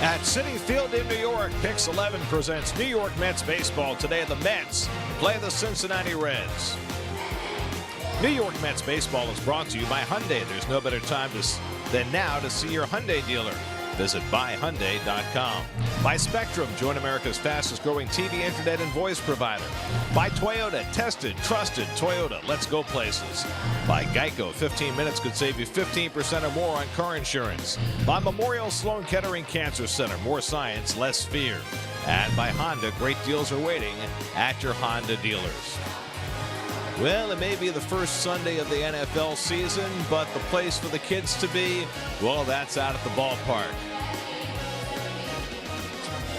At Citi Field in New York, Pix 11 presents New York Mets baseball. Today the Mets play the Cincinnati Reds. New York Mets baseball is brought to you by Hyundai. There's no better time than now to see your Hyundai dealer. Visit buyhyundai.com. By Spectrum, join America's fastest growing TV, internet, and voice provider. By Toyota, tested, trusted Toyota. Let's go places. By Geico, 15 minutes could save you 15% or more on car insurance. By Memorial Sloan Kettering Cancer Center, more science, less fear. And by Honda, great deals are waiting at your Honda dealers. Well, it may be the first Sunday of the NFL season, but the place for the kids to be, well, that's out at the ballpark.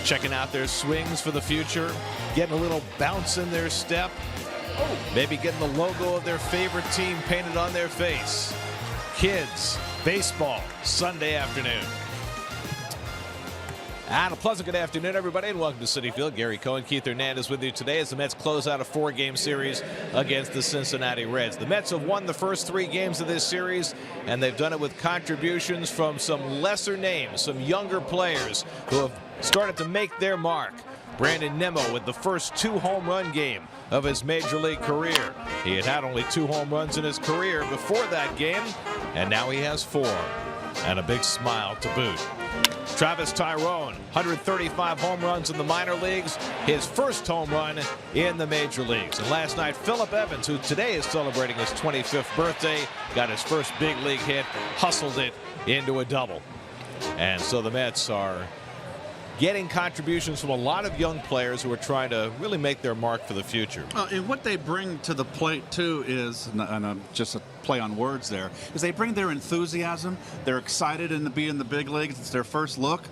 Checking out their swings for the future, getting a little bounce in their step, maybe getting the logo of their favorite team painted on their face. Kids, baseball, Sunday afternoon. And a pleasant good afternoon, everybody, and welcome to Citi Field. Gary Cohen, Keith Hernandez with you today as the Mets close out a 4-game series against the Cincinnati Reds. The Mets have won the first 3 games of this series, and they've done it with contributions from some lesser names, some younger players who have started to make their mark. Brandon Nimmo with the first 2 home run game of his major league career. He had only 2 home runs in his career before that game, and now he has 4, and a big smile to boot. Travis Tyrone, 135 home runs in the minor leagues, his first home run in the major leagues. And last night, Phillip Evans, who today is celebrating his 25th birthday, got his first big league hit, hustled it into a double. And so the Mets are getting contributions from a lot of young players who are trying to really make their mark for the future. And what they bring to the plate, too, is, and just a play on words there, is they bring their enthusiasm. They're excited to be in the big leagues. It's their first look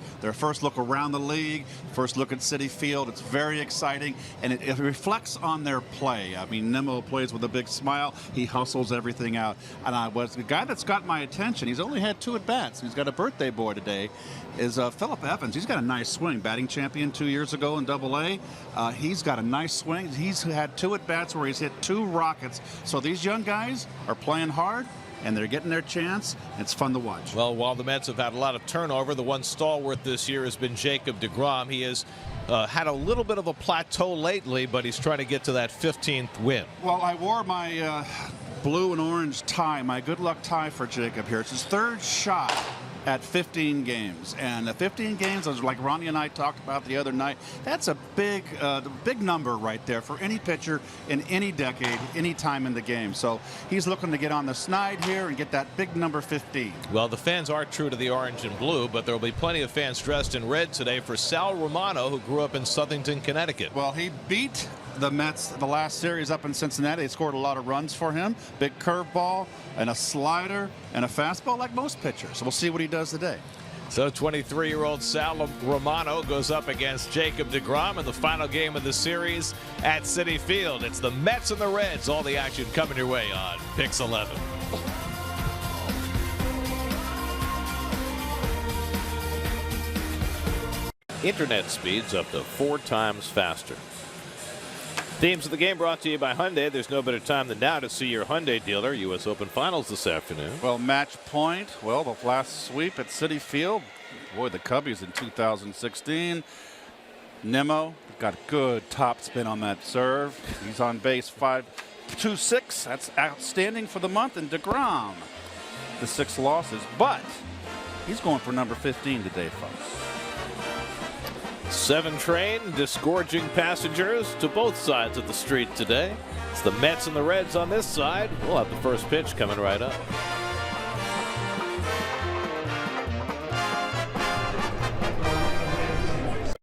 around the league, first look at Citi Field. It's very exciting, and it reflects on their play. I mean, Nimmo plays with a big smile. He hustles everything out. And the guy that's got my attention, he's only had 2 at-bats. He's got a birthday boy today, is Phillip Evans. He's got a nice swing. Batting champion 2 years ago in Double-A. He's got a nice swing. He's had 2 at-bats where he's hit 2 rockets. So these young guys are playing hard, and they're getting their chance. It's fun to watch. Well, while the Mets have had a lot of turnover, the one stalwart this year has been Jacob deGrom. He has had a little bit of a plateau lately, but he's trying to get to that 15th win. Well, I wore my blue and orange tie, my good luck tie for Jacob here. It's his 3rd shot at 15 games, and the 15 games, like Ronnie and I talked about the other night, that's a big number right there for any pitcher in any decade, any time in the game. So he's looking to get on the snide here and get that big number 15. Well, the fans are true to the orange and blue, but there will be plenty of fans dressed in red today for Sal Romano, who grew up in Southington, Connecticut. Well, he beat the Mets the last series up in Cincinnati. They scored a lot of runs for him. Big curveball and a slider and a fastball like most pitchers. So we'll see what he does today. So 23-year-old Sal Romano goes up against Jacob deGrom in the final game of the series at Citi Field. It's the Mets and the Reds. All the action coming your way on Pix 11. Internet speeds up to 4 times faster. Themes of the game brought to you by Hyundai. There's no better time than now to see your Hyundai dealer. U.S. Open Finals this afternoon. Well, match point. Well, the last sweep at Citi Field. Boy, the Cubbies in 2016. Nimmo got good top spin on that serve. He's on base 5-2-6. That's outstanding for the month. And deGrom, the 6 losses, but he's going for number 15 today, folks. 7 train disgorging passengers to both sides of the street today. It's the Mets and the Reds on this side. We'll have the first pitch coming right up.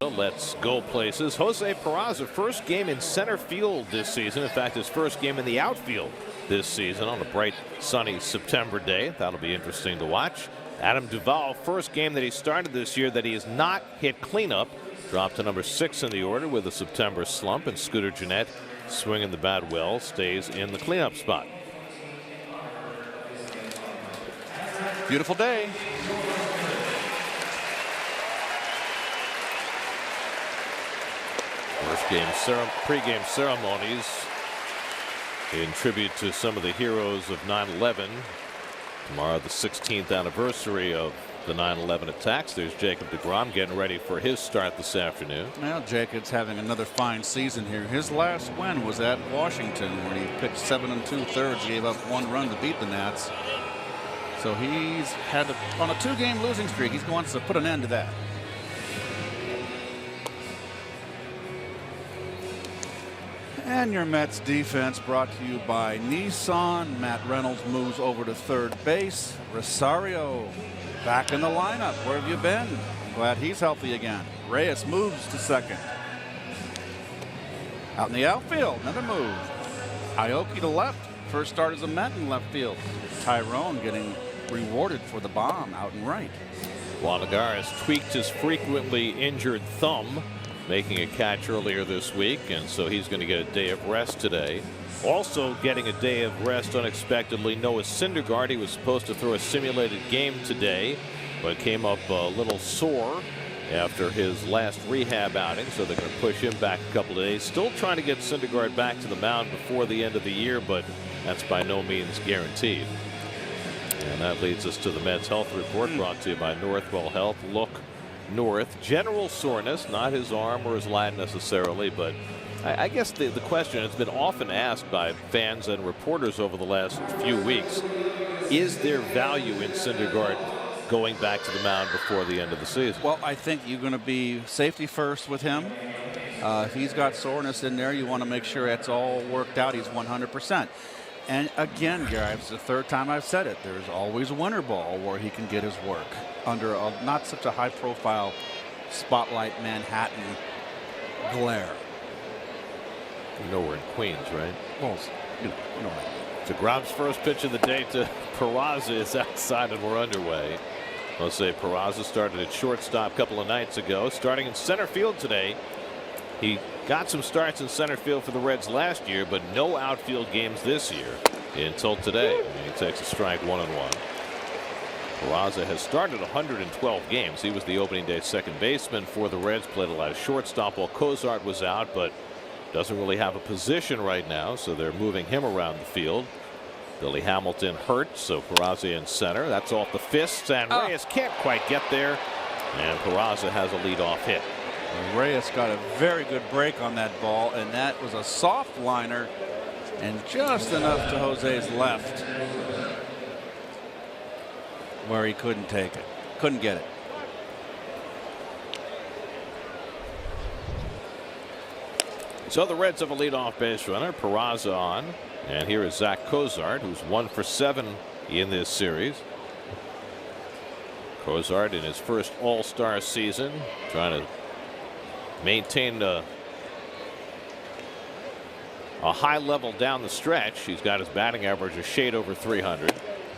Let's go places. Jose Peraza, first game in center field this season. In fact, his first game in the outfield this season on a bright, sunny September day. That'll be interesting to watch. Adam Duvall, first game that he started this year that he has not hit cleanup. Dropped to number 6 in the order with a September slump, and Scooter Gennett, swinging the bat well, stays in the cleanup spot. Beautiful day. First game pre-game ceremonies in tribute to some of the heroes of 9/11. Tomorrow, the 16th anniversary of the 9-11 attacks. There's Jacob deGrom getting ready for his start this afternoon. Well, Jacob's having another fine season here. His last win was at Washington, where he pitched 7 2/3, gave up 1 run to beat the Nats. So he's had on a 2-game losing streak. He wants to put an end to that. And your Mets defense brought to you by Nissan. Matt Reynolds moves over to third base. Rosario back in the lineup. Where have you been? I'm glad he's healthy again. Reyes moves to second. Out in the outfield, another move. Aoki to left. First start as a Met in left field. Tyrone getting rewarded for the bomb out in right. Juan Agar has tweaked his frequently injured thumb, making a catch earlier this week, and so he's going to get a day of rest today. Also getting a day of rest unexpectedly, Noah Syndergaard. He was supposed to throw a simulated game today, but came up a little sore after his last rehab outing, so they're going to push him back a couple of days. Still trying to get Syndergaard back to the mound before the end of the year, but that's by no means guaranteed. And that leads us to the Mets Health Report, brought to you by Northwell Health. Look north. General soreness, not his arm or his lat necessarily, but I guess the question has been often asked by fans and reporters over the last few weeks, is there value in Syndergaard going back to the mound before the end of the season? Well, I think you're going to be safety first with him. If he's got soreness in there, you want to make sure it's all worked out. He's 100%. And again, Gary, it's the third time I've said it. There's always a winter ball where he can get his work under not such a high-profile spotlight Manhattan glare. You know we're in Queens, right? Well, you know what I mean. DeGrom's first pitch of the day to Peraza is outside, and we're underway. I'll say Peraza started at shortstop a couple of nights ago, starting in center field today. He got some starts in center field for the Reds last year, but no outfield games this year until today. And he takes a strike 1-1. Peraza has started 112 games. He was the opening day second baseman for the Reds, played a lot of shortstop while Cozart was out, but doesn't really have a position right now, so they're moving him around the field. Billy Hamilton hurt, so Peraza in center. That's off the fists, and Reyes can't quite get there, and Peraza has a leadoff hit. Reyes got a very good break on that ball, and that was a soft liner and just enough to Jose's left where he couldn't take it, couldn't get it. So the Reds have a leadoff base runner, Peraza on, and here is Zack Cozart, who's 1 for 7 in this series. Cozart in his first All-Star season, trying to maintain a high level down the stretch. He's got his batting average a shade over 300,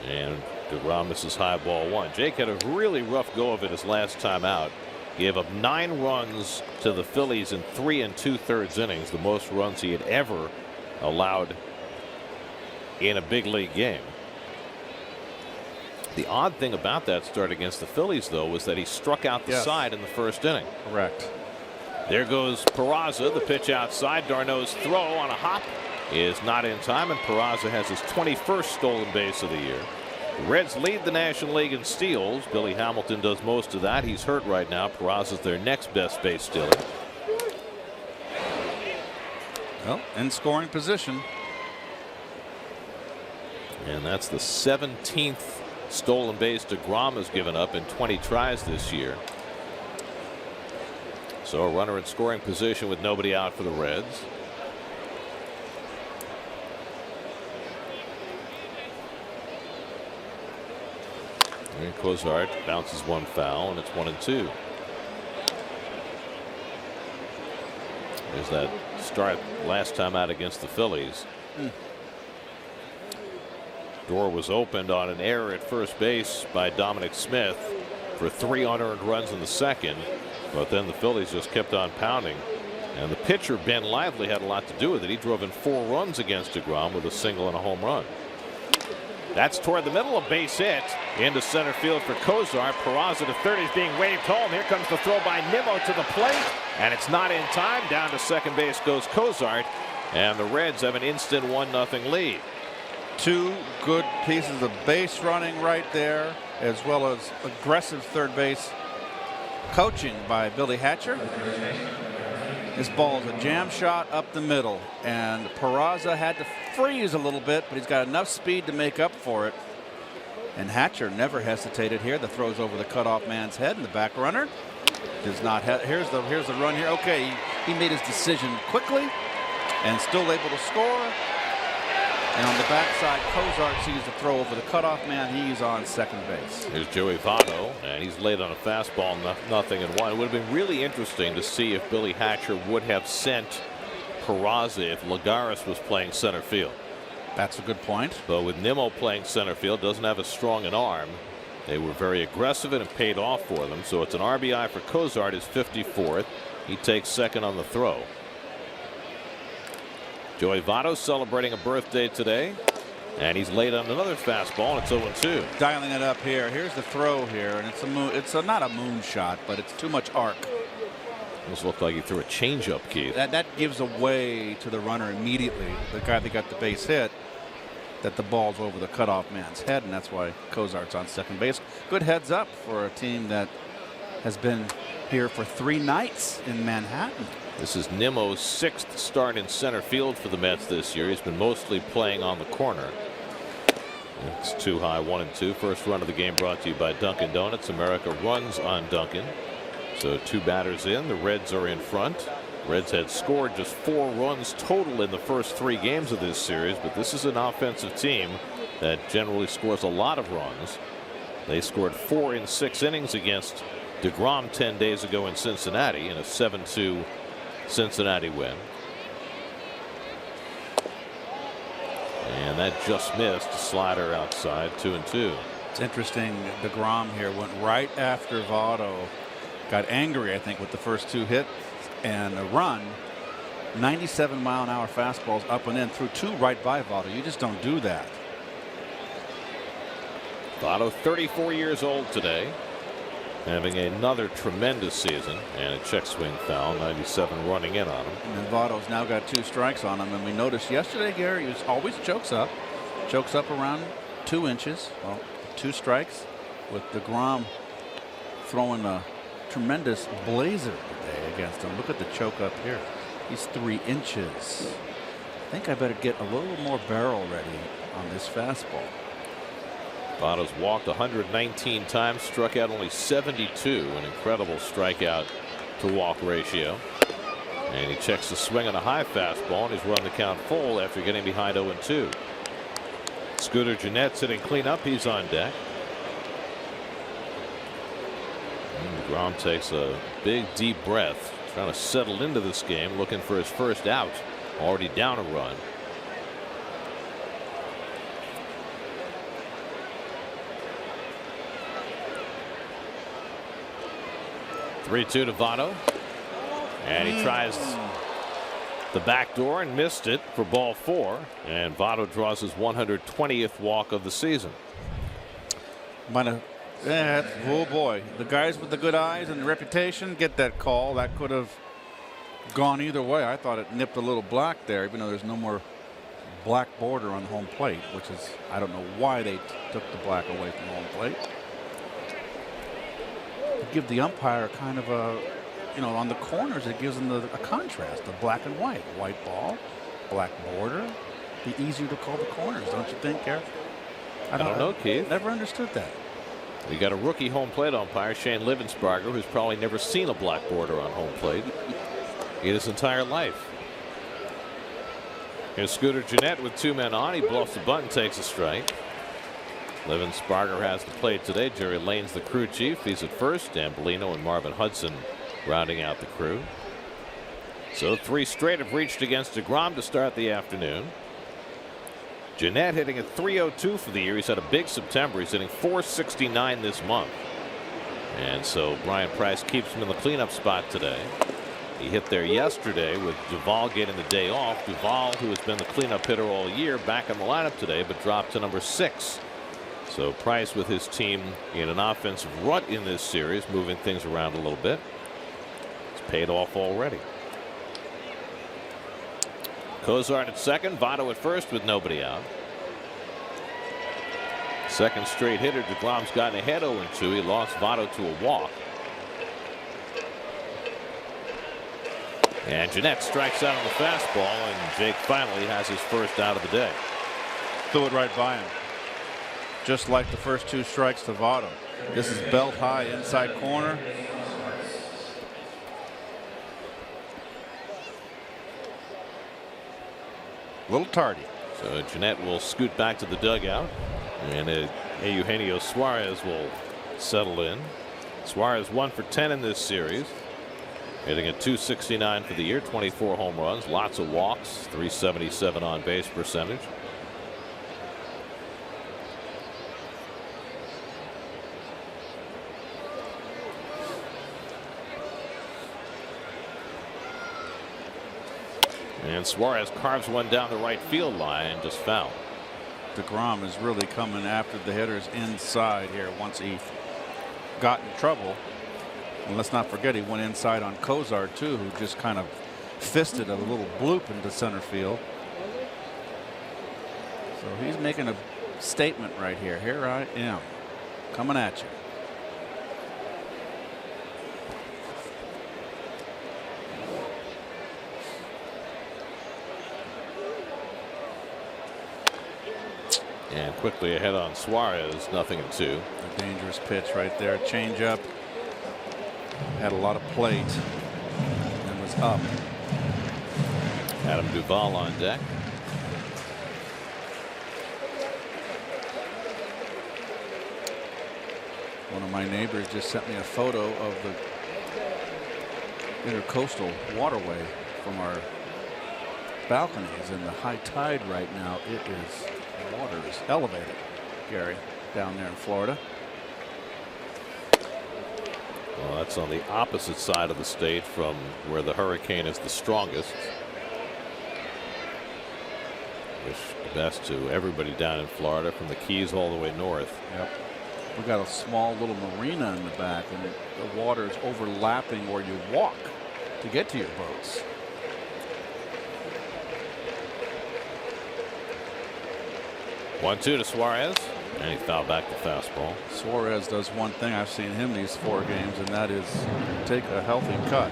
and DeGrom misses high ball 1. Jake had a really rough go of it his last time out. Gave up 9 runs to the Phillies in 3 2/3 innings, the most runs he had ever allowed in a big league game. The odd thing about that start against the Phillies, though, was that he struck out the side in the first inning. Correct. There goes Peraza. The pitch outside. Darno's throw on a hop is not in time, and Peraza has his 21st stolen base of the year. The Reds lead the National League in steals. Billy Hamilton does most of that. He's hurt right now. Peraza's their next best base stealer. Well, in scoring position. And that's the 17th stolen base DeGrom has given up in 20 tries this year. So a runner in scoring position with nobody out for the Reds. And Cozart bounces one foul, and it's 1-2. There's that start last time out against the Phillies. Door was opened on an error at first base by Dominic Smith for 3 unearned runs in the second, but then the Phillies just kept on pounding, and the pitcher Ben Lively had a lot to do with it. He drove in 4 runs against DeGrom with a single and a home run. That's toward the middle, a base hit into center field for Cozart. Peraza to third is being waved home. Here comes the throw by Nimmo to the plate, and it's not in time. Down to second base goes Cozart, and the Reds have an instant 1-0 lead. Two good pieces of base running right there, as well as aggressive third base coaching by Billy Hatcher. This ball is a jam shot up the middle, and Peraza had to freeze a little bit, but he's got enough speed to make up for it. And Hatcher never hesitated here. The throw's over the cutoff man's head, and the back runner does not. Here's the run here. Okay, he made his decision quickly, and still able to score. And on the backside, Cozart sees the throw over the cutoff man. He's on second base. Here's Joey Votto, and he's laid on a fastball, nothing and one. It would have been really interesting to see if Billy Hatcher would have sent Peraza if Lagares was playing center field. That's a good point. But with Nimmo playing center field, doesn't have as strong an arm. They were very aggressive, and it paid off for them. So it's an RBI for Cozart, his 54th. He takes second on the throw. Joey Votto celebrating a birthday today, and he's laid on another fastball, and it's 0-2. Dialing it up here. Here's the throw here, and it's not a moon shot, but it's too much arc. This looked like he threw a changeup, Keith. That gives away to the runner immediately, the guy that got the base hit, that the ball's over the cutoff man's head, and that's why Cozart's on second base. Good heads up for a team that has been here for 3 nights in Manhattan. This is Nimmo's 6th start in center field for the Mets this year. He's been mostly playing on the corner. It's too high, 1-2. First run of the game brought to you by Dunkin' Donuts. America runs on Dunkin'. So 2 batters in. The Reds are in front. Reds had scored just 4 runs total in the first 3 games of this series, but this is an offensive team that generally scores a lot of runs. They scored 4 in 6 innings against DeGrom 10 days ago in Cincinnati in a 7-2 Cincinnati win. And that just missed. Slider outside, 2-2. It's interesting. DeGrom here went right after Votto. Got angry, I think, with the first 2 hits and a run. 97-mile-an-hour fastballs up and in, threw 2 right by Votto. You just don't do that. Votto, 34 years old today, having another tremendous season, and a check swing foul, 97 running in on him. And Votto's now got 2 strikes on him, and we noticed yesterday, Gary, he always chokes up around 2 inches. Well, 2 strikes with DeGrom throwing a tremendous blazer today against him. Look at the choke up here. He's 3 inches. I think I better get a little more barrel ready on this fastball. Votto's walked 119 times, struck out only 72, an incredible strikeout to walk ratio. And he checks the swing on a high fastball, and he's run the count full after getting behind 0-2. Scooter Gennett sitting clean up. He's on deck. DeGrom takes a big deep breath, trying to settle into this game, looking for his first out. Already down a run. Three-2 to Votto, and he tries the back door and missed it for ball 4, and Votto draws his 120th walk of the season. Oh boy, the guys with the good eyes and the reputation get that call. That could have gone either way. I thought it nipped a little black there, even though there's no more black border on the home plate, which is, I don't know why they took the black away from home plate. Give the umpire kind of a, on the corners, it gives them a contrast, the black and white ball, black border. Be easier to call the corners, don't you think, Garrett? I don't know, Keith. Never understood that. We got a rookie home plate umpire, Shane Livensparger, who's probably never seen a black border on home plate in his entire life. Here's Scooter Gennett with 2 men on. He bluffs the bunt and takes a strike. Livensparger has the plate today. Jerry Lane's the crew chief. He's at first. Dan Bellino and Marvin Hudson rounding out the crew. So 3 straight have reached against DeGrom to start the afternoon. Gennett hitting at .302 for the year. He's had a big September. He's hitting .469 this month. And so Brian Price keeps him in the cleanup spot today. He hit there yesterday with Duvall getting the day off. Duvall, who has been the cleanup hitter all year, back in the lineup today, but dropped to number 6. So Price with his team in an offensive rut in this series, moving things around a little bit. It's paid off already. Cozart at second, Votto at first with nobody out. Second straight hitter DeGrom's gotten ahead 0-2. He lost Votto to a walk. And Jeanette strikes out on the fastball, and Jake finally has his first out of the day. Threw it right by him. Just like the first 2 strikes to Votto. This is belt high inside corner. A little tardy. So Jeanette will scoot back to the dugout, and Eugenio Suarez will settle in. Suarez 1 for 10 in this series, hitting at .269 for the year, 24 home runs, lots of walks, .377 on base percentage. And Suarez carves one down the right field line, just foul. DeGrom is really coming after the hitters inside here once he got in trouble. And let's not forget he went inside on Cozart too, who just kind of fisted a little bloop into center field. So he's making a statement right here. Here I am, coming at you. And quickly ahead on Suarez, 0-2. A dangerous pitch right there. Change up. Had a lot of plate and was up. Adam Duvall on deck. One of my neighbors just sent me a photo of the intercoastal waterway from our balconies in the high tide right now. It is, the water is elevated, Gary, down there in Florida. Well, that's on the opposite side of the state from where the hurricane is the strongest. Wish the best to everybody down in Florida, from the Keys all the way north. Yep. We got a small little marina in the back, and the water is overlapping where you walk to get to your boats. One-two to Suarez, and he fouled back the fastball. Suarez does one thing I've seen him these 4 games, and that is take a healthy cut.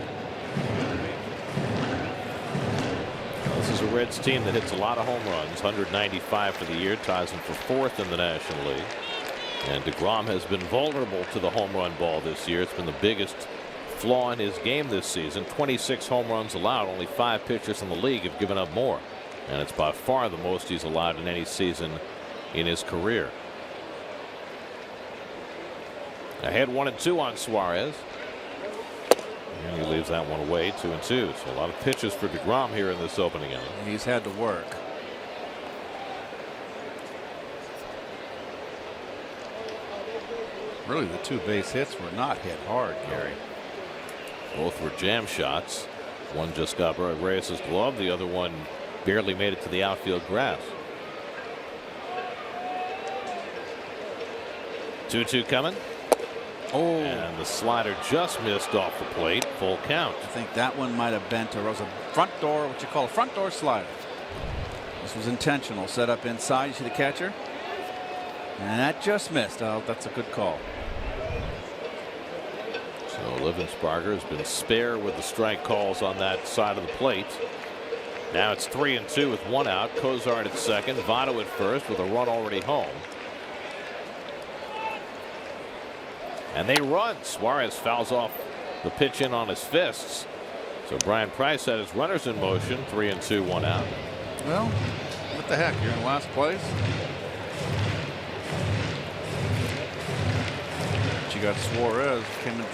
This is a Reds team that hits a lot of home runs, 195 for the year, ties him for 4th in the National League. And DeGrom has been vulnerable to the home run ball this year. It's been the biggest flaw in his game this season. 26 home runs allowed. Only 5 pitchers in the league have given up more. And it's by far the most he's allowed in any season in his career. Ahead 1-2 on Suarez. And he leaves that one away, 2-2. So a lot of pitches for DeGrom here in this opening inning. He's had to work. Really, the 2 base hits were not hit hard, Gary. Both were jam shots. One just got Reyes' glove. The other one barely made it to the outfield grass. 2-2 coming. Oh, and the slider just missed off the plate. Full count. I think that one might have bent. It was a front door, what you call a front door slider. This was intentional. Set up inside. You see the catcher? And that just missed. Oh, that's a good call. So Livensparger has been spare with the strike calls on that side of the plate. Now it's 3-2 with 1 out. Cozart at second, Votto at first with a run already home. And they run. Suarez fouls off the pitch in on his fists. So Brian Price had his runners in motion. 3-2, 1 out. Well, what the heck? You're in last place. But you got Suarez came in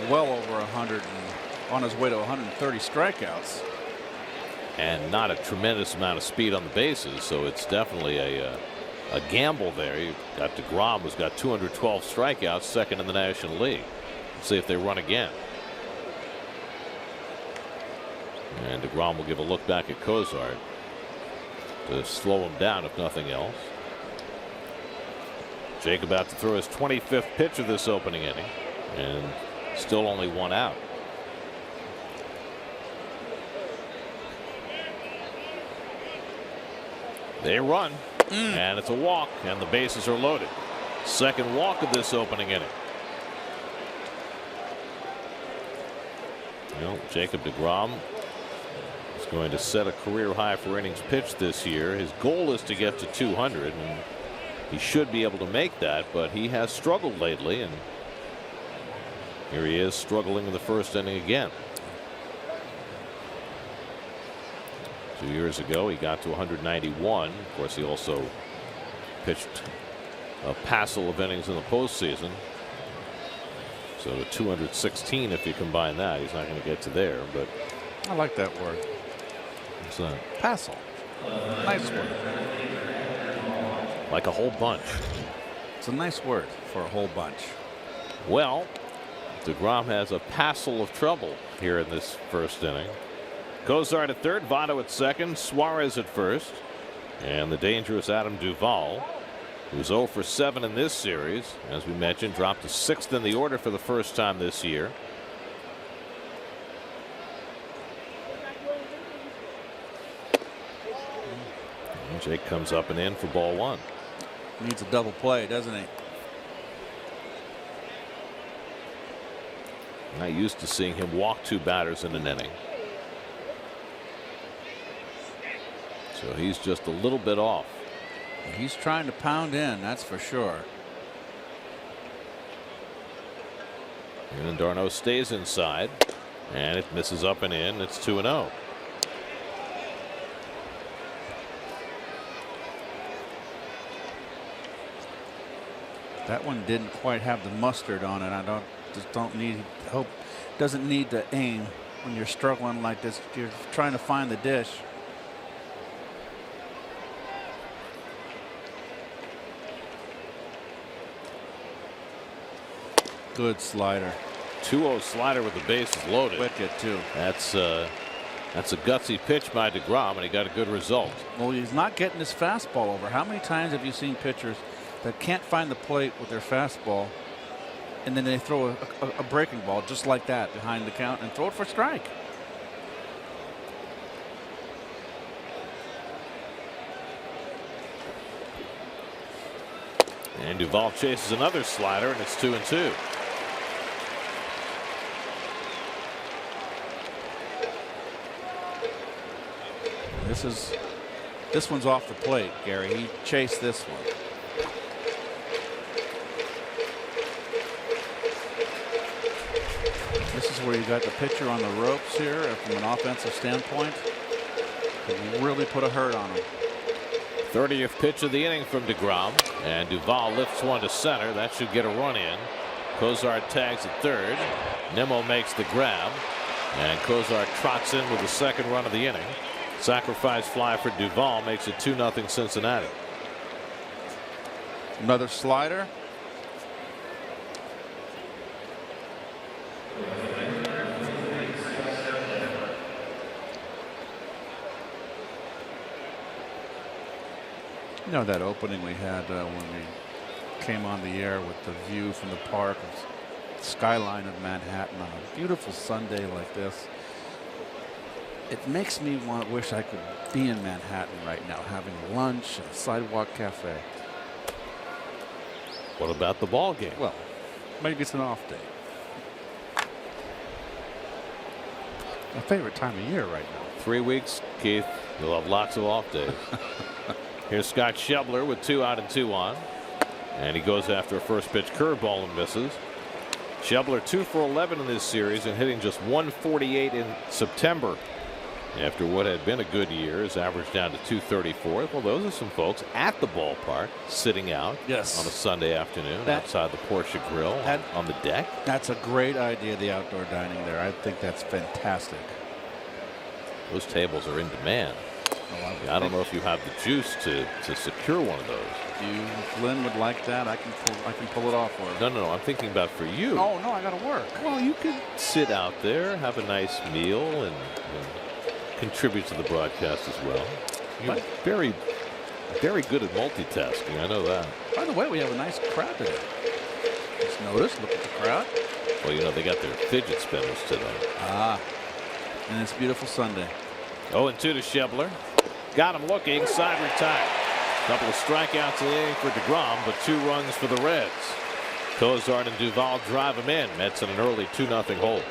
well over 100 and on his way to 130 strikeouts. And not a tremendous amount of speed on the bases, so it's definitely a gamble there. You've got DeGrom, who's got 212 strikeouts, second in the National League. Let's see if they run again. And DeGrom will give a look back at Cozart to slow him down, if nothing else. Jake about to throw his 25th pitch of this opening inning, and still only 1 out. They run. And it's a walk, and the bases are loaded. Second walk of this opening inning. Well, Jacob deGrom is going to set a career high for innings pitched this year. His goal is to get to 200, and he should be able to make that, but he has struggled lately, and here he is struggling in the first inning again. 2 years ago, he got to 191. Of course, he also pitched a passel of innings in the postseason. So to 216 if you combine that. He's not going to get to there, but I like that word. What's that? Passel. Nice word. Like a whole bunch. It's a nice word for a whole bunch. Well, deGrom has a passel of trouble here in this first inning. Cozart at third, Votto at second, Suarez at first, and the dangerous Adam Duvall, who's 0 for 7 in this series. As we mentioned, dropped to 6th in the order for the first time this year. And Jake comes up and in for ball one. Needs a double play, doesn't he? Not used to seeing him walk 2 batters in an inning. So he's just a little bit off. He's trying to pound in, that's for sure. And d'Arnaud stays inside, and it misses up and in. It's 2-0. That one didn't quite have the mustard on it. Doesn't need to aim when you're struggling like this. You're trying to find the dish. Good slider. 2-0 slider with the bases loaded. Wicked too. That's a gutsy pitch by deGrom, and he got a good result. Well, he's not getting his fastball over. How many times have you seen pitchers that can't find the plate with their fastball, and then they throw a breaking ball just like that behind the count and throw it for strike? And Duvall chases another slider, and it's 2-2. This one's off the plate, Gary. He chased this one. This is where you got the pitcher on the ropes here from an offensive standpoint. Can really put a hurt on him. 30th pitch of the inning from deGrom, and Duvall lifts one to center. That should get a run in. Cozart tags at third. Nimmo makes the grab, and Cozart trots in with the second run of the inning. Sacrifice fly for Duvall makes it 2-0 Cincinnati. Another slider. You know that opening we had when we came on the air with the view from the park, the skyline of Manhattan on a beautiful Sunday like this. It makes me wish I could be in Manhattan right now, having lunch at a sidewalk cafe. What about the ball game? Well, maybe it's an off day. My favorite time of year right now. 3 weeks, Keith. You'll have lots of off days. Here's Scott Schebler with 2 out and 2 on. And he goes after a first pitch curveball and misses. Schebler 2 for 11 in this series and hitting just 148 in September. After what had been a good year, his average down to 234. Well, those are some folks at the ballpark sitting out on a Sunday afternoon outside the Porsche Grill on the deck. That's a great idea, the outdoor dining there. I think that's fantastic. Those tables are in demand. I don't know if you have the juice to secure one of those. If Lynn would like that, I can pull it off for her. No, I'm thinking about for you. Oh no, I got to work. Well, you could sit out there, have a nice meal, and contribute to the broadcast as well. You're very, very good at multitasking. I know that. By the way, we have a nice crowd today. Just notice, look at the crowd. Well, you know, they got their fidget spinners today. And it's a beautiful Sunday. 0-2 to Schebler. Got him looking, side retired. Couple of strikeouts in the inning for DeGrom, but 2 runs for the Reds. Cozart and Duvall drive him in. Mets in an early 2-0 hole.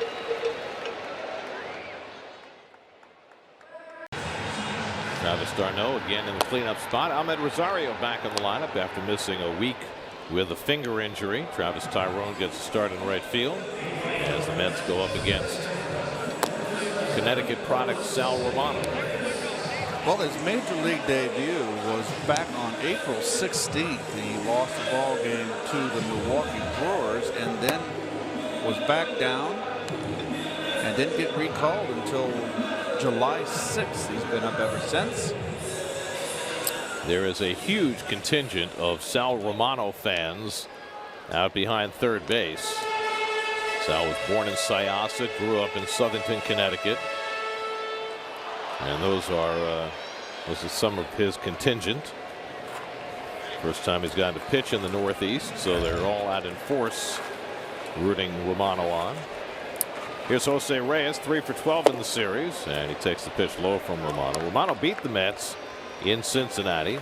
Travis d'Arnaud again in the cleanup spot. Ahmed Rosario back in the lineup after missing a week with a finger injury. Travis Tyrone gets a start in right field as the Mets go up against Connecticut product Sal Romano. Well, his major league debut was back on April 16th. He lost the ball game to the Milwaukee Brewers and then was back down and didn't get recalled until July 6th. He's been up ever since. There is a huge contingent of Sal Romano fans out behind third base. Sal was born in Syosset, grew up in Southington, Connecticut. And those are some of his contingent. First time he's gotten to pitch in the Northeast, so they're all out in force rooting Romano on. Here's Jose Reyes, 3 for 12 in the series, and he takes the pitch low from Romano. Romano beat the Mets in Cincinnati.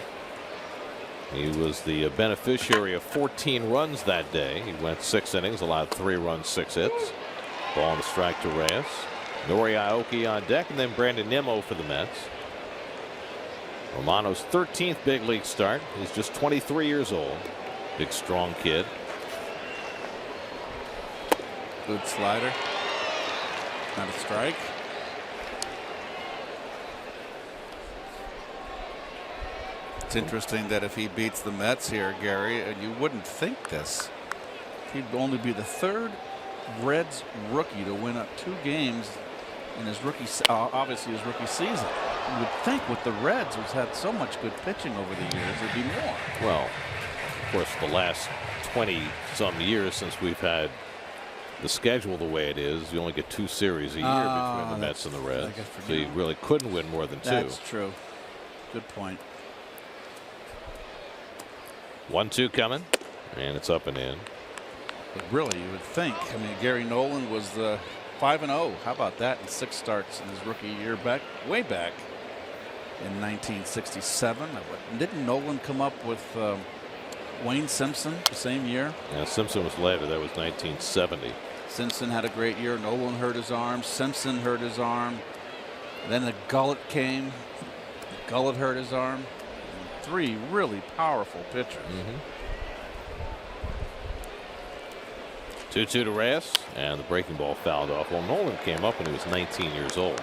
He was the beneficiary of 14 runs that day. He went 6 innings, allowed 3 runs, 6 hits. Ball and a strike to Reyes. Nori Aoki on deck, and then Brandon Nimmo for the Mets. Romano's 13th big league start. He's just 23 years old. Big, strong kid. Good slider. Not a strike. It's interesting that if he beats the Mets here, Gary, and you wouldn't think this, he'd only be the 3rd Reds rookie to win up 2 games in his rookie, obviously his rookie season. You would think with the Reds, who's had so much good pitching over the years, there'd be more. Well, of course, the last 20-some years since we've had the schedule the way it is, you only get 2 series a year between the Mets and the Reds. So you really couldn't win more than 2. That's true. Good point. 1-2 coming, and it's up and in. But really, you would think. I mean, Gary Nolan was the 5-0. How about that in 6 starts in his rookie year back, way back in 1967. Didn't Nolan come up with Wayne Simpson the same year? Yeah, Simpson was later. That was 1970. Simpson had a great year. Nolan hurt his arm. Simpson hurt his arm. Then the Gullett came. Gullett hurt his arm. 3 really powerful pitchers. 2-2 to Reyes, and the breaking ball fouled off. Well, Nolan came up when he was 19 years old.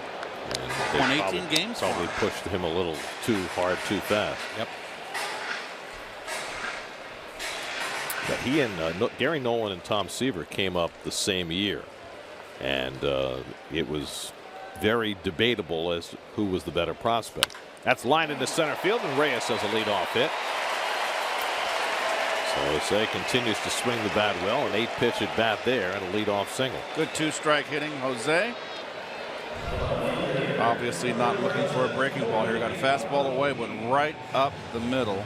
And won 18 games. Probably pushed him a little too hard, too fast. Yep. But he and Gary Nolan and Tom Seaver came up the same year, and it was very debatable as who was the better prospect. That's lined into center field, and Reyes has a leadoff hit. So Jose continues to swing the bat well. An 8-pitch at bat there and a leadoff single. Good 2-strike hitting, Jose. Obviously not looking for a breaking ball here. Got a fastball away, but right up the middle.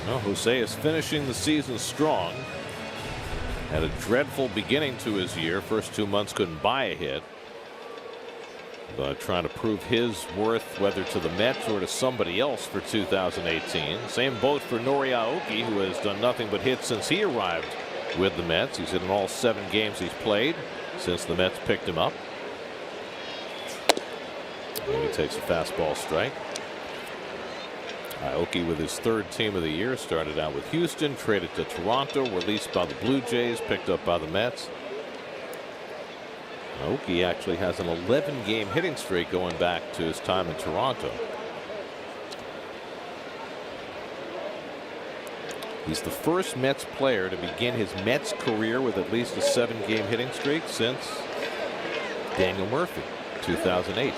Well, Jose is finishing the season strong. Had a dreadful beginning to his year. First 2 months couldn't buy a hit. But trying to prove his worth, whether to the Mets or to somebody else, for 2018. Same boat for Nori Aoki, who has done nothing but hit since he arrived with the Mets. He's hit in all 7 games he's played since the Mets picked him up. And he takes a fastball strike. Aoki with his 3rd team of the year. Started out with Houston, traded to Toronto, released by the Blue Jays, picked up by the Mets. Aoki actually has an 11-game hitting streak going back to his time in Toronto. He's the first Mets player to begin his Mets career with at least a 7-game hitting streak since Daniel Murphy, 2008.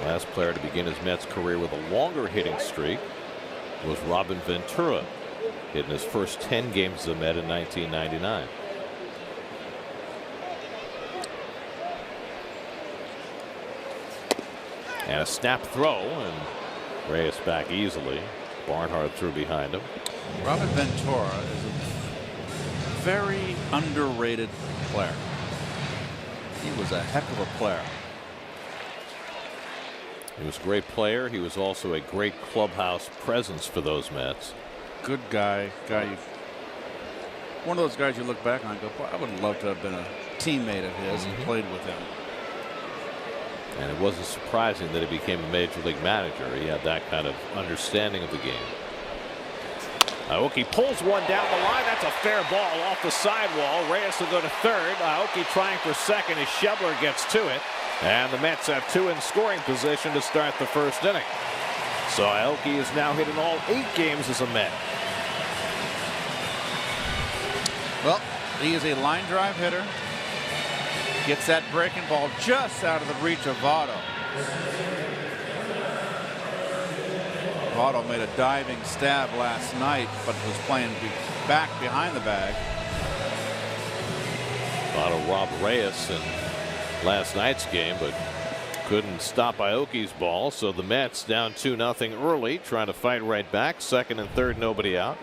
Last player to begin his Mets career with a longer hitting streak was Robin Ventura. Hit in his first 10 games as a Met in 1999. And a snap throw, and Reyes back easily. Barnhart threw behind him. Robin Ventura is a very underrated player. He was a heck of a player. He was a great player. He was also a great clubhouse presence for those Mets. Good guy. One of those guys you look back on and go, boy, I would love to have been a teammate of his and played with him. And it wasn't surprising that he became a major league manager. He had that kind of understanding of the game. Aoki pulls one down the line. That's a fair ball off the sidewall. Reyes will go to third. Aoki trying for second as Schebler gets to it. And the Mets have 2 in scoring position to start the first inning. So Aoki is now hit in all 8 games as a Met. Well, he is a line drive hitter. Gets that breaking ball just out of the reach of Votto. Votto made a diving stab last night, but was playing back behind the bag. Votto robbed Reyes in last night's game, but couldn't stop Aoki's ball. So the Mets down 2-0 early, trying to fight right back. Second and third, nobody out.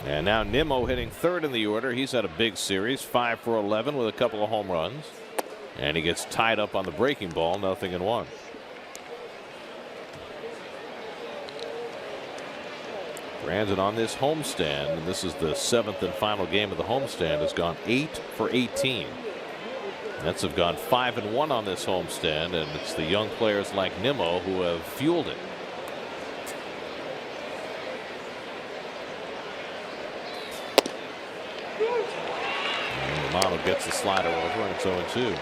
And now Nimmo hitting third in the order. He's had a big series, 5 for 11 with a couple of home runs. And he gets tied up on the breaking ball, 0-1. Brandon on this homestand, and this is the 7th and final game of the homestand, has gone 8 for 18. Mets have gone 5 and 1 on this homestand, and it's the young players like Nimmo who have fueled it. And Romano gets the slider over, and it's 0-2.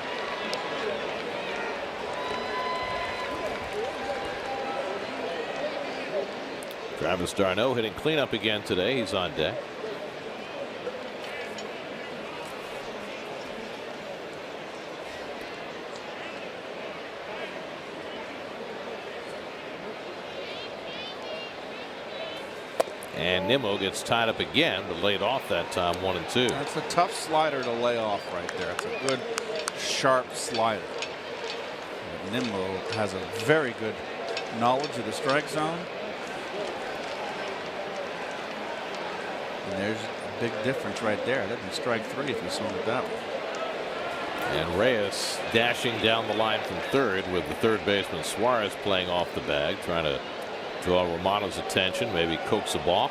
Travis d'Arnaud hitting cleanup again today. He's on deck. And Nimmo gets tied up again, but laid off that time, 1-2. That's a tough slider to lay off right there. It's a good, sharp slider. Nimmo has a very good knowledge of the strike zone. And there's a big difference right there. That'd be strike 3 if you swung it that way. And Reyes dashing down the line from third with the third baseman Suarez playing off the bag, trying to draw Romano's attention, maybe coax a ball.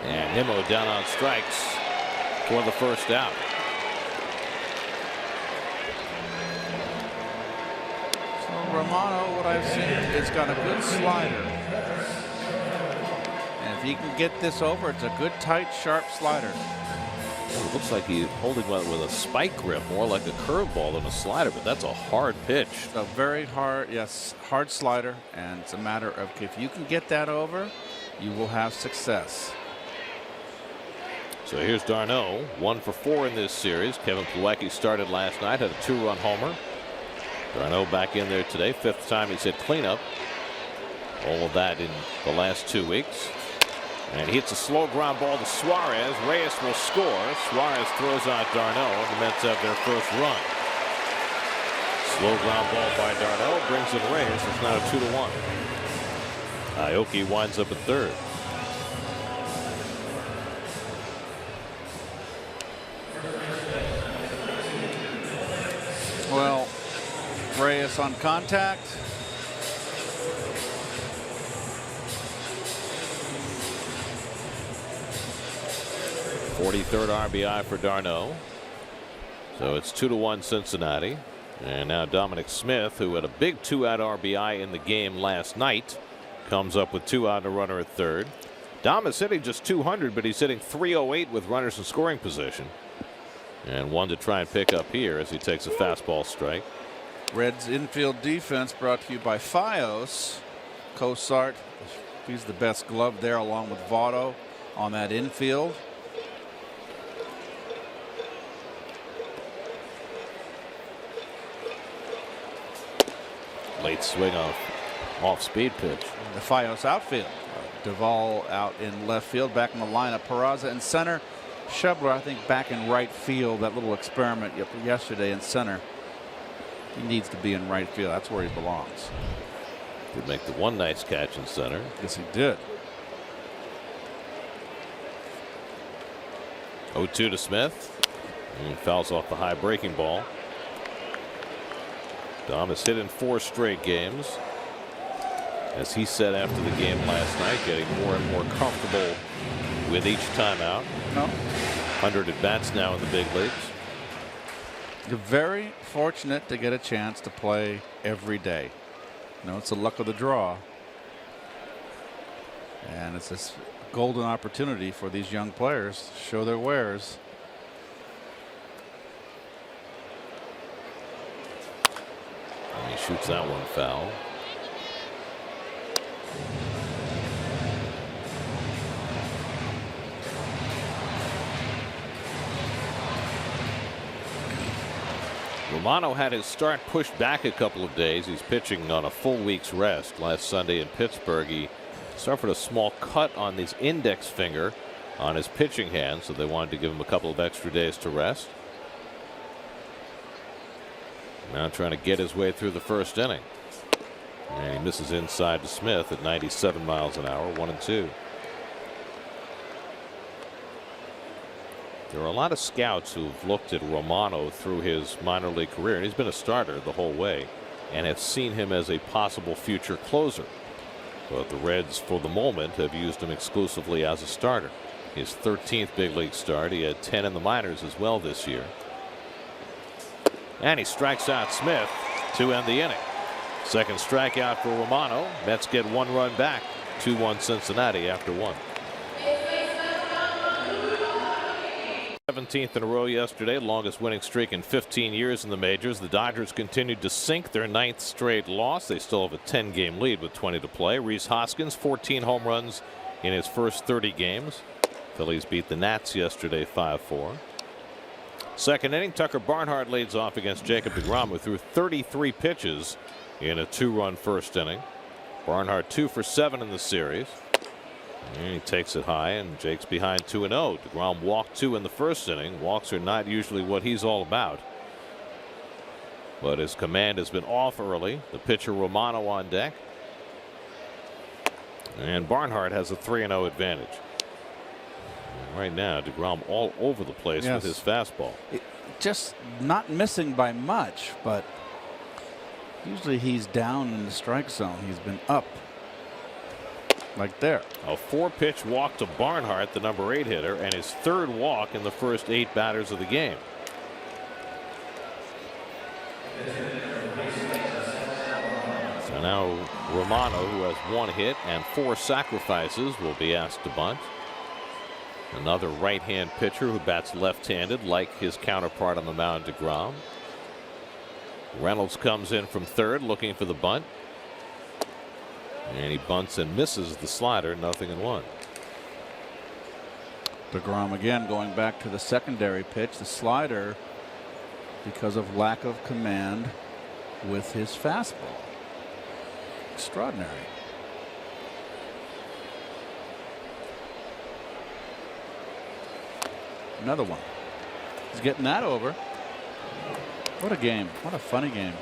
And Nimmo down on strikes for the first out. Romano, what I've seen, it's got a good slider. And if he can get this over, it's a good, tight, sharp slider. It looks like he's holding one with a spike grip, more like a curveball than a slider, but that's a hard pitch. It's a very hard, yes, hard slider, and it's a matter of if you can get that over, you will have success. So here's d'Arnaud, 1 for 4 in this series. Kevin Plawecki started last night, had a 2-run homer. d'Arnaud back in there today, 5th time he's hit cleanup. All of that in the last 2 weeks. And he hits a slow ground ball to Suarez. Reyes will score. Suarez throws out d'Arnaud, and the Mets have their first run. Slow ground ball by d'Arnaud brings in Reyes. It's now 2-1. Aoki winds up at third. Well, Reyes on contact. .43rd RBI for d'Arnaud. So it's 2-1 Cincinnati. And now Dominic Smith, who had a big 2-out RBI in the game last night, comes up with 2 out and a runner at third. Dom is hitting just 200, but he's hitting .308 with runners in scoring position. And one to try and pick up here as he takes a fastball strike. Reds infield defense brought to you by Fios. Cozart, he's the best glove there, along with Votto on that infield. Late swing off speed pitch. The Fios outfield. Duvall out in left field, back in the lineup. Peraza in center. Schebler, I think, back in right field, that little experiment yesterday in center. He needs to be in right field. That's where he belongs. Did make the one nice catch in center. Yes, he did. 0-2 to Smith. And fouls off the high breaking ball. Dom has hit in 4 straight games. As he said after the game last night, getting more and more comfortable with each timeout. No. 100 at bats now in the big leagues. You're very fortunate to get a chance to play every day. You know, it's the luck of the draw. And it's this golden opportunity for these young players to show their wares. And he shoots that one foul. Romano had his start pushed back a couple of days. He's pitching on a full week's rest. Last Sunday in Pittsburgh, he suffered a small cut on his index finger on his pitching hand, so they wanted to give him a couple of extra days to rest. Now trying to get his way through the first inning. And he misses inside to Smith at 97 miles an hour, 1-2. There are a lot of scouts who've looked at Romano through his minor league career, and he's been a starter the whole way, and have seen him as a possible future closer. But the Reds, for the moment, have used him exclusively as a starter. His 13th big league start. He had 10 in the minors as well this year. And he strikes out Smith to end the inning. Second strikeout for Romano. Mets get 1 run back. 2-1 Cincinnati after 1. 17th in a row yesterday, longest winning streak in 15 years in the majors. The Dodgers continued to sink their 9th straight loss. They still have a 10-game lead with 20 to play. Rhys Hoskins, 14 home runs in his first 30 games. Phillies beat the Nats yesterday 5-4. Second inning, Tucker Barnhart leads off against Jacob deGrom, who threw 33 pitches in a 2-run first inning. Barnhart 2 for 7 in the series. And he takes it high, and Jake's behind 2-0. deGrom walked 2 in the first inning. Walks are not usually what he's all about, but his command has been off early. The pitcher Romano on deck, and Barnhart has a 3-0 advantage. And right now, deGrom all over the place with his fastball. Just not missing by much, but usually he's down in the strike zone. He's been up. Like there. A 4-pitch walk to Barnhart, the number 8 hitter, and his 3rd walk in the first 8 batters of the game. So now Romano, who has 1 hit and 4 sacrifices, will be asked to bunt. Another right-hand pitcher who bats left-handed, like his counterpart on the mound, deGrom. Reynolds comes in from 3rd, looking for the bunt. And he bunts and misses the slider, 0-1. deGrom again going back to the secondary pitch, the slider, because of lack of command with his fastball. Extraordinary. Another one. He's getting that over. What a game. What a funny game.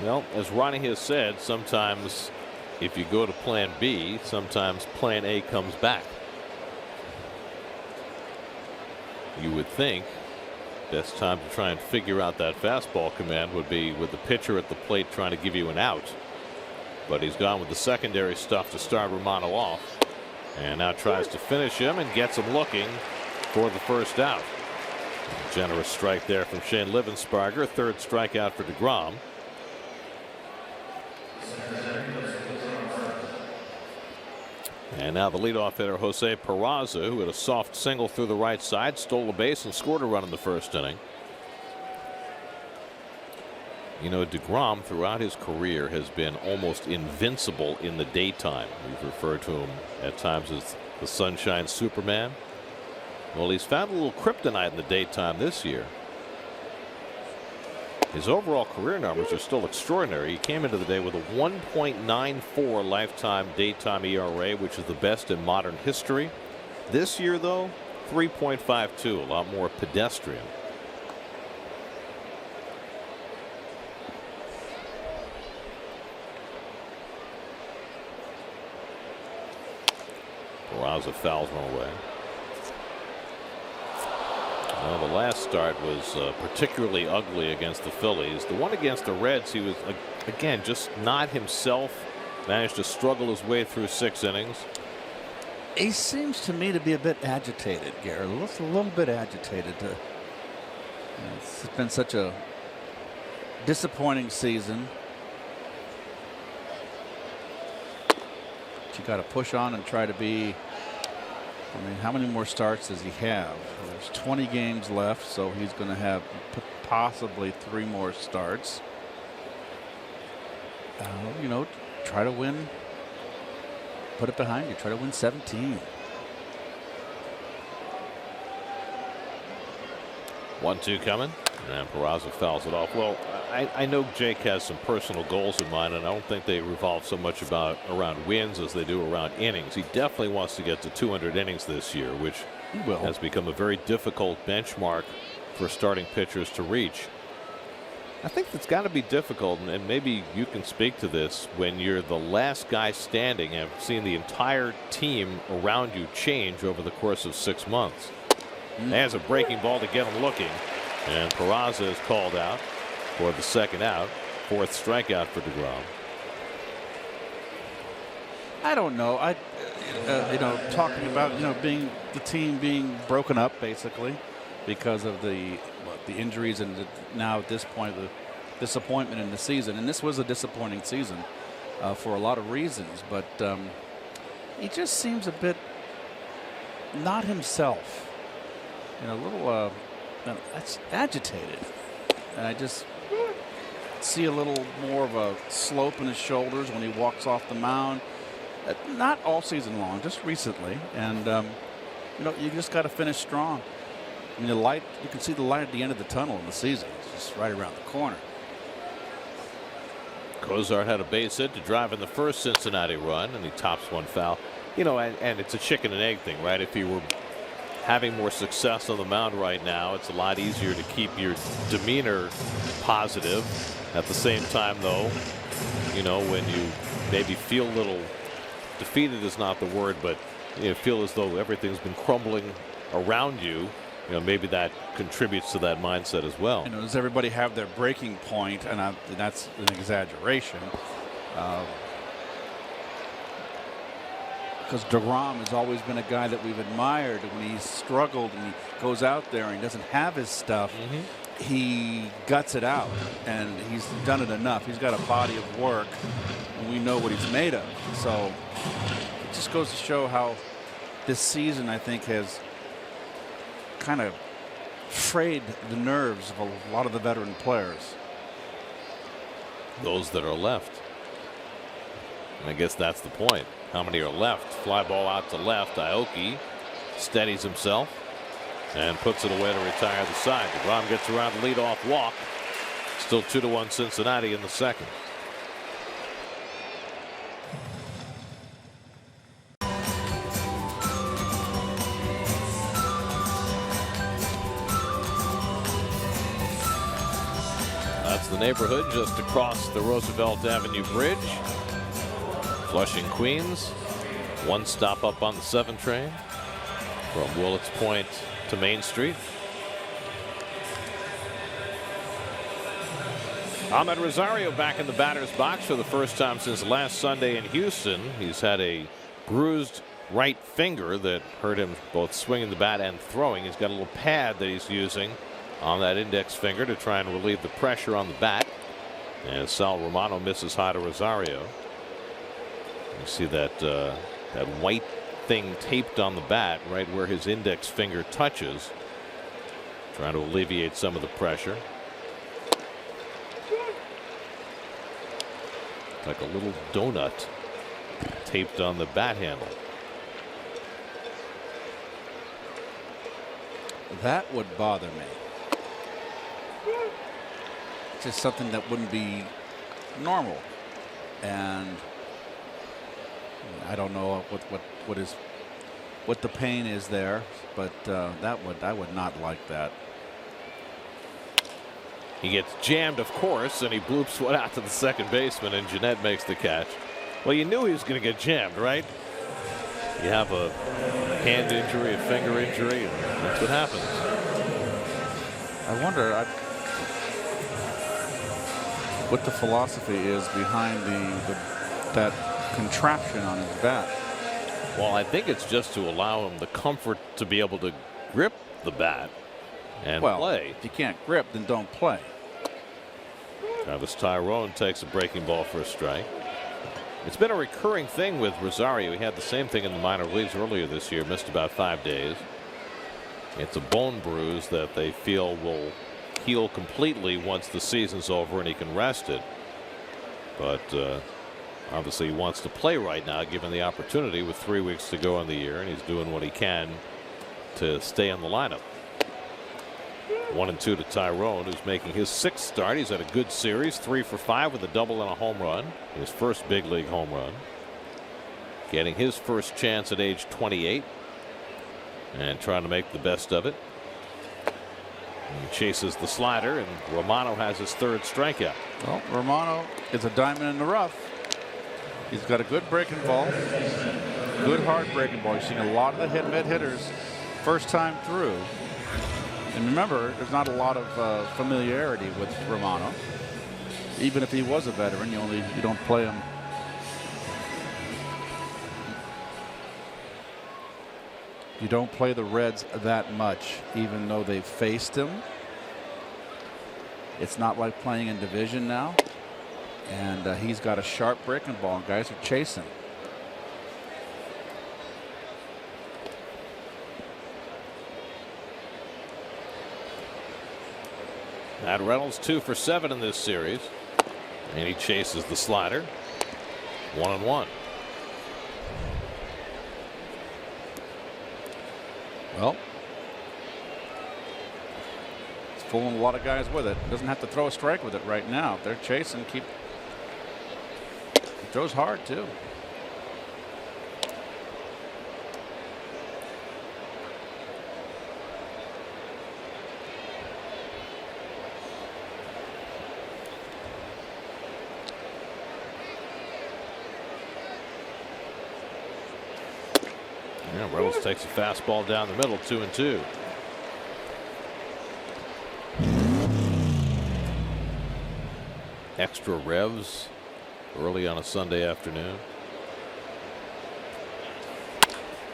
Well, as Ronnie has said, sometimes if you go to plan B, sometimes plan A comes back. You would think best time to try and figure out that fastball command would be with the pitcher at the plate trying to give you an out. But he's gone with the secondary stuff to start Romano off, and now tries to finish him and gets him looking for the first out. A generous strike there from Shane Livensparger. 3rd strikeout for deGrom. And now the leadoff hitter, Jose Peraza, who had a soft single through the right side, stole a base and scored a run in the first inning. You know, deGrom throughout his career has been almost invincible in the daytime. We've referred to him at times as the Sunshine Superman. Well, he's found a little kryptonite in the daytime this year. His overall career numbers are still extraordinary. He came into the day with a 1.94 lifetime daytime ERA, which is the best in modern history. This year, though, 3.52, a lot more pedestrian. Peraza fouls one away. Well, the last start was particularly ugly against the Phillies. The one against the Reds, he was, again, just not himself. Managed to struggle his way through 6 innings. He seems to me to be a bit agitated, Gary. Looks a little bit agitated. It's been such a disappointing season. But you got to push on and try to be. I mean, how many more starts does he have? There's 20 games left, so he's going to have possibly 3 more starts. You know, try to win. Put it behind you. Try to win 17. 1-2 coming, and Peraza fouls it off. Well, I know Jake has some personal goals in mind, and I don't think they revolve so much around wins as they do around innings. He definitely wants to get to 200 innings this year, which has become a very difficult benchmark for starting pitchers to reach. I think that's got to be difficult, and maybe you can speak to this when you're the last guy standing and have seen the entire team around you change over the course of 6 months. There's a breaking ball to get him looking, and Peraza is called out for the 2nd out. 4th strikeout for DeGrom. I don't know. You know, talking about being the team being broken up basically because of the injuries and now at this point the disappointment in the season. And this was a disappointing season for a lot of reasons, but he just seems a bit not himself. A little agitated, and I just see a little more of a slope in his shoulders when he walks off the mound. Not all season long, just recently, and you just got to finish strong. I mean, the light, you can see the light at the end of the tunnel in the season. It's just right around the corner. Cozart had a base hit to drive in the first Cincinnati run, and he tops one foul. And it's a chicken and egg thing, right? If he were having more success on the mound right now, it's a lot easier to keep your demeanor positive. At the same time, though, when you maybe feel a little defeated is not the word, but feel as though everything's been crumbling around you, maybe that contributes to that mindset as well. Does everybody have their breaking point? And that's an exaggeration. Because DeGrom has always been a guy that we've admired. When he's struggled and he goes out there and he doesn't have his stuff, he guts it out, and he's done it enough. He's got a body of work, and we know what he's made of. So it just goes to show how this season, I think, has kind of frayed the nerves of a lot of the veteran players. Those that are left. And I guess that's the point. How many are left? Fly ball out to left. Aoki steadies himself and puts it away to retire the side. DeGrom gets around the leadoff walk. Still 2-1 Cincinnati in the 2nd. That's the neighborhood just across the Roosevelt Avenue Bridge. Flushing, Queens. One stop up on the 7 train from Willets Point to Main Street. Ahmed Rosario back in the batter's box for the first time since last Sunday in Houston. He's had a bruised right finger that hurt him both swinging the bat and throwing. He's got a little pad that he's using on that index finger to try and relieve the pressure on the bat. And Sal Romano misses high to Rosario. You see that that white thing taped on the bat right where his index finger touches, trying to alleviate some of the pressure. Like a little donut taped on the bat handle. That would bother me. Just something that wouldn't be normal, and I don't know what his what the pain is there, but I would not like that. He gets jammed, of course, and he bloops one out to the second baseman, and Jeanette makes the catch. Well, you knew he was going to get jammed, right? You have a hand injury, a finger injury, and that's what happens. I wonder what the philosophy is behind that contraption on his bat. Well, I think it's just to allow him the comfort to be able to grip the bat and play. If you can't grip, then don't play. Travis Tyrone takes a breaking ball for a strike. It's been a recurring thing with Rosario. He had the same thing in the minor leagues earlier this year, missed about 5 days. It's a bone bruise that they feel will heal completely once the season's over and he can rest it. But obviously he wants to play right now, given the opportunity with 3 weeks to go in the year, and he's doing what he can to stay in the lineup. 1-2 to Tyrone, who's making his 6th start. He's had a good series, 3 for 5 with a double and a home run. His first big league home run. Getting his first chance at age 28 and trying to make the best of it. He chases the slider, and Romano has his 3rd strikeout. Well, Romano is a diamond in the rough. He's got a good breaking ball, good hard breaking ball. You've seen a lot of the mid hitters first time through. And remember, there's not a lot of familiarity with Romano. Even if he was a veteran, you don't play him. You don't play the Reds that much, even though they've faced him. It's not like playing in division now. And he's got a sharp breaking ball, and guys are chasing. Matt Reynolds 2 for 7 in this series, and he chases the slider. 1-1. Well, it's fooling a lot of guys with it. Doesn't have to throw a strike with it right now. If they're chasing, he throws hard too. Yeah, Reynolds takes a fastball down the middle, 2-2. Extra revs early on a Sunday afternoon.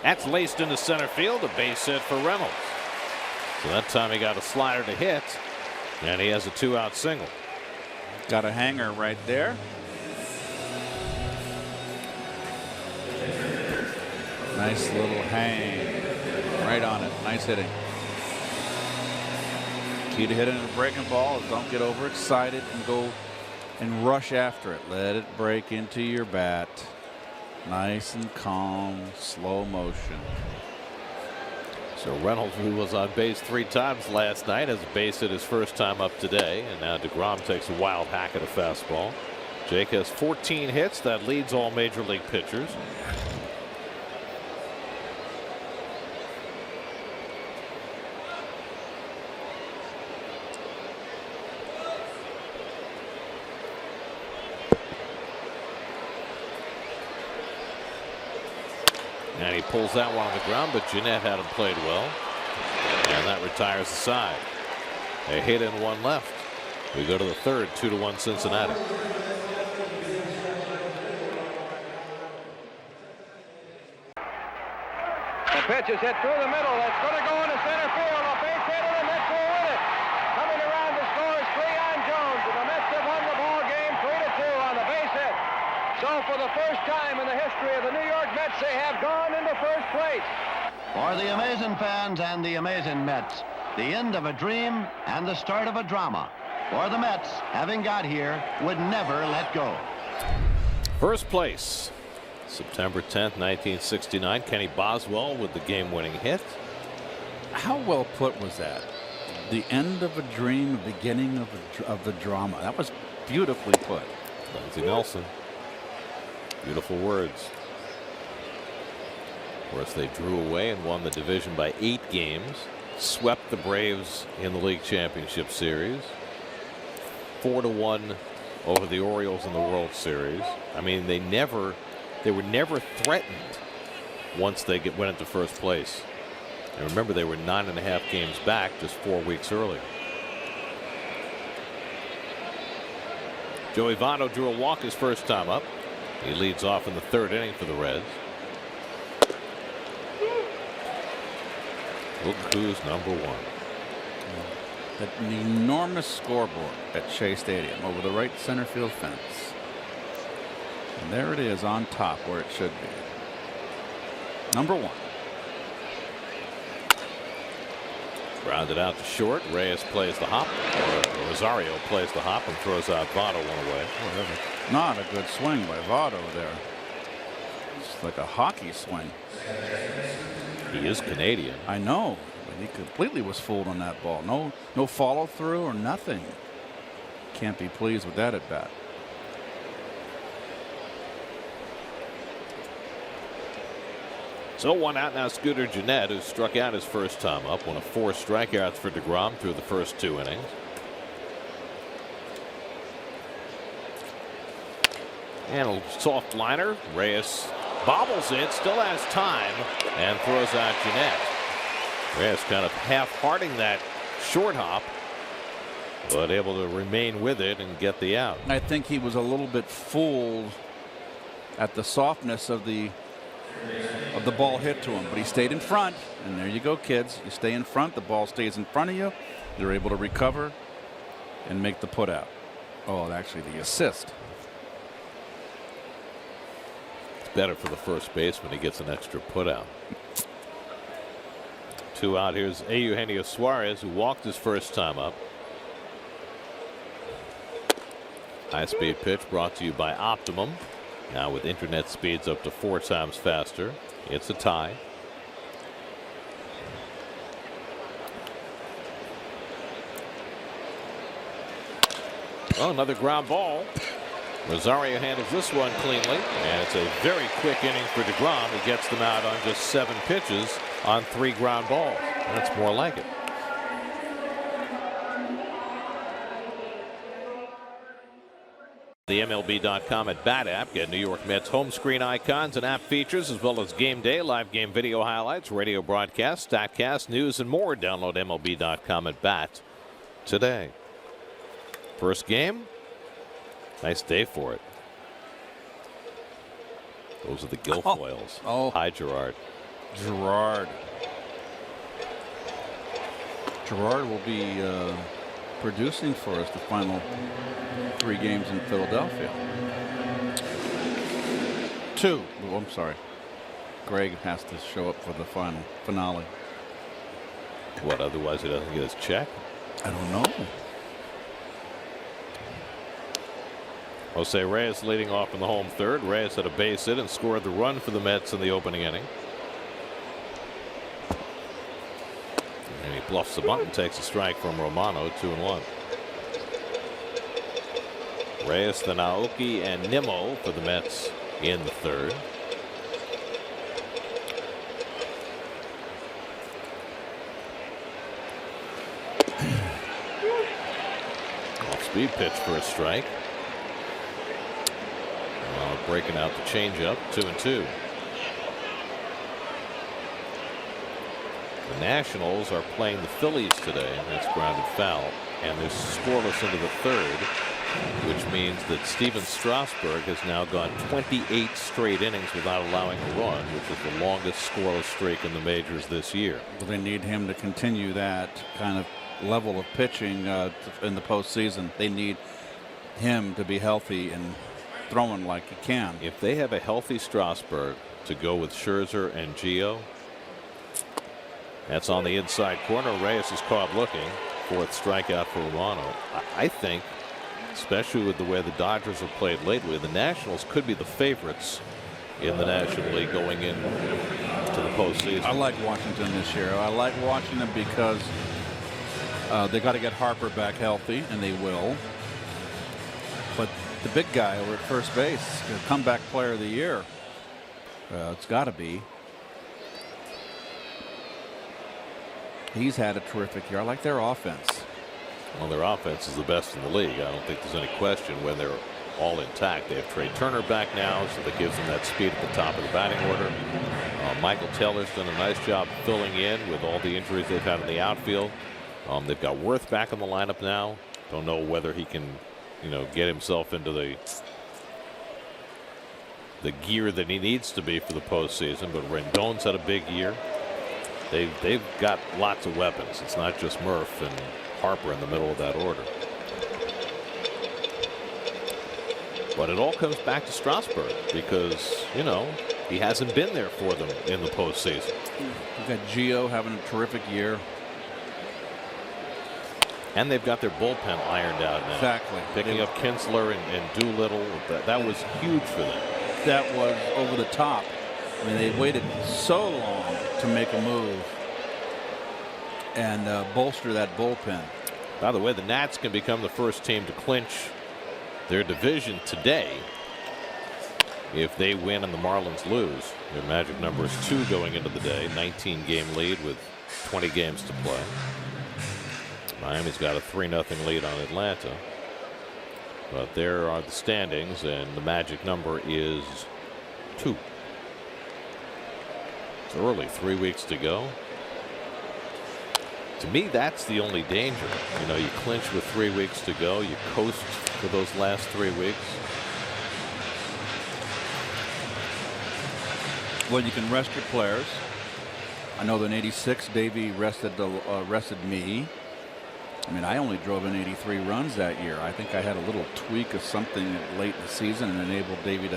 That's laced into center field, a base hit for Reynolds. So that time he got a slider to hit, and he has a 2-out single. Got a hanger right there. Nice little hang right on it. Nice hitting. Key to hitting a breaking ball is don't get overexcited and go and rush after it. Let it break into your bat. Nice and calm, slow motion. So Reynolds, who was on base 3 times last night, has a base hit his first time up today, and now DeGrom takes a wild hack at a fastball. Jake has 14 hits. That leads all major league pitchers. And he pulls that one on the ground, but Jeanette hadn't played well. And that retires the side. A hit and 1 left. We go to the 3rd, 2-1 Cincinnati. The pitch is hit through the middle. It's going to go into center field. A base hit, and the Mets will win it. Coming around to score is Cleon Jones, and the Mets have won the ball game 3-2 on the base hit. So for the first time in the history of the New York Mets, they have gone into first place. For the amazing fans and the amazing Mets, the end of a dream and the start of a drama. For the Mets, having got here, would never let go. First place, September 10th, 1969. Kenny Boswell with the game-winning hit. How well put was that? The end of a dream, the beginning of the drama. That was beautifully put. Lindsey Nelson. Beautiful words. Of course, they drew away and won the division by 8 games. Swept the Braves in the league championship series. 4-1 over the Orioles in the World Series. I mean, they were never threatened once they went into first place. And remember, they were 9.5 games back just 4 weeks earlier. Joey Votto drew a walk his first time up. He leads off in the 3rd inning for the Reds. Look who's number 1. An enormous scoreboard at Shea Stadium over the right center field fence. And there it is on top where it should be. Number 1. Grounded out to short. Reyes plays the hop. Rosario plays the hop and throws out Votto one away. Not a good swing by Votto there. It's like a hockey swing. He is Canadian. I know, but he completely was fooled on that ball. No follow through or nothing. Can't be pleased with that at bat. So 1 out now. Scooter Gennett, who struck out his first time up, one of 4 strikeouts for DeGrom through the first 2 innings. And a soft liner. Reyes bobbles it, still has time, and throws out Gennett. Reyes kind of half-hearting that short hop, but able to remain with it and get the out. I think he was a little bit fooled at the softness of the ball hit to him, but he stayed in front, and there you go, kids. You stay in front, the ball stays in front of you. You're able to recover and make the put out. Oh, actually the assist. It's better for the first baseman. He gets an extra put out. 2 out. Here's Eugenio Suarez, who walked his first time up. High speed pitch brought to you by Optimum. Now with internet speeds up to 4 times faster. It's a tie. Well, another ground ball. Rosario handles this one cleanly, and it's a very quick inning for DeGrom. He gets them out on just 7 pitches on 3 ground balls. That's more like it. The MLB.com at Bat app. Get New York Mets home screen icons and app features, as well as game day, live game video highlights, radio broadcasts, StatCast, news, and more. Download MLB.com at Bat today. First game. Nice day for it. Those are the Guilfoyles. Oh. Hi, Gerard. Gerard will be producing for us the final 3 games in Philadelphia. 2. Oh, I'm sorry. Greg has to show up for the finale. What, otherwise he doesn't get his check? I don't know. Jose Reyes leading off in the home 3rd. Reyes had a base hit and scored the run for the Mets in the opening inning. And he bluffs the bunt and takes a strike from Romano. 2-1. Reyes, then Aoki and Nimmo for the Mets in the 3rd. Off-speed pitch for a strike. Breaking out the changeup. 2-2. The Nationals are playing the Phillies today, and that's grounded foul. And they're scoreless into the 3rd, which means that Steven Strasburg has now gone 28 straight innings without allowing a run, which is the longest scoreless streak in the majors this year. Well, they need him to continue that kind of level of pitching in the postseason. They need him to be healthy and throwing like he can. If they have a healthy Strasburg to go with Scherzer and Gio, that's on the inside corner. Reyes is caught looking. 4th strikeout for Romano. I think, especially with the way the Dodgers have played lately, the Nationals could be the favorites in the National League going into the postseason. I like Washington this year. I like watching them because they got to get Harper back healthy, and they will. But the big guy over at first base, the comeback player of the year, it's got to be He's had a terrific year. I like their offense. Well, their offense is the best in the league. I don't think there's any question when they're all intact. They have Trey Turner back now, so that gives them that speed at the top of the batting order. Michael Taylor's done a nice job filling in with all the injuries they've had in the outfield. They've got Worth back in the lineup now. Don't know whether he can, get himself into the gear that he needs to be for the postseason. But Rendon's had a big year. They've got lots of weapons. It's not just Murph and Harper in the middle of that order. But it all comes back to Strasburg because, he hasn't been there for them in the postseason. You've got Gio having a terrific year. And they've got their bullpen ironed out now. Exactly. Picking up Kinsler and Doolittle, that was huge for them. That was over the top. I mean, they waited so long to make a move and bolster that bullpen. By the way, the Nats can become the first team to clinch their division today if they win and the Marlins lose. Their magic number is 2 going into the day. 19-game lead with 20 games to play. Miami's got a 3-0 lead on Atlanta. But there are the standings, and the magic number is 2. It's early, 3 weeks to go. To me, that's the only danger. You clinch with 3 weeks to go. You coast for those last 3 weeks. Well, you can rest your players. I know that in '86, Davey rested me. I mean, I only drove in 83 runs that year. I think I had a little tweak of something late in the season and enabled Davey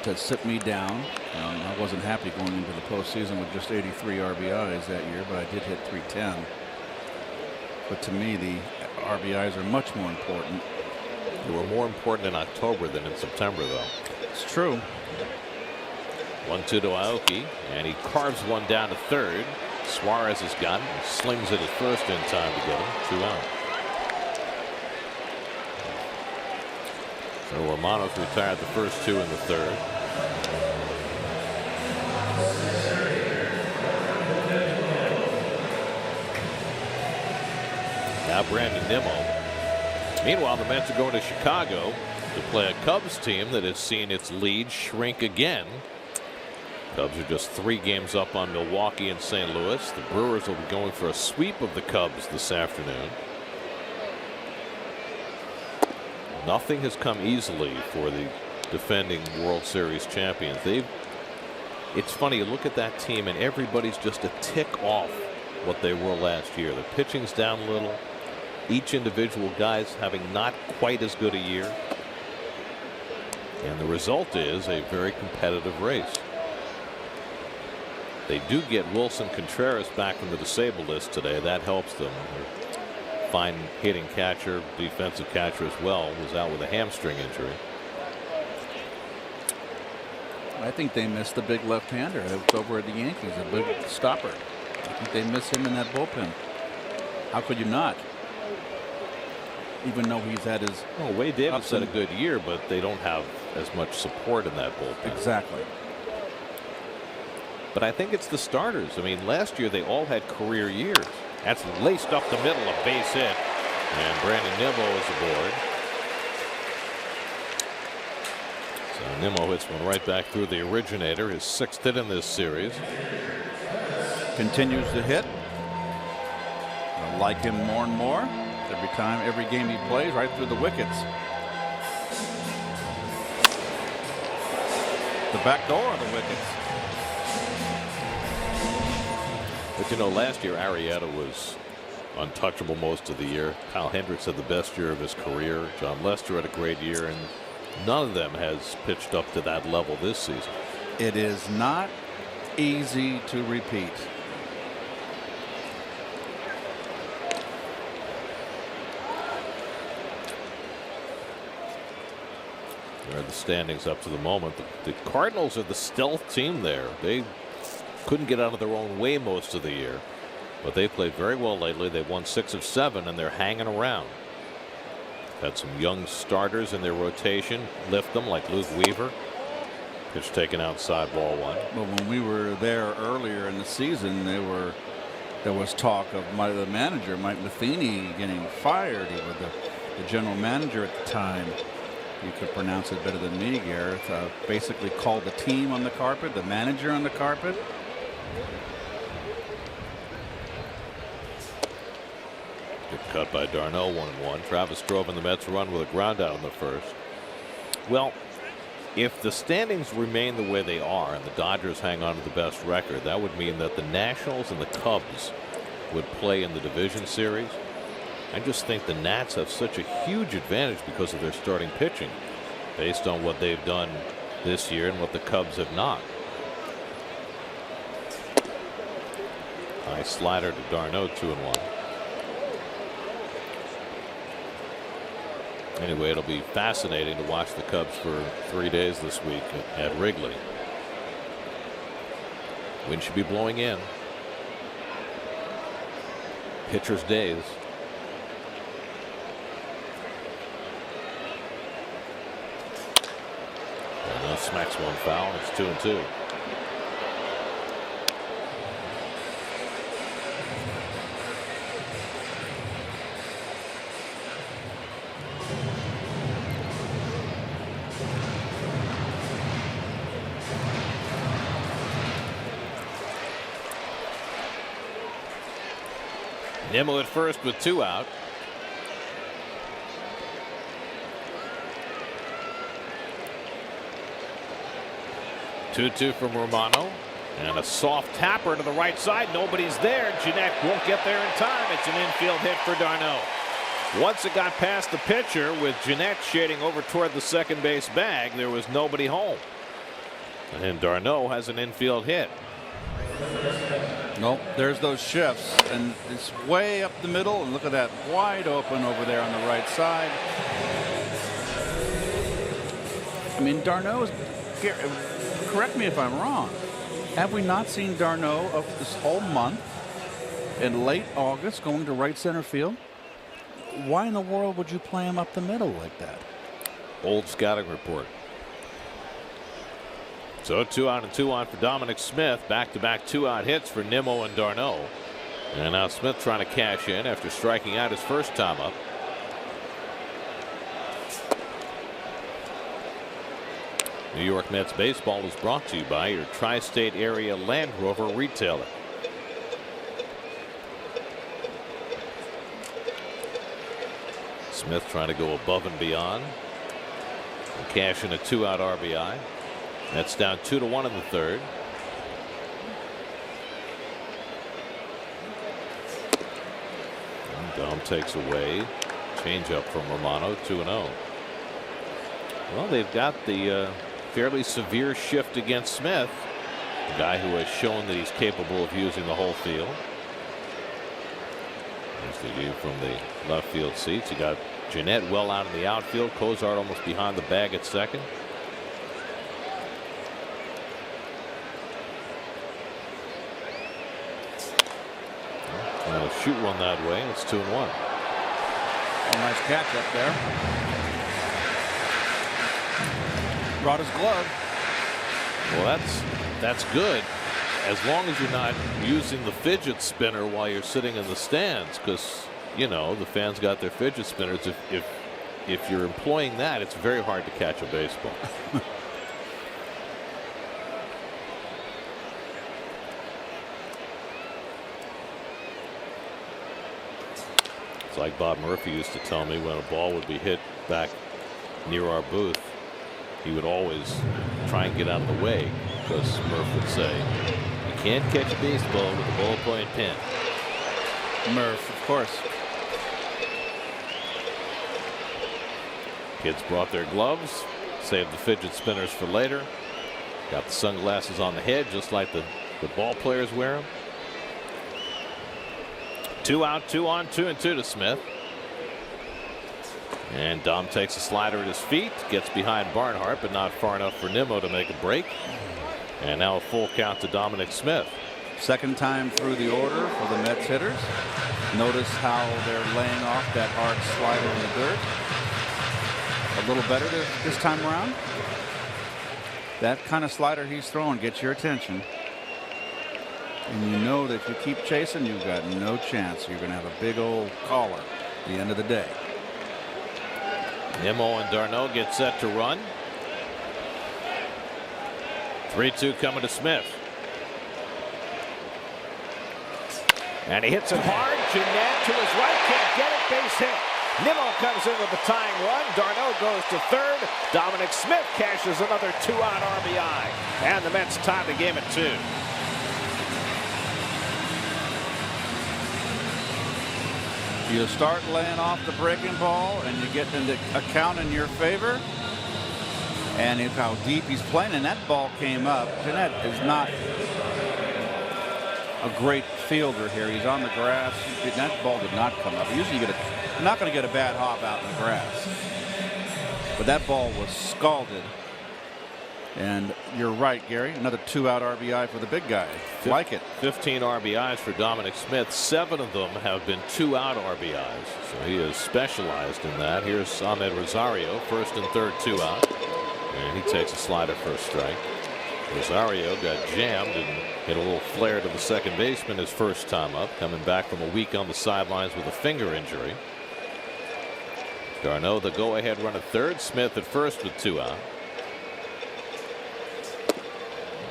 to sit me down. I wasn't happy going into the postseason with just 83 RBIs that year, but I did hit 310. But to me, the RBIs are much more important. They were more important in October than in September, though. It's true. 1-2 to Aoki, and he carves one down to third. Suarez has got it and slings it at first in time to get him. 2 out. So Romano's retired the first 2 in the third. Now Brandon Nimmo. Meanwhile, the Mets are going to Chicago to play a Cubs team that has seen its lead shrink again. Cubs are just 3 games up on Milwaukee and St. Louis. The Brewers will be going for a sweep of the Cubs this afternoon. Nothing has come easily for the defending World Series champions. It's funny, you look at that team and everybody's just a tick off what they were last year. The pitching's down a little. Each individual guy's having not quite as good a year. And the result is a very competitive race. They do get Wilson Contreras back from the disabled list today. That helps them. Fine hitting catcher, defensive catcher as well, was out with a hamstring injury. I think they missed the big left-hander that was over at the Yankees, a big stopper. I think they miss him in that bullpen. How could you not? Even though he's had his. Well, Wade Davis had a good year, but they don't have as much support in that bullpen. Exactly. But I think it's the starters. I mean, last year they all had career years. That's laced up the middle, a base hit. And Brandon Nimmo is aboard. So Nimmo hits one right back through the originator, his 6th hit in this series. Continues to hit. I like him more and more. Every time, every game he plays, right through the wickets. The back door of the wickets. But last year Arrieta was untouchable most of the year. Kyle Hendricks had the best year of his career. John Lester had a great year, and none of them has pitched up to that level this season. It is not easy to repeat. There are the standings up to the moment. The Cardinals are the stealth team there. They couldn't get out of their own way most of the year, but they played very well lately. They've won 6 of 7, and they're hanging around. Had some young starters in their rotation lift them, like Luke Weaver. Pitch taken outside, ball one. But when we were there earlier in the season, there was talk of the manager, Mike Matheny, getting fired. He was the general manager at the time. You could pronounce it better than me, Gareth. Basically called the team on the carpet, the manager on the carpet. Good cut by Darno, 1-1. Travis drove in the Mets run with a ground out in the first. Well, if the standings remain the way they are and the Dodgers hang on to the best record, that would mean that the Nationals and the Cubs would play in the division series. I just think the Nats have such a huge advantage because of their starting pitching based on what they've done this year and what the Cubs have not. Nice slider to Darno, 2-1. Anyway, it'll be fascinating to watch the Cubs for 3 days this week at Wrigley. Wind should be blowing in. Pitcher's days. And smacks one foul. It's 2-2. Nimmo at first with 2 out. Two from Romano, and a soft tapper to the right side. Nobody's there. Jeanette won't get there in time. It's an infield hit for Darno. Once it got past the pitcher, with Jeanette shading over toward the second base bag, there was nobody home. And Darno has an infield hit. Nope, there's those shifts, and it's way up the middle, and look at that, wide open over there on the right side. I mean, Darno's, correct me if I'm wrong, have we not seen Darno of this whole month in late August going to right center field? Why in the world would you play him up the middle like that? Old scouting report. So 2 out and 2 on for Dominic Smith. Back-to-back 2-out hits for Nimmo and Darno. And now Smith trying to cash in after striking out his first time up. New York Mets baseball is brought to you by your tri-state area Land Rover retailer. Smith trying to go above and beyond and cash in a 2-out RBI. That's down 2-1 in the third. And Dom takes away. Change up from Romano, 2-0. Well, they've got the fairly severe shift against Smith, a guy who has shown that he's capable of using the whole field. There's the view from the left field seats. You got Jeanette well out in the outfield. Cozart almost behind the bag at second. Shoot one that way. It's 2-1. A nice catch up there. Brought his glove. Well, that's good, as long as you're not using the fidget spinner while you're sitting in the stands, because you know the fans got their fidget spinners. If you're employing that, it's very hard to catch a baseball. It's like Bob Murphy used to tell me, when a ball would be hit back near our booth, he would always try and get out of the way, because Murph would say, you can't catch a baseball with a ballpoint pen. Murph, of course. Kids brought their gloves, saved the fidget spinners for later, got the sunglasses on the head just like the ball players wear them. 2 out, 2 on, 2-2 to Smith. And Dom takes a slider at his feet, gets behind Barnhart, but not far enough for Nimmo to make a break. And now a full count to Dominic Smith. Second time through the order for the Mets hitters. Notice how they're laying off that hard slider in the dirt. A little better this time around. That kind of slider he's throwing gets your attention. And you know that if you keep chasing, you've got no chance. You're going to have a big old caller at the end of the day. Nimmo and d'Arnaud get set to run. 3-2 coming to Smith. And he hits it hard. Jeanette to his right, can't get it, base hit. Nimmo comes in with the tying run. d'Arnaud goes to third. Dominic Smith cashes another 2-out RBI. And the Mets tie the game at 2. You start laying off the breaking ball and you get into a count in your favor. And if how deep he's playing, and that ball came up. Jeanette is not a great fielder here. He's on the grass. That ball did not come up. Usually you get you're not going to get a bad hop out in the grass. But that ball was scalded. And you're right, Gary. Another 2-out RBI for the big guy. Like it. 15 RBIs for Dominic Smith. 7 of them have been 2-out RBIs. So he is specialized in that. Here's Ahmed Rosario, first and third 2-out. And he takes a slider for a strike. Rosario got jammed and hit a little flare to the second baseman his first time up, coming back from a week on the sidelines with a finger injury. d'Arnaud the go-ahead run at third. Smith at first with 2 out.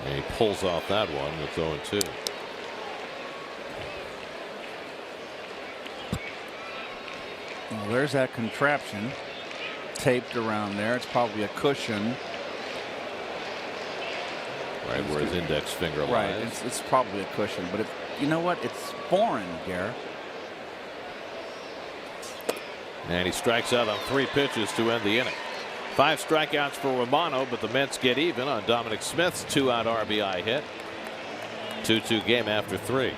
And he pulls off that one with 0-2. Well, there's that contraption taped around there. It's probably a cushion. Right where his index finger lies. Right, it's probably a cushion, but you know what? It's foreign, Garrett. And he strikes out on 3 pitches to end the inning. 5 strikeouts for Romano, but the Mets get even on Dominic Smith's 2-out RBI hit. 2-2 game after 3.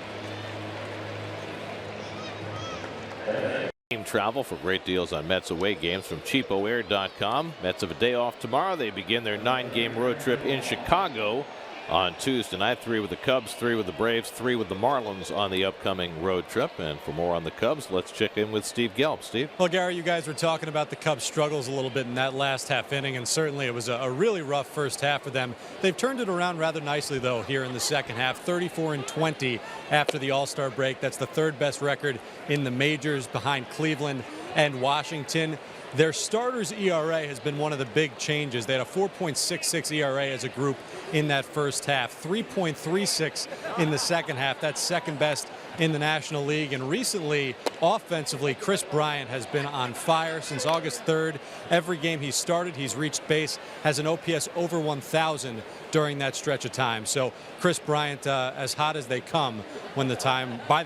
Team travel for great deals on Mets away games from cheapoair.com. Mets have a day off tomorrow. They begin their 9-game road trip in Chicago on Tuesday night. 3 with the Cubs, 3 with the Braves, 3 with the Marlins on the upcoming road trip. And for more on the Cubs, let's check in with Steve Gelb. Steve? Well, Gary, you guys were talking about the Cubs' struggles a little bit in that last half inning, and certainly it was a really rough first half for them. They've turned it around rather nicely, though, here in the second half. 34-20 after the All-Star break. That's the 3rd best record in the majors behind Cleveland and Washington. Their starters' ERA has been one of the big changes. They had a 4.66 ERA as a group in that first half, 3.36 in the second half. That's 2nd best in the National League. And recently, offensively, Kris Bryant has been on fire since August 3rd. Every game he's started, he's reached base, has an OPS over 1,000 during that stretch of time. So Kris Bryant, as hot as they come by the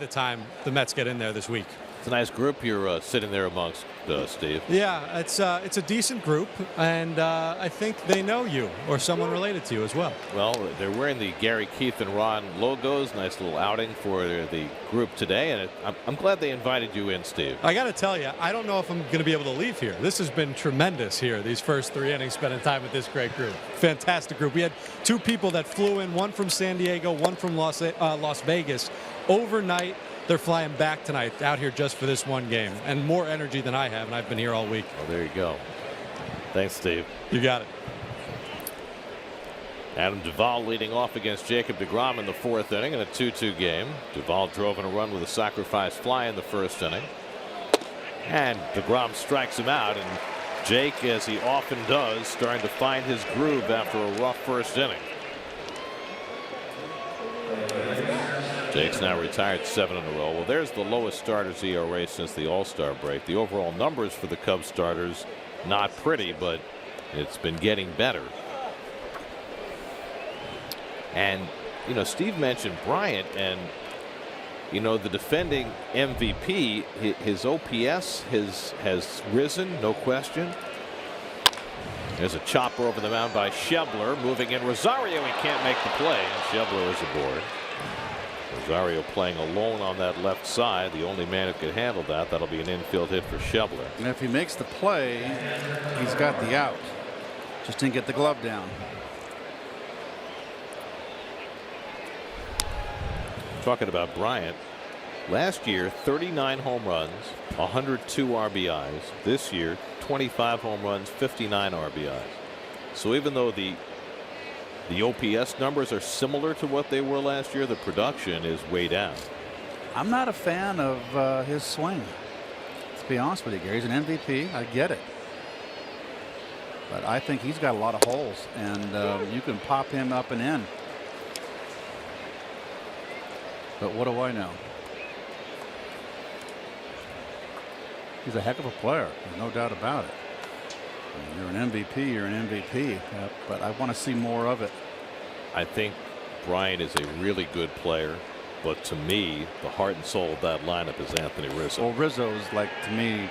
time the Mets get in there this week. It's a nice group you're sitting there amongst, Steve. Yeah, it's a decent group, and I think they know you or someone related to you as well. Well, they're wearing the Gary, Keith, and Ron logos. Nice little outing for the group today, and I'm glad they invited you in, Steve. I got to tell you, I don't know if I'm going to be able to leave here. This has been tremendous here, these first 3 innings, spending time with this great group. Fantastic group. We had 2 people that flew in, one from San Diego, one from Las Vegas, overnight. They're flying back tonight out here just for this one game, and more energy than I have, and I've been here all week. Well, there you go. Thanks, Steve. You got it. Adam Duvall leading off against Jacob deGrom in the 4th inning in a 2-2 game. Duvall drove in a run with a sacrifice fly in the 1st inning. And deGrom strikes him out, and Jake, as he often does, starting to find his groove after a rough 1st inning. Jake's now retired 7 in a row. Well, there's the lowest starters ERA since the All-Star break. The overall numbers for the Cubs starters, not pretty, but it's been getting better. And, Steve mentioned Bryant, and, the defending MVP, his OPS has risen, no question. There's a chopper over the mound by Schebler, moving in Rosario. He can't make the play, and Schebler is aboard. Rosario playing alone on that left side, the only man who could handle that. That'll be an infield hit for Schebler. And if he makes the play, he's got the out. Just didn't get the glove down. Talking about Bryant, last year 39 home runs, 102 RBIs. This year 25 home runs, 59 RBIs. So even though the The OPS numbers are similar to what they were last year. The production is way down. I'm not a fan of his swing. To be honest with you, Gary, he's an MVP. I get it. But I think he's got a lot of holes, and you can pop him up and in. But what do I know? He's a heck of a player. There's no doubt about it. I mean, you're an MVP, you're an MVP. But I want to see more of it. I think Bryant is a really good player. But to me, the heart and soul of that lineup is Anthony Rizzo. Well, Rizzo's like, to me,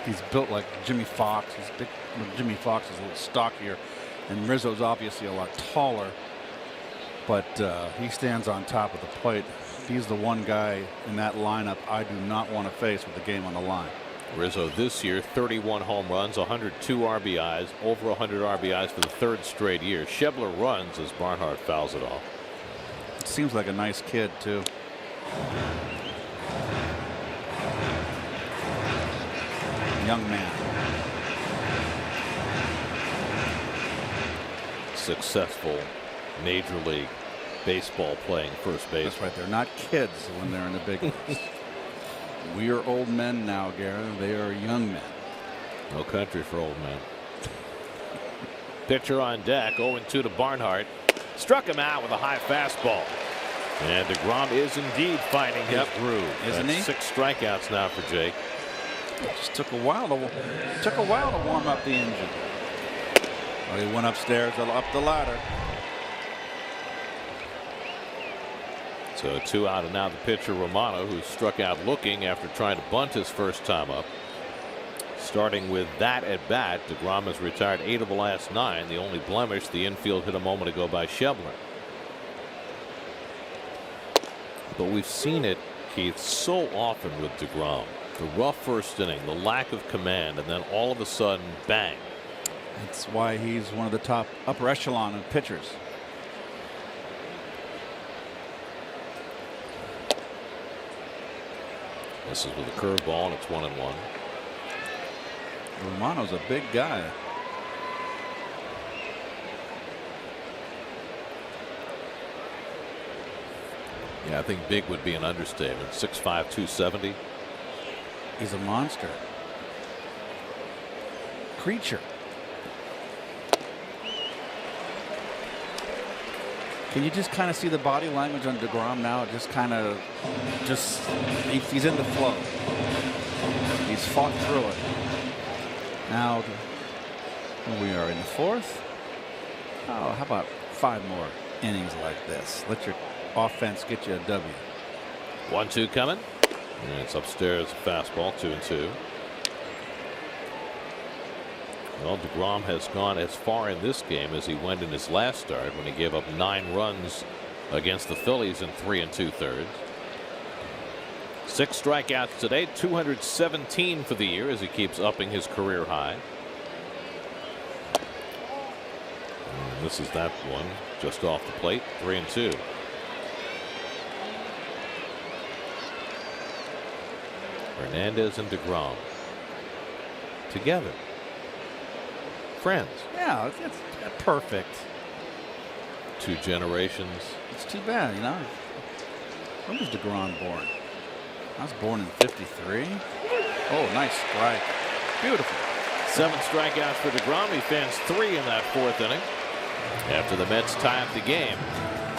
he's built like Jimmy Fox. He's big. Jimmy Fox is a little stockier, and Rizzo's obviously a lot taller. But he stands on top of the plate. He's the one guy in that lineup I do not want to face with the game on the line. Rizzo this year, 31 home runs, 102 RBIs, over 100 RBIs for the third straight year. Schebler runs as Barnhart fouls it off. Seems like a nice kid, too. Young man. Successful Major League Baseball playing first base. That's right. They're not kids when they're in the big leagues. We are old men now, Gary. They are young men. No country for old men. Pitcher on deck, 0-2 to Barnhart. Struck him out with a high fastball. And DeGrom is indeed finding his groove. Isn't he? 6 strikeouts now for Jake. It just took a while to warm up the engine. Well, he went upstairs, up the ladder. So 2 out, and now the pitcher Romano, who struck out looking after trying to bunt his first time up. Starting with that at bat, DeGrom has retired 8 of the last 9. The only blemish, the infield hit a moment ago by Schebler. But we've seen it, Keith, so often with DeGrom. The rough first inning, the lack of command, and then all of a sudden, bang. That's why he's one of the top upper echelon of pitchers. This is with a curveball, and it's 1-1. Romano's a big guy. Yeah, I think big would be an understatement. 6'5", 270. He's a monster. Creature. Can you just kind of see the body language on DeGrom now? Just kind of, he's in the flow. He's fought through it. Now, we are in the 4th. Oh, how about 5 more innings like this? Let your offense get you a W. 1-2 coming. And it's upstairs, fastball, 2-2. Well, DeGrom has gone as far in this game as he went in his last start when he gave up 9 runs against the Phillies in 3 2/3. 6 strikeouts today, 217 for the year as he keeps upping his career high. And this is that one just off the plate, 3-2. Hernandez and DeGrom together. Friends. Yeah, it's perfect. 2 generations. It's too bad, you know. When was DeGrom born? I was born in '53. Oh, nice strike. Beautiful. 7 strikeouts for DeGrom. He fans 3 in that 4th inning. After the Mets tie up the game,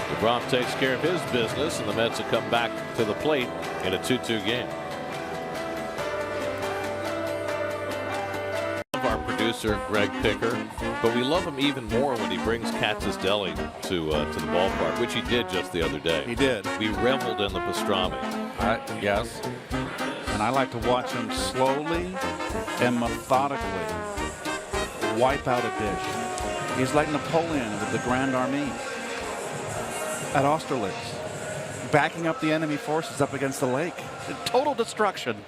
DeGrom takes care of his business, and the Mets will come back to the plate in a 2-2 game. Our producer Greg Picker, but we love him even more when he brings Katz's Deli to the ballpark, which he did just the other day. He did. We reveled in the pastrami. Yes. And I like to watch him slowly and methodically wipe out a dish. He's like Napoleon with the Grand Army at Austerlitz, backing up the enemy forces up against the lake. Total destruction.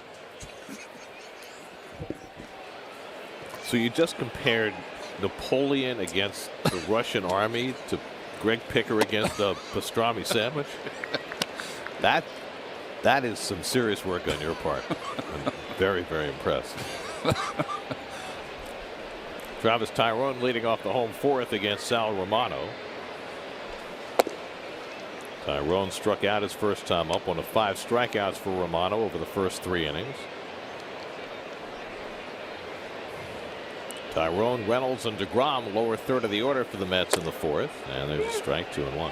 So you just compared Napoleon against the Russian army to Greg Picker against a pastrami sandwich? That is some serious work on your part. I'm very, very impressed. Travis Tyrone leading off the home fourth against Sal Romano. Tyrone struck out his first time up, one of 5 strikeouts for Romano over the first 3 innings. Tyrone, Reynolds, and DeGrom lower third of the order for the Mets in the fourth. And there's a strike, 2-1.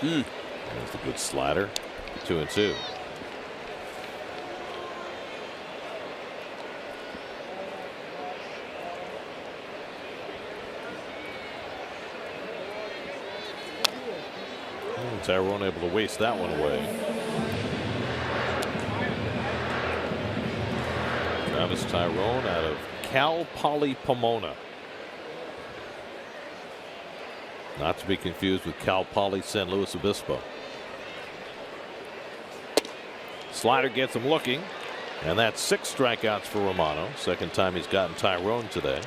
There's a good slider. 2-2. Tyrone able to waste that one away. Travis Tyrone out of Cal Poly Pomona. Not to be confused with Cal Poly San Luis Obispo. Slider gets him looking, and that's 6 strikeouts for Romano. Second time he's gotten Tyrone today.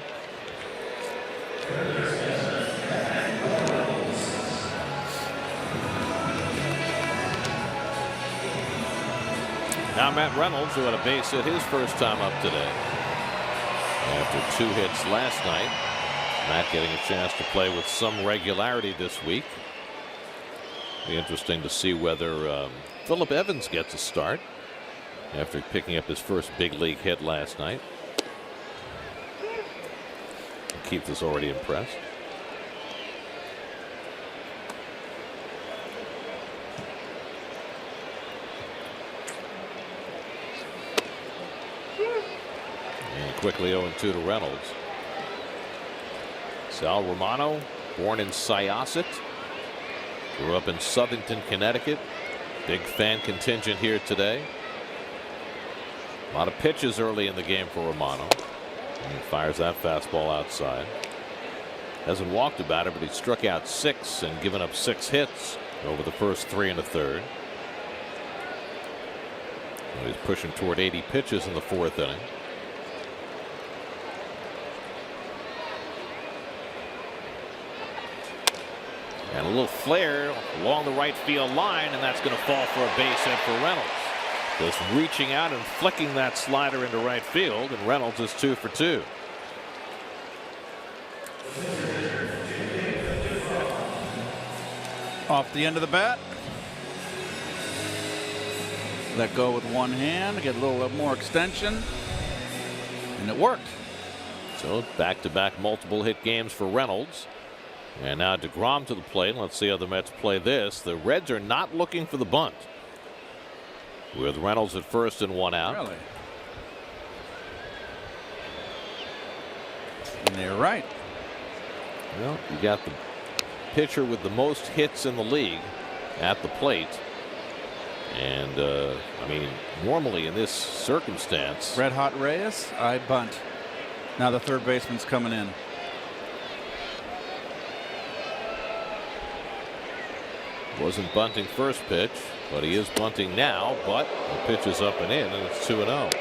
Now Matt Reynolds, who had a base hit his first time up today. After 2 hits last night. Matt getting a chance to play with some regularity this week. Be interesting to see whether Phillip Evans gets a start after picking up his first big league hit last night. Keith is already impressed. And quickly 0-2 to Reynolds. Sal Romano, born in Syosset, grew up in Southington, Connecticut. Big fan contingent here today. A lot of pitches early in the game for Romano. And he fires that fastball outside. Hasn't walked about it, but he struck out 6 and given up 6 hits over the first 3 1/3. He's pushing toward 80 pitches in the 4th inning. And a little flare along the right field line, and that's going to fall for a base hit for Reynolds. Just reaching out and flicking that slider into right field, and Reynolds is 2 for 2. Off the end of the bat. Let go with one hand, get a little more extension, and it worked. So back-to-back multiple hit games for Reynolds. And now DeGrom to the plate. Let's see how the Mets play this. The Reds are not looking for the bunt, with Reynolds at first and 1 out. Really? And they're right. Well, you got the pitcher with the most hits in the league at the plate. And I mean, normally in this circumstance, Red Hot Reyes, I bunt. Now the third baseman's coming in. wasn't bunting first pitch, but he is bunting now. But the pitch is up and in, and it's 2-0.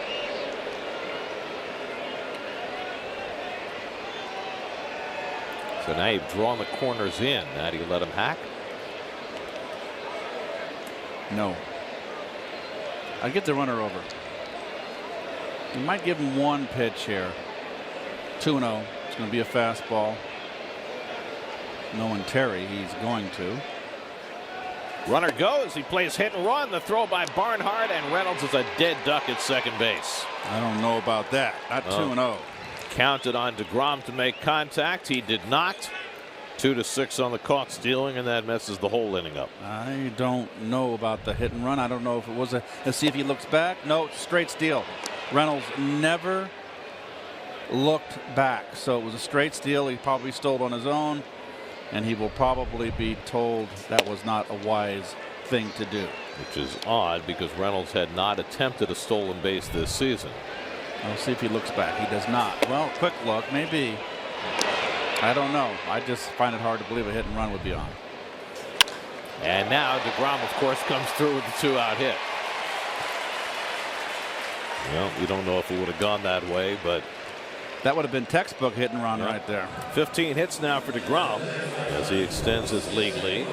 So now you've drawn the corners in. Now do you let him hack? No. I'd get the runner over. You might give him one pitch here. 2-0. It's going to be a fastball. Knowing Terry, he's going to. Runner goes. He plays hit and run. The throw by Barnhart, and Reynolds is a dead duck at second base. I don't know about that. Not 2-0. Counted on DeGrom to make contact. He did not. 2-6 on the caught stealing, and that messes the whole inning up. I don't know about the hit and run. I don't know if it was a. Let's see if he looks back. No, straight steal. Reynolds never looked back, so it was a straight steal. He probably stole on his own, and he will probably be told that was not a wise thing to do. Which is odd because Reynolds had not attempted a stolen base this season. We'll see if he looks back. He does not. Well, quick look, maybe. I don't know. I just find it hard to believe a hit and run would be on. And now DeGrom, of course, comes through with the 2-out hit. Well, you don't know if it would have gone that way, but That would have been textbook hit and run right there. 15 hits now for DeGrom as he extends his league lead.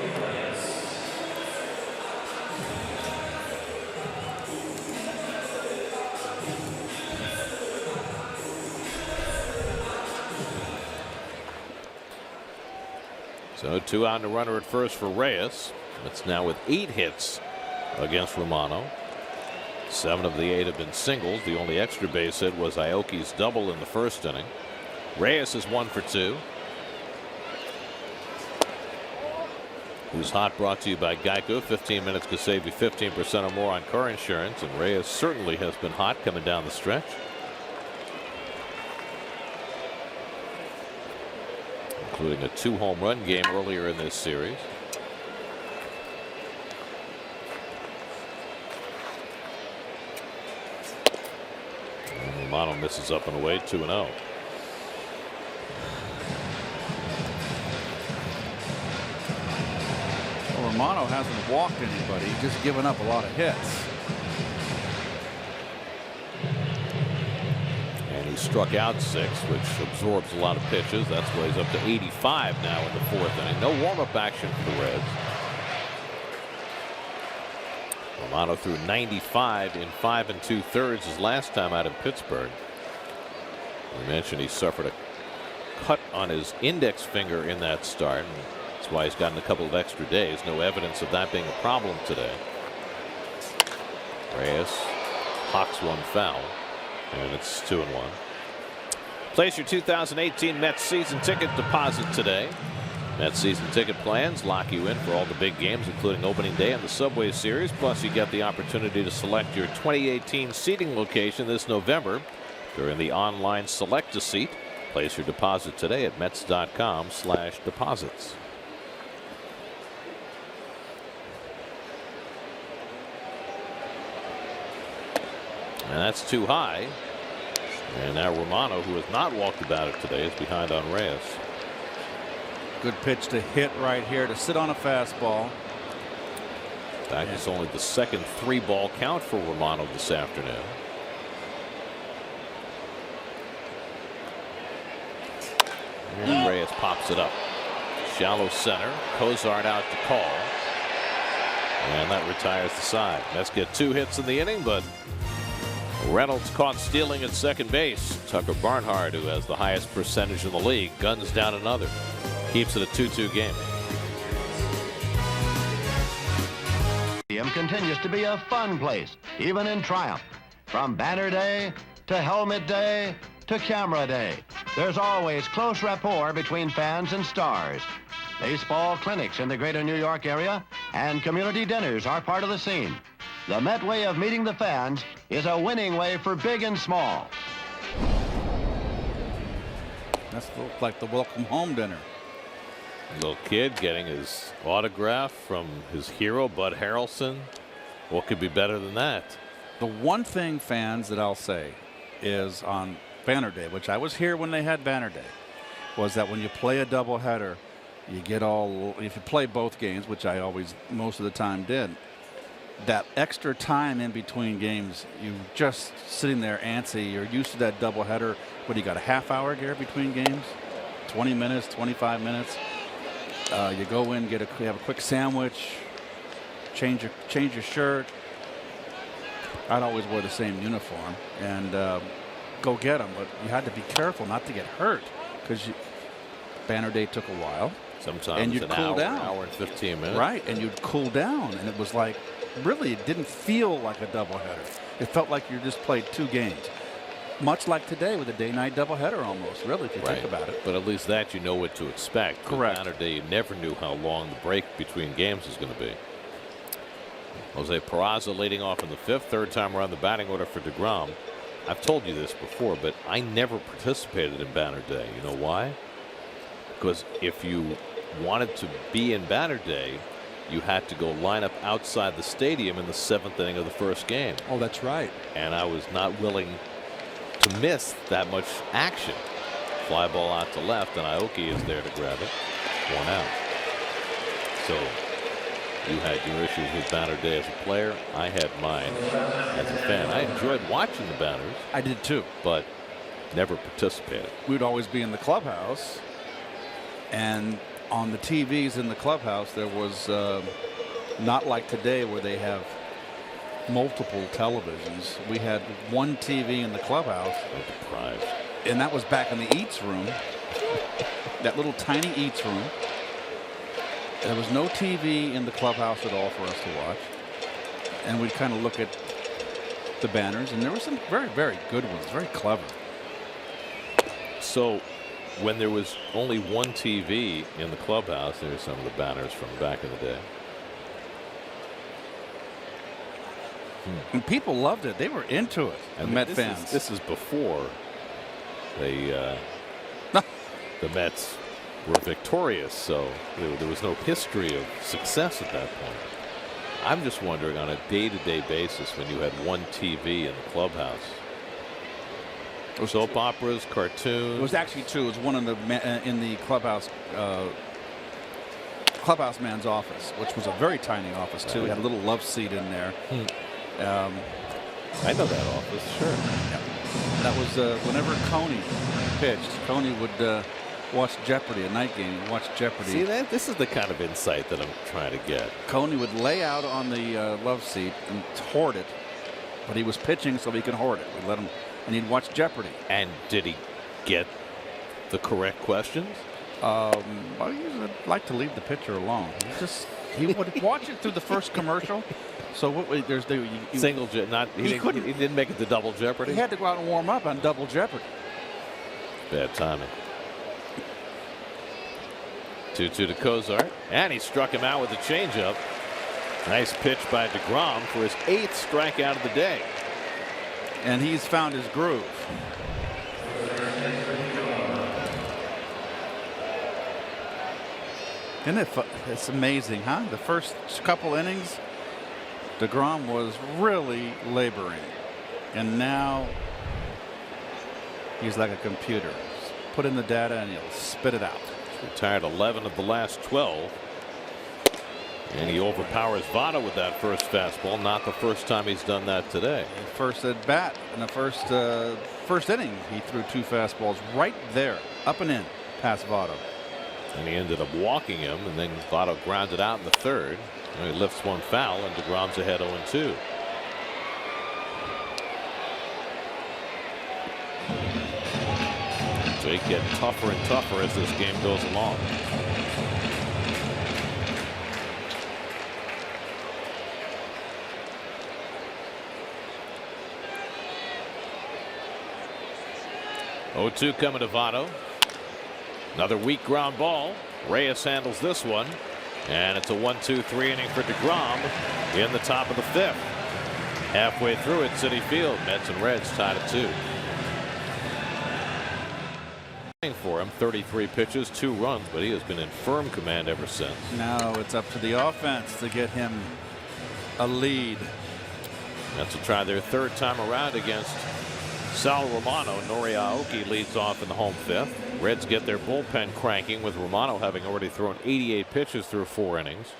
So 2 out and a runner at first for Reyes. It's now with 8 hits against Romano. 7 of the 8 have been singles. The only extra base hit was Aoki's double in the first inning. Reyes is 1 for 2. Who's Hot brought to you by Geico. 15 minutes could save you 15% or more on car insurance, and Reyes certainly has been hot coming down the stretch. Including a 2 home run game earlier in this series. Romano misses up and away, 2-0. Well, Romano hasn't walked anybody, he's just given up a lot of hits. And he struck out 6, which absorbs a lot of pitches. That's why he's up to 85 now in the 4th inning. No warm-up action for the Reds. Romano threw 95 in 5 2/3 his last time out in Pittsburgh. We mentioned he suffered a cut on his index finger in that start, and that's why he's gotten a couple of extra days. No evidence of that being a problem today. Reyes hawks one foul, and it's 2-1. Place your 2018 Mets season ticket deposit today. Mets season ticket plans lock you in for all the big games, including opening day and the Subway Series. Plus, you get the opportunity to select your 2018 seating location this November during the online Select a Seat. Place your deposit today at Mets.com/deposits. And that's too high. And now Romano, who has not walked about it today, is behind on Reyes. Good pitch to hit right here to sit on a fastball. That is only the second 3-ball count for Romano this afternoon. And Reyes pops it up. Shallow center. Cozart out to call. And that retires the side. Mets get 2 hits in the inning, but Reynolds caught stealing at second base. Tucker Barnhart, who has the highest percentage in the league, guns down another. Keeps it a 2-2 game. Stadium continues to be a fun place, even in triumph. From banner day to helmet day to camera day, there's always close rapport between fans and stars. Baseball clinics in the greater New York area and community dinners are part of the scene. The Met way of meeting the fans is a winning way for big and small. That's like the welcome home dinner. Little kid getting his autograph from his hero, Bud Harrelson. What could be better than that? The one thing, fans, that I'll say is on Banner Day, which I was here when they had Banner Day, was that when you play a doubleheader, you get all, if you play both games, which I always most of the time did, that extra time in between games, you just sitting there antsy. You're used to that doubleheader. What do you got, a half hour, Gary, between games? 20 minutes, 25 minutes. You go in, have a quick sandwich, change your shirt. I'd always wear the same uniform and go get them, but you had to be careful not to get hurt because Banner Day took a while. Sometimes and you'd an cool hour, down. hour and 15 minutes. Right, and you'd cool down, and it was like, really, it didn't feel like a doubleheader. It felt like you just played 2 games. Much like today with a day-night doubleheader almost, really, if you think about it. But at least that you know what to expect. Correct. Banner Day, you never knew how long the break between games was going to be. Jose Peraza leading off in the 5th, 3rd time around the batting order for DeGrom. I've told you this before, but I never participated in Banner Day. You know why? Because if you wanted to be in Banner Day, you had to go line up outside the stadium in the 7th inning of the first game. Oh, that's right. And I was not willing to miss that much action. Fly ball out to left, and Aoki is there to grab it. 1 out. So you had your issues with Banner Day as a player. I had mine as a fan. I enjoyed watching the banners. I did too. But never participated. We'd always be in the clubhouse, and on the TVs in the clubhouse, there was not like today where they have multiple televisions. We had one TV in the clubhouse. Deprived. And that was back in the eats room, that little tiny eats room. There was no TV in the clubhouse at all for us to watch. And we'd kind of look at the banners, and there were some very, very good ones, very clever. So when there was only one TV in the clubhouse, there were some of the banners from back in the day. And people loved it. They were into it, the Met fans. This is before they the Mets were victorious, so there was no history of success at that point. I'm just wondering, on a day-to-day basis, when you had one TV in the clubhouse, soap operas, cartoons. It was actually two. It was one in the clubhouse clubhouse man's office, which was a very tiny office too. He had a little love seat in there. I know that office, sure. Yeah. That was whenever Coney pitched. Coney would watch Jeopardy, a night game. Watch Jeopardy. See that? This is the kind of insight that I'm trying to get. Coney would lay out on the love seat and hoard it, but he was pitching so he could hoard it. We'd let him, and he'd watch Jeopardy. And did he get the correct questions? Well, he usually like to leave the pitcher alone. He would watch it through the first commercial. So what? There's the single. Not he didn't make it to double Jeopardy. He had to go out and warm up on double Jeopardy. Bad timing. 2-2 to Cozart, and he struck him out with a changeup. Nice pitch by DeGrom for his 8th strikeout of the day. And he's found his groove. Isn't it it's amazing, huh? The first couple innings, DeGrom was really laboring. And now he's like a computer. Just put in the data and he'll spit it out. Retired 11 of the last 12. And he overpowers Votto with that first fastball. Not the first time he's done that today. First at bat in the first inning, he threw 2 fastballs right there, up and in, past Votto. And he ended up walking him, and then Votto grounded out in the 3rd. And he lifts one foul, and DeGrom's ahead 0-2. So he gets tougher and tougher as this game goes along. Oh-2 coming to Votto. Another weak ground ball. Reyes handles this one. And it's a 1-2-3 inning for DeGrom in the top of the 5th. Halfway through at Citi Field, Mets and Reds tied at 2. For him, 33 pitches, 2 runs, but he has been in firm command ever since. Now it's up to the offense to get him a lead. Mets will try their 3rd time around against Sal Romano. Nori Aoki leads off in the home 5th. Reds get their bullpen cranking, with Romano having already thrown 88 pitches through 4 innings.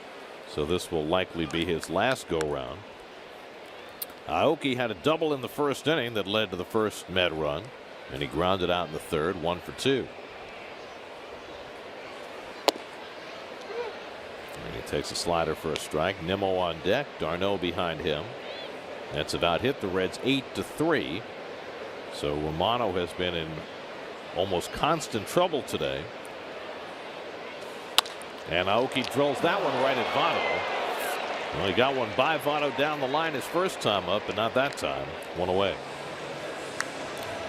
So this will likely be his last go-round. Aoki had a double in the 1st inning that led to the first Met run, and he grounded out in the 3rd, 1 for 2. And he takes a slider for a strike. Nimmo on deck, d'Arnaud behind him. That's about hit the Reds 8-3. So Romano has been in almost constant trouble today. And Aoki drills that one right at Votto. Well, he got one by Votto down the line his first time up, but not that time. 1 away.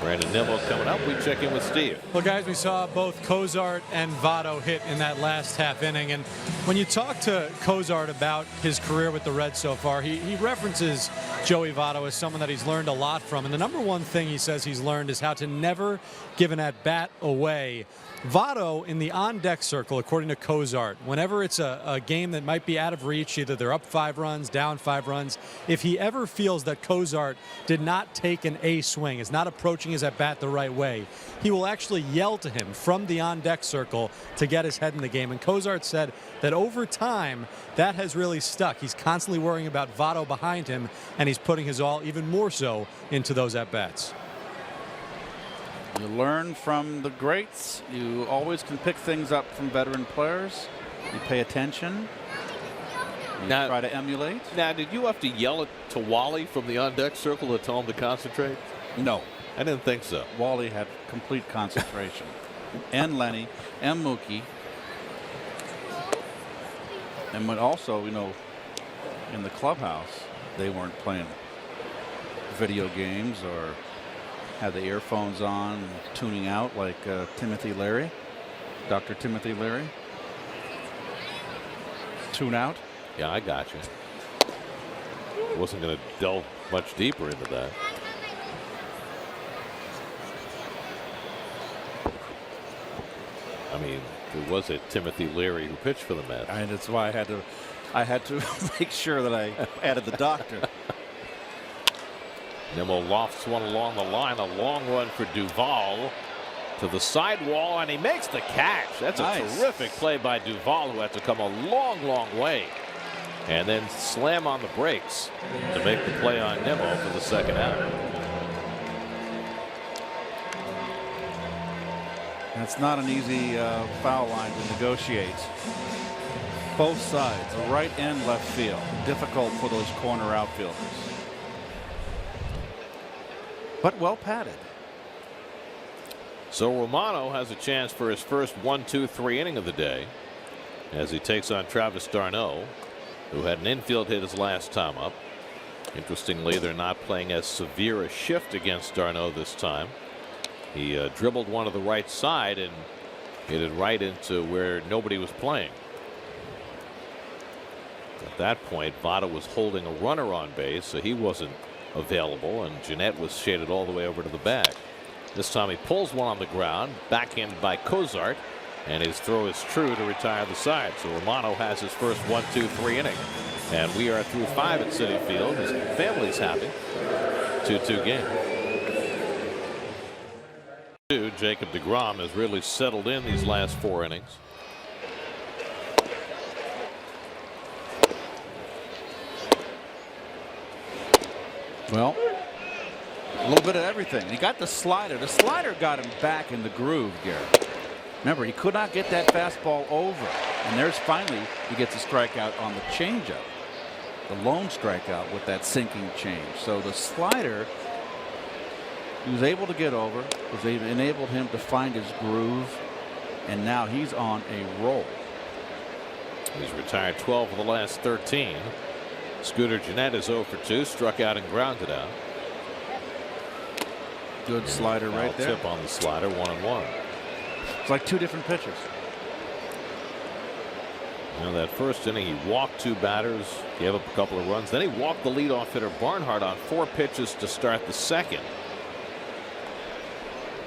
Brandon Nimmo coming up. We check in with Steve. Well, guys, we saw both Cozart and Votto hit in that last half inning. And when you talk to Cozart about his career with the Reds so far, he references Joey Votto as someone that he's learned a lot from. And the number one thing he says he's learned is how to never give an at-bat away. Votto in the on-deck circle, according to Cozart, whenever it's a game that might be out of reach, either they're up 5 runs, down 5 runs, if he ever feels that Cozart did not take an A swing, is not approaching his at-bat the right way, he will actually yell to him from the on-deck circle to get his head in the game. And Cozart said that over time, that has really stuck. He's constantly worrying about Votto behind him, and he's putting his all even more so into those at-bats. You learn from the greats. You always can pick things up from veteran players. You pay attention. You try to emulate. Now, did you have to yell it to Wally from the on-deck circle to tell him to concentrate? No. I didn't think so. Wally had complete concentration. And Lenny and Mookie. And when also, you know, in the clubhouse, they weren't playing video games or had the earphones on, tuning out like Timothy Leary, Dr. Timothy Leary. Tune out. Yeah, I got you. Wasn't going to delve much deeper into that. I mean, there was a Timothy Leary who pitched for the Mets. And that's why I had to make sure that I added the doctor. Nimmo lofts one along the line, a long run for Duvall to the sidewall, and he makes the catch. That's a terrific play by Duvall, who had to come a long, long way and then slam on the brakes to make the play on Nimmo for the second out. That's not an easy foul line to negotiate. Both sides, right and left field. Difficult for those corner outfielders. But well padded. So Romano has a chance for his first 1-2-3 inning of the day as he takes on Travis d'Arnaud, who had an infield hit his last time up. Interestingly, they're not playing as severe a shift against d'Arnaud this time. He dribbled one to the right side and hit it right into where nobody was playing. At that point, Votto was holding a runner on base, so he wasn't available, and Jeanette was shaded all the way over to the bag. This time he pulls one on the ground, backhanded by Cozart, and his throw is true to retire the side. So Romano has his first 1-2-3 inning, and we are through 5 at Citi Field. His family's happy. 2-2 game. Jacob deGrom has really settled in these last 4 innings. Well, a little bit of everything. He got the slider. The slider got him back in the groove, Gary. Remember, he could not get that fastball over. And there's finally, he gets a strikeout on the changeup. The lone strikeout with that sinking change. So the slider, he was able to get over, enabled him to find his groove, and now he's on a roll. He's retired 12 of the last 13. Scooter Jeanette is 0 for 2, struck out and grounded out. Good slider right there. Tip on the slider, 1-1. It's like 2 different pitches. You know, that first inning, he walked 2 batters, gave up a couple of runs. Then he walked the leadoff hitter Barnhart on 4 pitches to start the second.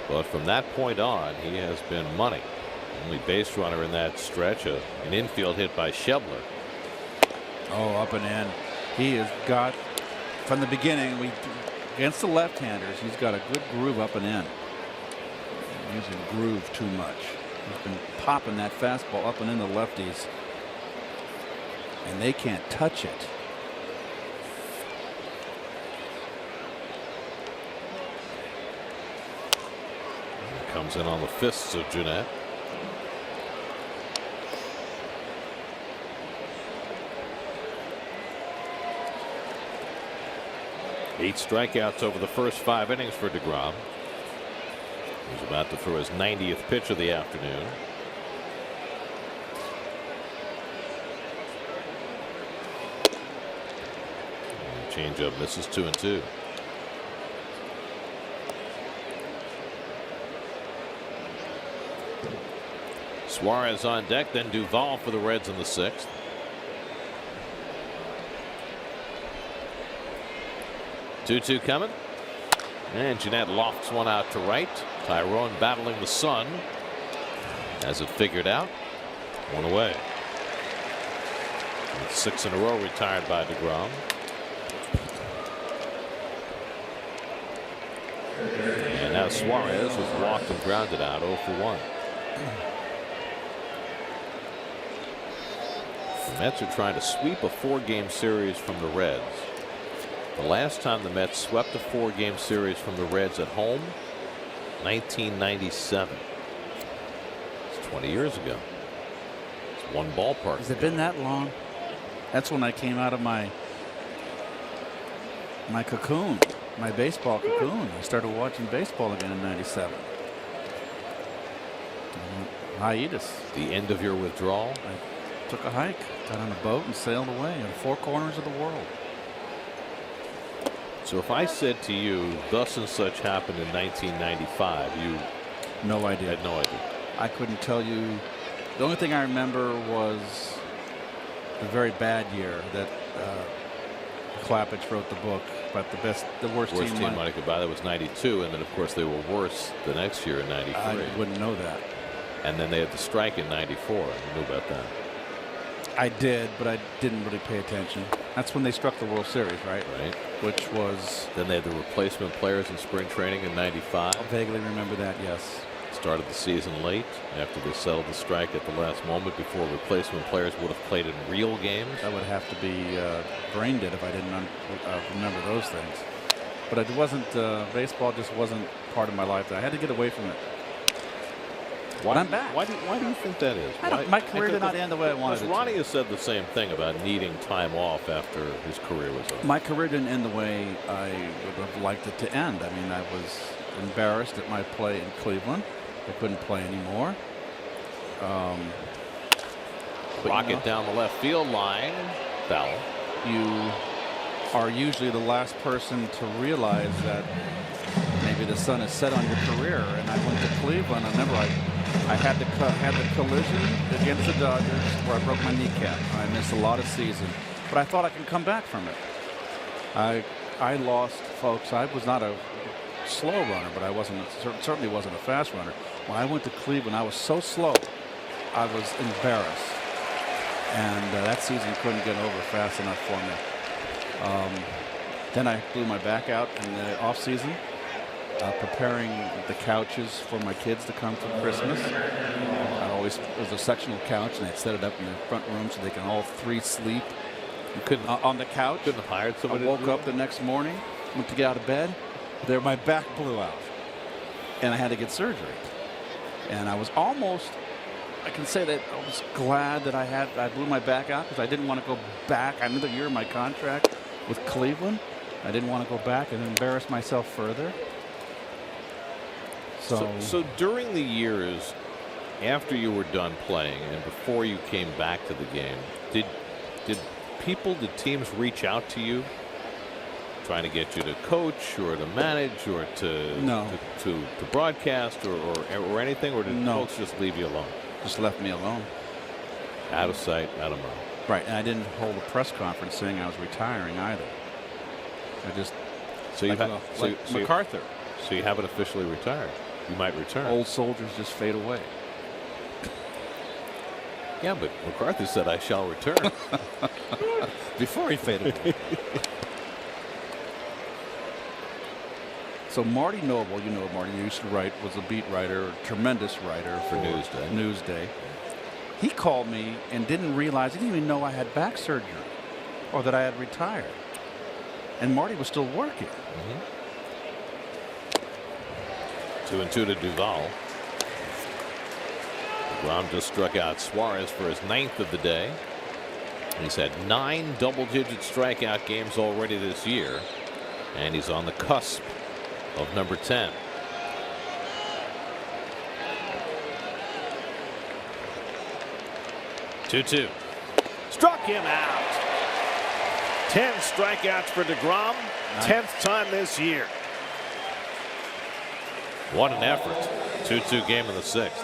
But from that point on, he has been money. Only base runner in that stretch, an infield hit by Schebler. Oh, up and in. He has got, from the beginning, against the left-handers, he's got a good groove up and in. Using groove too much. He's been popping that fastball up and in the lefties, and they can't touch it. Comes in on the fists of Jeanette. Eight strikeouts over the first 5 innings for deGrom. He's about to throw his 90th pitch of the afternoon. Changeup misses 2-2. Suarez on deck, then Duvall for the Reds in the 6th. Two coming, and Jeanette lofts one out to right. Tyrone battling the sun. Has it figured out. 1 away. And 6 in a row retired by deGrom. And now Suarez was walked and grounded out 0 for 1. The Mets are trying to sweep a 4-game series from the Reds. The last time the Mets swept a 4-game series from the Reds at home 1997. It's 20 years ago. It's one ballpark. Has it been that long? That's when I came out of my cocoon, my baseball cocoon. I started watching baseball again in '97. Hiatus. The end of your withdrawal? I took a hike, got on a boat, and sailed away in the four corners of the world. So if I said to you, thus and such happened in 1995, you No idea. had no idea. I couldn't tell you. The only thing I remember was the very bad year that Klappich wrote the book about the worst team money could buy. That was 92, and then of course they were worse the next year in 93. I wouldn't know that. And then they had the strike in 94. You knew about that. I did, but I didn't really pay attention. That's when they struck the World Series, right? Right. Which was... Then they had the replacement players in spring training in 95. I vaguely remember that, yes. Started the season late after they settled the strike at the last moment before replacement players would have played in real games. That would have to be brain dead if I didn't remember those things. But it wasn't, baseball just wasn't part of my life. I had to get away from it. But I'm back. Why do you think that is? My career did not end the way I wanted it to. Ronnie has said the same thing about needing time off after his career was over. My career didn't end the way I would have liked it to end. I mean, I was embarrassed at my play in Cleveland. I couldn't play anymore. Rocket down the left field line. Foul. You are usually the last person to realize that maybe the sun is set on your career. And I went to Cleveland. I remember I had the collision against the Dodgers where I broke my kneecap. I missed a lot of season, but I thought I could come back from it. I lost, folks. I was not a slow runner, but I certainly wasn't a fast runner. When I went to Cleveland, I was so slow, I was embarrassed, and that season couldn't get over fast enough for me. Then I blew my back out in the off season. Preparing the couches for my kids to come for Christmas. It was a sectional couch, and I'd set it up in the front room so they can all three sleep. You couldn't on the couch. Couldn't have hired somebody. I woke up the next morning, went to get out of bed. There, my back blew out, and I had to get surgery. And I was almost, I can say that I was glad that I blew my back out because I didn't want to go back. Another year of my contract with Cleveland. I didn't want to go back and embarrass myself further. So during the years after you were done playing and before you came back to the game, did teams reach out to you trying to get you to coach or to manage or to broadcast or anything, or did folks just leave you alone? Just left me alone. Out of sight, out of mind. Right, and I didn't hold a press conference saying I was retiring either. I just MacArthur. So you haven't officially retired. You might return. Old soldiers just fade away. Yeah, but MacArthur said, "I shall return." Before he faded away. So Marty Noble, you know Marty, used to write, was a beat writer, a tremendous writer for Newsday. He called me and didn't realize, he didn't even know I had back surgery or that I had retired. And Marty was still working. 2-2 to Duvall. DeGrom just struck out Suarez for his 9th of the day. He's had 9 double-digit strikeout games already this year, and he's on the cusp of number 10. Two. Struck him out. 10 strikeouts for DeGrom. 10th time this year. What an effort. 2-2 game in the 6th.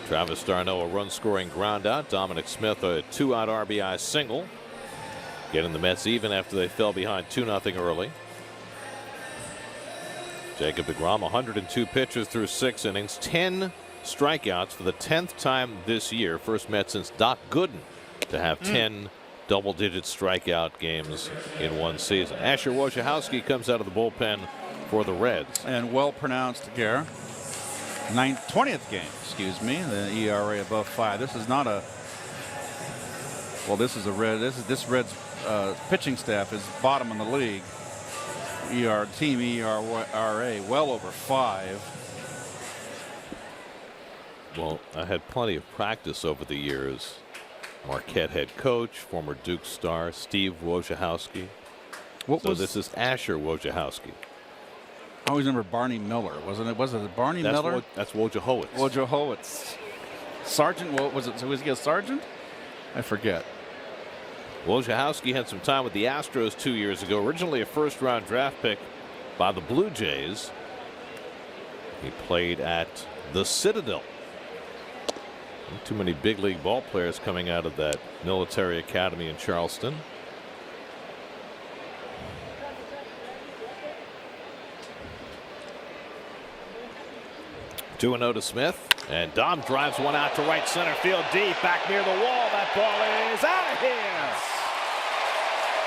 Travis d'Arnaud a run-scoring ground out. Dominic Smith a 2-out RBI single. Getting the Mets even after they fell behind 2-0 early. Jacob DeGrom 102 pitches through 6 innings. 10 strikeouts for the 10th time this year. First Met since Doc Gooden to have 10 double-digit strikeout games in one season. Asher Wojciechowski comes out of the bullpen for the Reds. And well pronounced, Gare. 20th game, excuse me. The ERA above 5. This is not a. Well, this is a Red. This Reds pitching staff is bottom in the league. Team ERA well over 5. Well, I had plenty of practice over the years. Marquette head coach, former Duke star Steve Wojciechowski. This is Asher Wojciechowski. I always remember Barney Miller, wasn't it? Was it Barney Miller? That's Wojciechowicz. Wojciechowicz. Sergeant, what was it? So was he a sergeant? I forget. Wojciechowski had some time with the Astros 2 years ago. Originally a first-round draft pick by the Blue Jays. He played at the Citadel. Not too many big league ball players coming out of that military academy in Charleston. 2-0 to Smith, and Dom drives one out to right center field deep, back near the wall. That ball is out of here.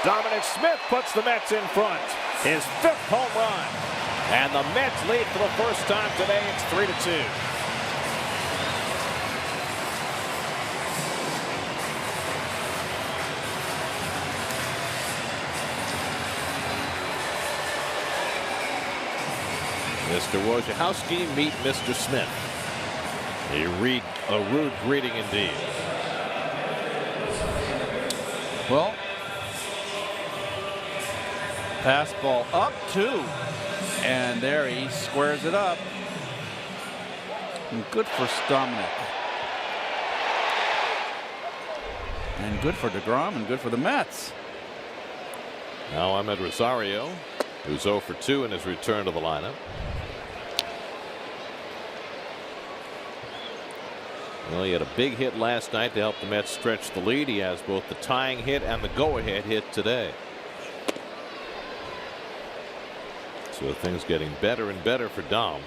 Dominic Smith puts the Mets in front. His 5th home run, and the Mets lead for the first time today. It's 3-2. Mr. Wojciechowski meet Mr. Smith. A rude greeting indeed. Well, pass ball up 2, and there he squares it up. And good for Dominic. And good for DeGrom, and good for the Mets. Now Ahmed Rosario, who's 0 for 2 in his return to the lineup. Well, he had a big hit last night to help the Mets stretch the lead. He has both the tying hit and the go-ahead hit today. So things getting better and better for Dom.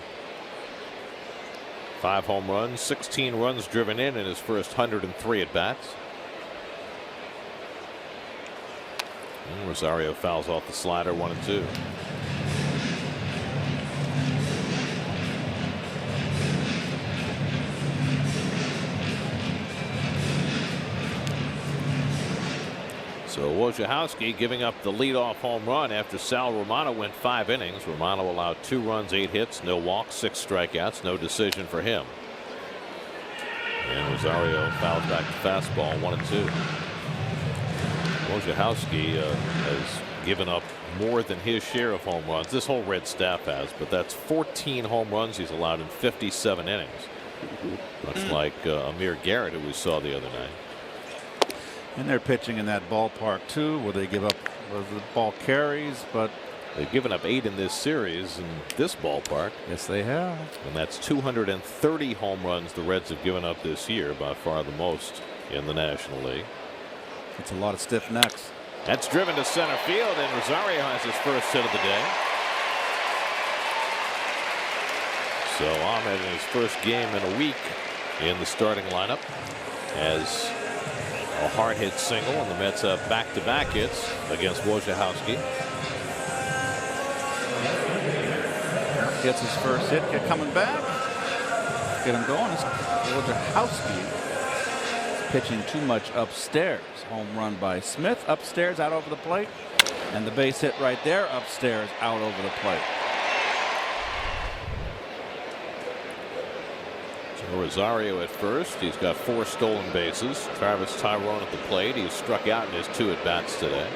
5 home runs, 16 runs driven in his first 103 at bats. And Rosario fouls off the slider, 1-2. So Wojciechowski giving up the leadoff home run after Sal Romano went 5 innings. Romano allowed 2 runs, 8 hits, no walks, 6 strikeouts, no decision for him. And Rosario fouls back the fastball, 1-2. Wojciechowski has given up more than his share of home runs. This whole Red staff has, but that's 14 home runs he's allowed in 57 innings. Much like Amir Garrett, who we saw the other night. And they're pitching in that ballpark too, where they give up where the ball carries, but they've given up 8 in this series in this ballpark. Yes, they have. And that's 230 home runs the Reds have given up this year, by far the most in the National League. It's a lot of stiff necks. That's driven to center field, and Rosario has his first hit of the day. So Ahmed in his first game in a week in the starting lineup has a hard hit single, and the Mets have back-to-back hits against Wojciechowski. Gets his first hit, coming back. Get him going. Wojciechowski pitching too much upstairs. Home run by Smith upstairs, out over the plate, and the base hit right there upstairs, out over the plate. Rosario at first. He's got 4 stolen bases. Travis Tyrone at the plate. He's struck out in his 2 at-bats today.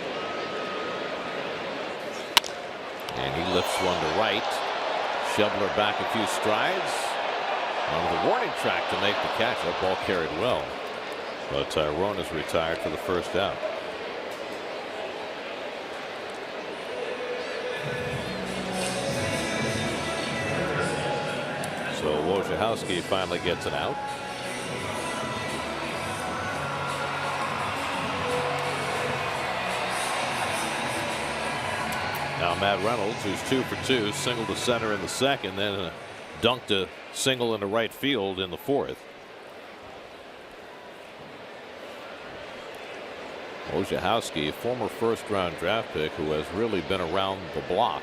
And he lifts one to right. Shoveler back a few strides on the warning track to make the catch. That ball carried well. But Tyrone is retired for the first out. So Wojciechowski finally gets an out. Now Matt Reynolds, who's 2 for 2, single to center in the second, then dunked a single into right field in the 4th. Wojciechowski, former first-round draft pick who has really been around the block.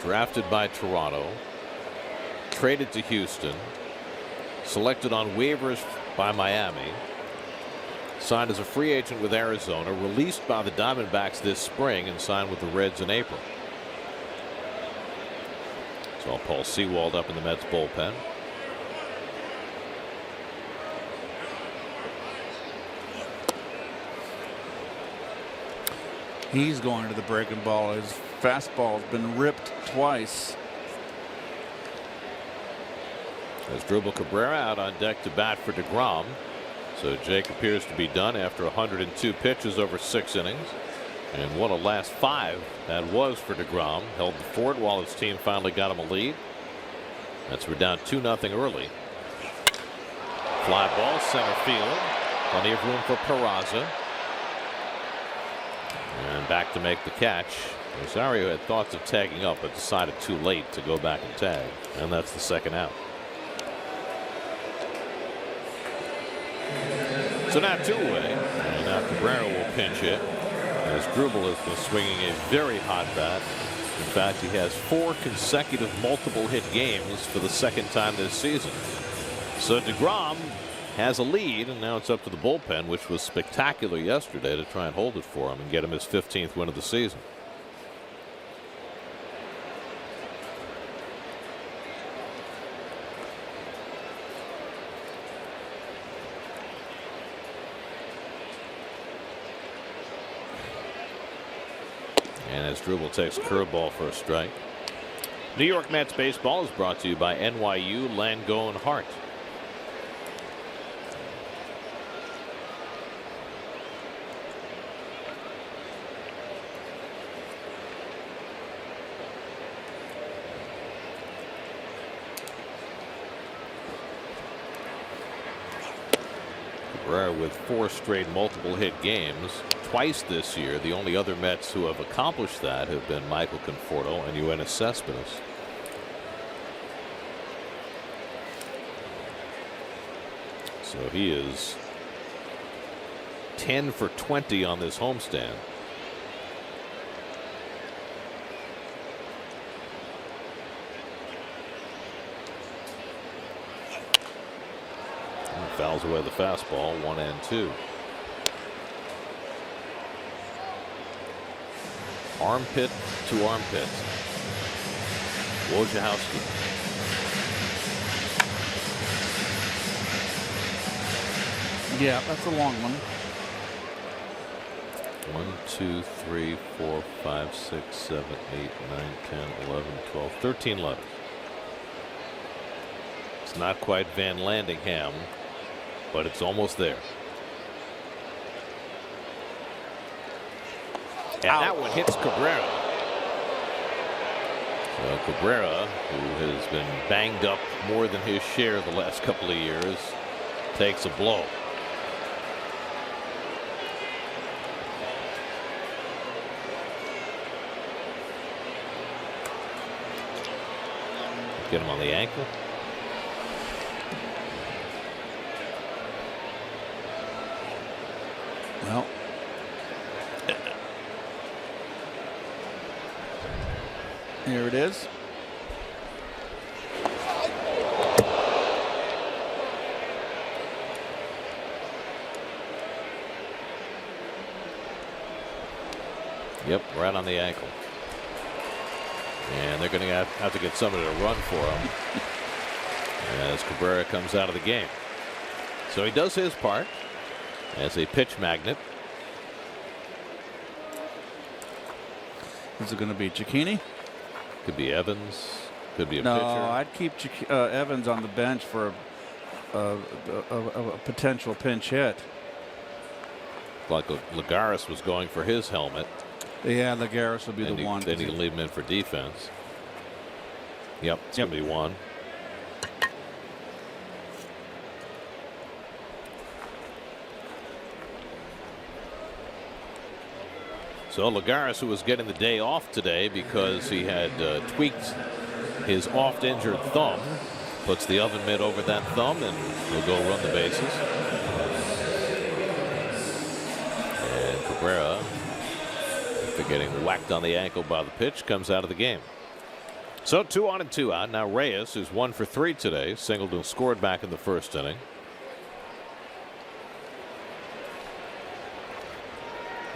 Drafted by Toronto, traded to Houston, selected on waivers by Miami, signed as a free agent with Arizona, released by the Diamondbacks this spring, and signed with the Reds in April. So Paul Sewald up in the Mets bullpen. He's going to the breaking ball. His fastball has been ripped twice. As Drupal Cabrera out on deck to bat for DeGrom. So Jake appears to be done after 102 pitches over 6 innings. And won a last 5. That was for DeGrom. Held the fort while his team finally got him a lead. That's we're down 2-0 early. Fly ball center field. Plenty of room for Peraza. And back to make the catch. Rosario had thoughts of tagging up, but decided too late to go back and tag. And that's the second out. So now 2-away. And now Cabrera will pinch hit. As Drupal has been swinging a very hot bat. In fact, he has 4 consecutive multiple hit games for the second time this season. So DeGrom has a lead, and now it's up to the bullpen, which was spectacular yesterday, to try and hold it for him and get him his 15th win of the season. And as Drupal takes a curveball for a strike. New York Mets baseball is brought to you by NYU Langone Hart. Cabrera with 4 straight multiple hit games. Twice this year. The only other Mets who have accomplished that have been Michael Conforto and Yoenis Cespedes. So he is 10 for 20 on this homestand. And fouls away the fastball, 1-2. Armpit to armpit. Wojciechowski. Yeah, that's a long one. 1, 2, 3, 4, 5, 6, 7, 8, 9, 10, 11, 12, 13 letters. It's not quite Van Landingham, but it's almost there. And that one hits Cabrera. So Cabrera, who has been banged up more than his share the last couple of years, takes a blow. Get him on the ankle. Well, here it is. Yep, right on the ankle. And they're going to have to get somebody to run for him as Cabrera comes out of the game. So he does his part as a pitch magnet. Is it going to be Cicchini? Could be Evans. Could be a No, pitcher. I'd keep Evans on the bench for a potential pinch hit. Like Lagares was going for his helmet. Yeah, Lagares would be the one. Then you can leave him in for defense. Yep, it's going to be one. So Lagares, who was getting the day off today because he had tweaked his oft-injured thumb, puts the oven mitt over that thumb and will go run the bases. And Cabrera, after getting whacked on the ankle by the pitch, comes out of the game. So 2 on and 2 out. Now Reyes, who's 1 for 3 today, singled and scored back in the first inning.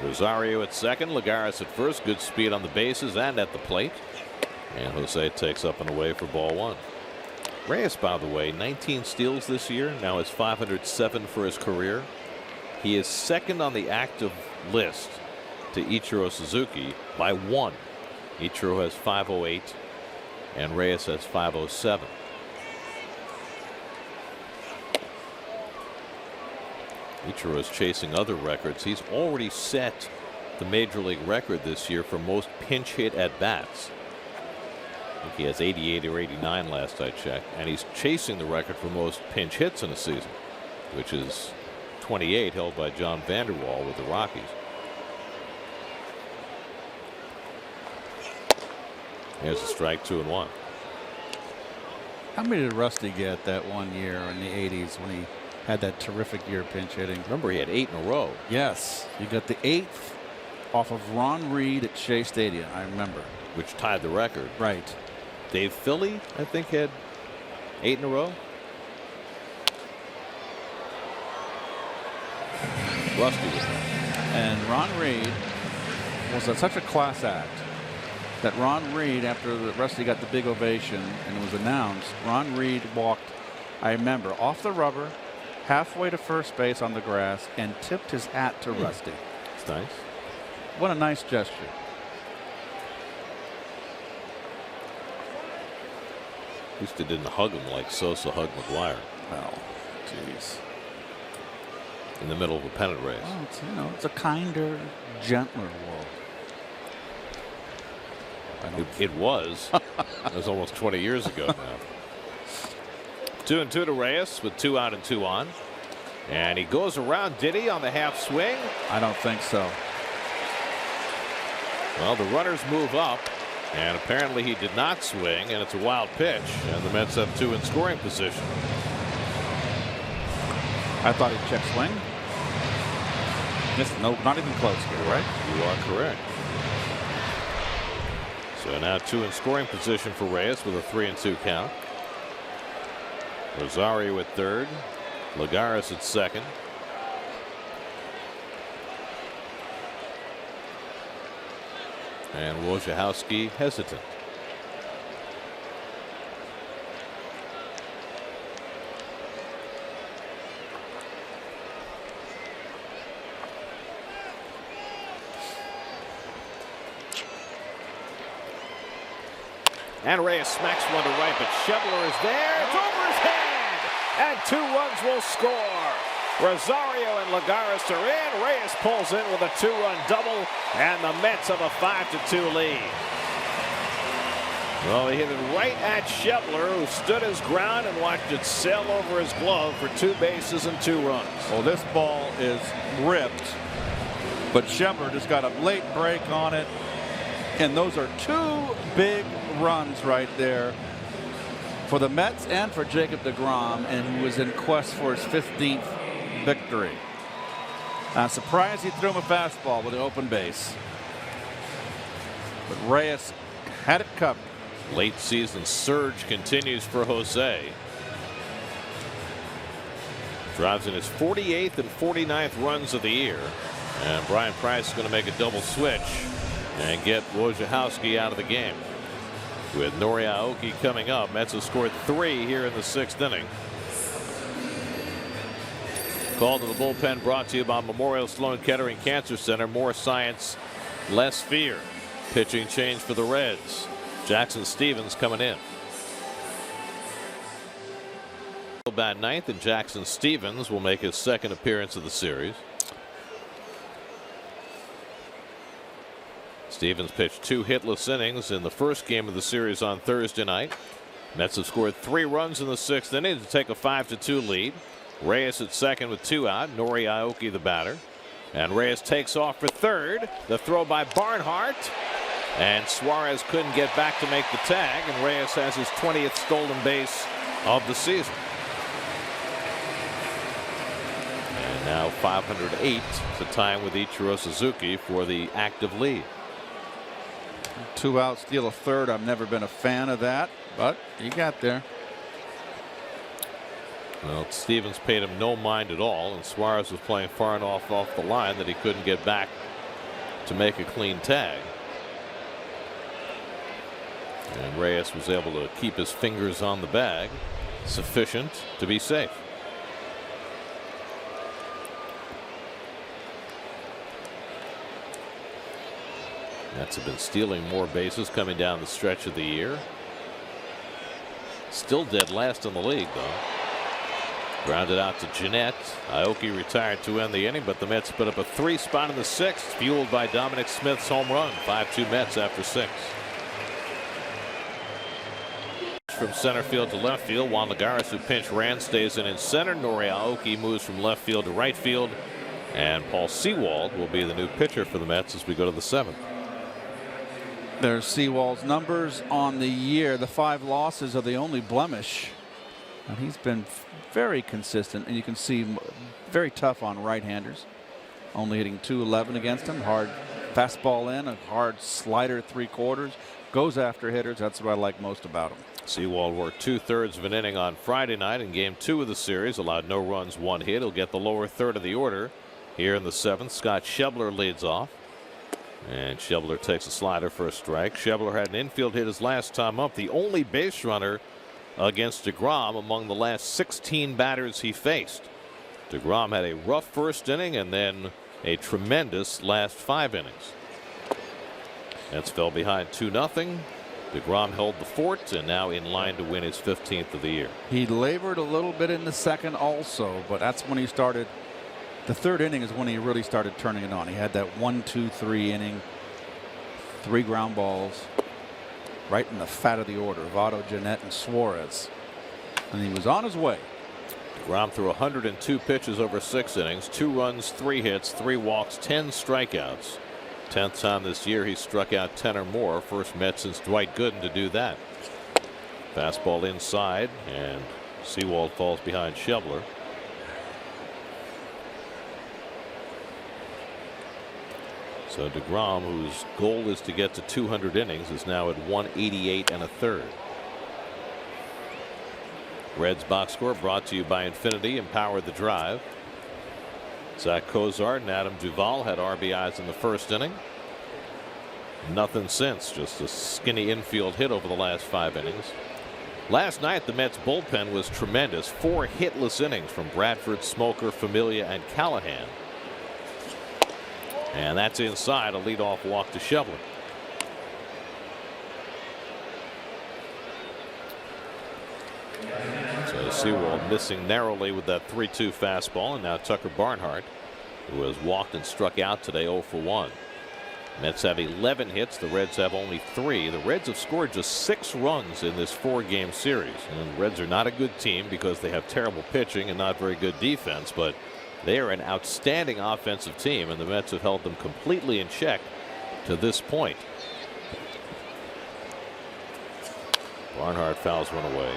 Rosario at second, Lagares at first. Good speed on the bases and at the plate. And Jose takes up and away for ball one. Reyes, by the way, 19 steals this year. Now has 507 for his career. He is second on the active list to Ichiro Suzuki by 1. Ichiro has 508 and Reyes has 507. Ichiro is chasing other records. He's already set the major league record this year for most pinch hit at bats. I think he has 88 or 89 last I checked, and he's chasing the record for most pinch hits in a season, which is 28, held by John Vanderwall with the Rockies. Here's a strike, 2-1. How many did Rusty get that one year in the 80s when he had that terrific year pinch hitting? Remember, he had 8 in a row. Yes, he got the 8th off of Ron Reed at Shea Stadium. I remember. Which tied the record. Right. Dave Philly, I think, had 8 in a row. Rusty was that. And Ron Reed was such a class act that Ron Reed, after Rusty got the big ovation and it was announced, Ron Reed walked, I remember, off the rubber, halfway to first base on the grass, and tipped his hat to Rusty. It's nice. What a nice gesture. At least he didn't hug him like Sosa hugged McGuire. Well, jeez. In the middle of a pennant race. Well, it's, you know, it's a kinder, gentler world. It was. It was almost 20 years ago now. 2-2 to Reyes with 2 out and 2 on. And he goes around, did he, on the half swing? I don't think so. Well, the runners move up, and apparently he did not swing, and it's a wild pitch, and the Mets have 2 in scoring position. I thought he'd check swing. No, not even close here, right? You are correct. So now 2 in scoring position for Reyes with a 3-2 count. Rosario at third, Lagares at second. And Wojciechowski hesitant. And Reyes smacks one to right, but Schebler is there. It's over his head. And 2 runs will score. Rosario and Lagares are in. Reyes pulls in with a 2-run double, and the Mets have a 5-2 lead. Well, he hit it right at Schebler, who stood his ground and watched it sail over his glove for 2 bases and 2 runs. Well, this ball is ripped, but Schebler just got a late break on it, and those are 2 big runs right there for the Mets and for Jacob deGrom, and who was in quest for his 15th victory. I'm surprised he threw him a fastball with an open base, but Reyes had it covered. Late season surge continues for Jose. Drives in his 48th and 49th runs of the year, and Brian Price is going to make a double switch and get Wojciechowski out of the game. With Nori Aoki coming up, Mets have scored 3 here in the 6th inning. Call to the bullpen brought to you by Memorial Sloan Kettering Cancer Center. More science, less fear. Pitching change for the Reds. Jackson Stevens coming in. Bat 9th, and Jackson Stevens will make his 2nd appearance of the series. Stevens pitched 2 hitless innings in the first game of the series on Thursday night. Mets have scored 3 runs in the 6th inning to take a 5-2 lead. Reyes at second with 2 out. Nori Aoki the batter. And Reyes takes off for third. The throw by Barnhart. And Suarez couldn't get back to make the tag. And Reyes has his 20th stolen base of the season. And now 508 to time with Ichiro Suzuki for the active lead. 2 out, steal a third. I've never been a fan of that, but he got there. Well, Stevens paid him no mind at all, and Suarez was playing far enough off the line that he couldn't get back to make a clean tag. And Reyes was able to keep his fingers on the bag, sufficient to be safe. Mets have been stealing more bases coming down the stretch of the year. Still dead last in the league, though. Grounded out to Jeanette. Aoki retired to end the inning, but the Mets put up a 3 spot in the 6th, fueled by Dominic Smith's home run. 5-2 Mets after 6. From center field to left field, Juan Lagares, who pinch ran, stays in center. Nori Aoki moves from left field to right field, and Paul Sewald will be the new pitcher for the Mets as we go to the 7th. There's Sewald's numbers on the year. The 5 losses are the only blemish, and he's been very consistent, and you can see very tough on right-handers. Only hitting .211 against him. Hard fastball in, a hard slider 3/4. Goes after hitters. That's what I like most about him. Sewald worked 2/3 of an inning on Friday night in game 2 of the series. Allowed no runs, 1 hit. He'll get the lower third of the order here in the 7th. Scott Schebler leads off. And Schebler takes a slider for a strike. Schebler had an infield hit his last time up. The only base runner against DeGrom among the last 16 batters he faced. DeGrom had a rough first inning and then a tremendous last 5 innings. Mets fell behind 2-0. DeGrom held the fort and now in line to win his 15th of the year. He labored a little bit in the 2nd also, but that's when he started. The 3rd inning is when he really started turning it on. He had that 1-2-3 inning, 3 ground balls right in the fat of the order. Votto, Jeanette, and Suarez. And he was on his way. DeGrom threw 102 pitches over 6 innings, 2 runs, 3 hits, 3 walks, 10 strikeouts. 10th time this year he struck out 10 or more. First Met since Dwight Gooden to do that. Fastball inside, and Sewald falls behind Schebler. So DeGrom, whose goal is to get to 200 innings, is now at 188 1/3. Reds box score brought to you by Infinity. Empower the drive. Zack Cozart and Adam Duvall had RBIs in the 1st inning. Nothing since, just a skinny infield hit over the last 5 innings. Last night the Mets bullpen was tremendous. 4 hitless innings from Bradford, Smoker, Familia, and Callahan. And that's inside, a leadoff walk to Schebler. So Sewald missing narrowly with that 3-2 fastball, and now Tucker Barnhart, who has walked and struck out today, 0 for 1. Mets have 11 hits. The Reds have only 3. The Reds have scored just 6 runs in this 4-game series. And the Reds are not a good team because they have terrible pitching and not very good defense, but they are an outstanding offensive team, and the Mets have held them completely in check to this point. Barnhart fouls one away.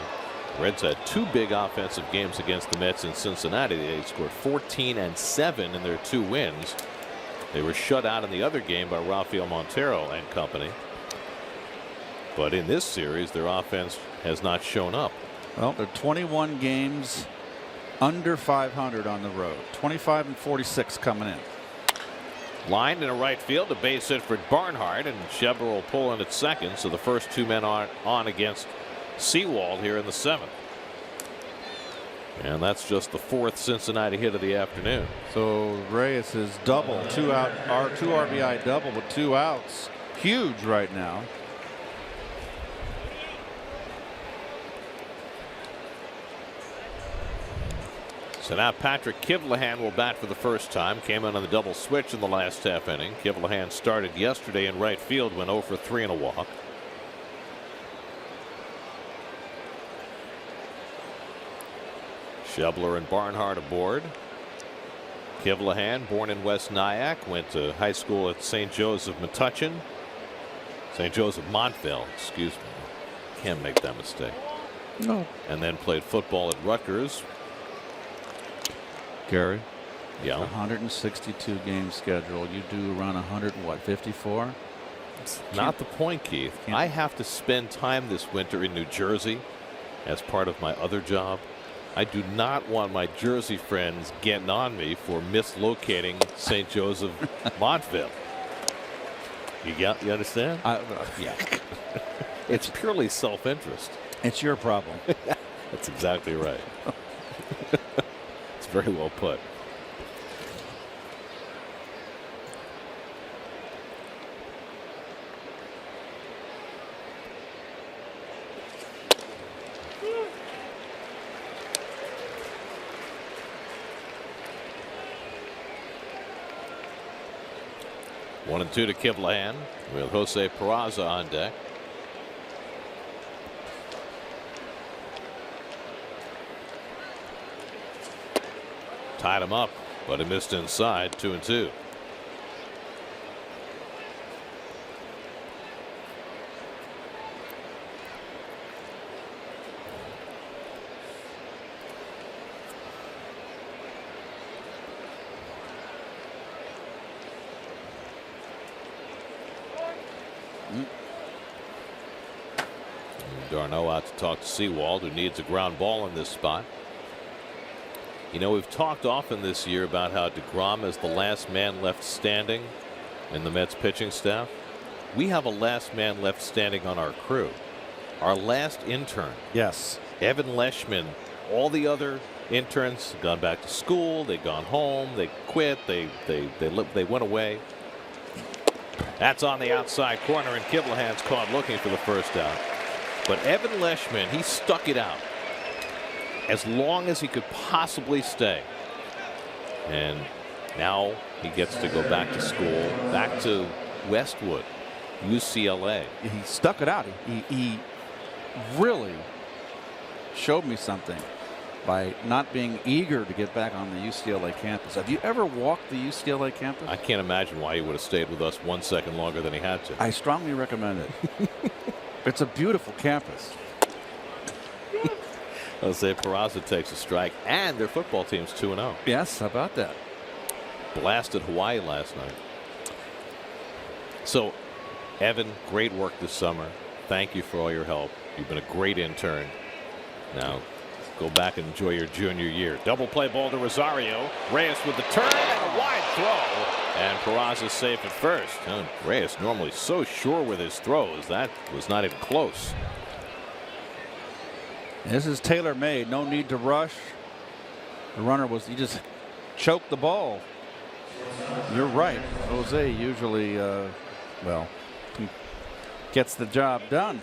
Reds had 2 big offensive games against the Mets in Cincinnati. They scored 14 and 7 in their 2 wins. They were shut out in the other game by Rafael Montero and company. But in this series, their offense has not shown up. Well, they're 21 games under 500 on the road. 25 and 46 coming in. Lined in a right field, a base hit for Barnhart, and Schebler will pull in at second. So the first 2 men are on against Sewald here in the 7th. And that's just the 4th Cincinnati hit of the afternoon. So Reyes is double, 2 RBI double with 2 outs. Huge right now. So now Patrick Kivlahan will bat for the first time. Came in on the double switch in the last half inning. Kivlahan started yesterday in right field, went 0 for 3 and a walk. Schebler and Barnhart aboard. Kivlahan, born in West Nyack, went to high school at St. Joseph Metuchen. St. Joseph Montville, excuse me. Can't make that mistake. No. And then played football at Rutgers. Gary. Yeah. 162 game schedule. You do around 154. Not the point, Keith. I have to spend time this winter in New Jersey as part of my other job. I do not want my Jersey friends getting on me for mislocating St. Joseph Montville. You understand? Yeah. It's purely self-interest. It's your problem. That's exactly right. It's very well put. One and two to Kivlahan with Jose Peraza on deck. Tied him up, but he missed inside. 2-2. Darno out to talk to Sewald, who needs a ground ball in this spot. You know, we've talked often this year about how DeGrom is the last man left standing in the Mets pitching staff. We have a last man left standing on our crew. Our last intern. Yes. Evan Leishman. All the other interns have gone back to school. They've gone home. They quit. They went away. That's on the outside corner, and Kivlahan's caught looking for the first out. But Evan Leishman, he stuck it out as long as he could possibly stay. And now he gets to go back to school, back to Westwood, UCLA. He stuck it out. He really showed me something by not being eager to get back on the UCLA campus. Have you ever walked the UCLA campus? I can't imagine why he would have stayed with us 1 second longer than he had to. I strongly recommend it. It's a beautiful campus. Jose Peraza takes a strike, and their football team's 2-0. Yes, how about that? Blasted Hawaii last night. So, Evan, great work this summer. Thank you for all your help. You've been a great intern. Now, go back and enjoy your junior year. Double play ball to Rosario. Reyes with the turn and a wide throw. And Peraza's safe at first. And Reyes normally so sure with his throws. That was not even close. This is tailor-made. No need to rush. The runner he just choked the ball. You're right. Jose usually, gets the job done.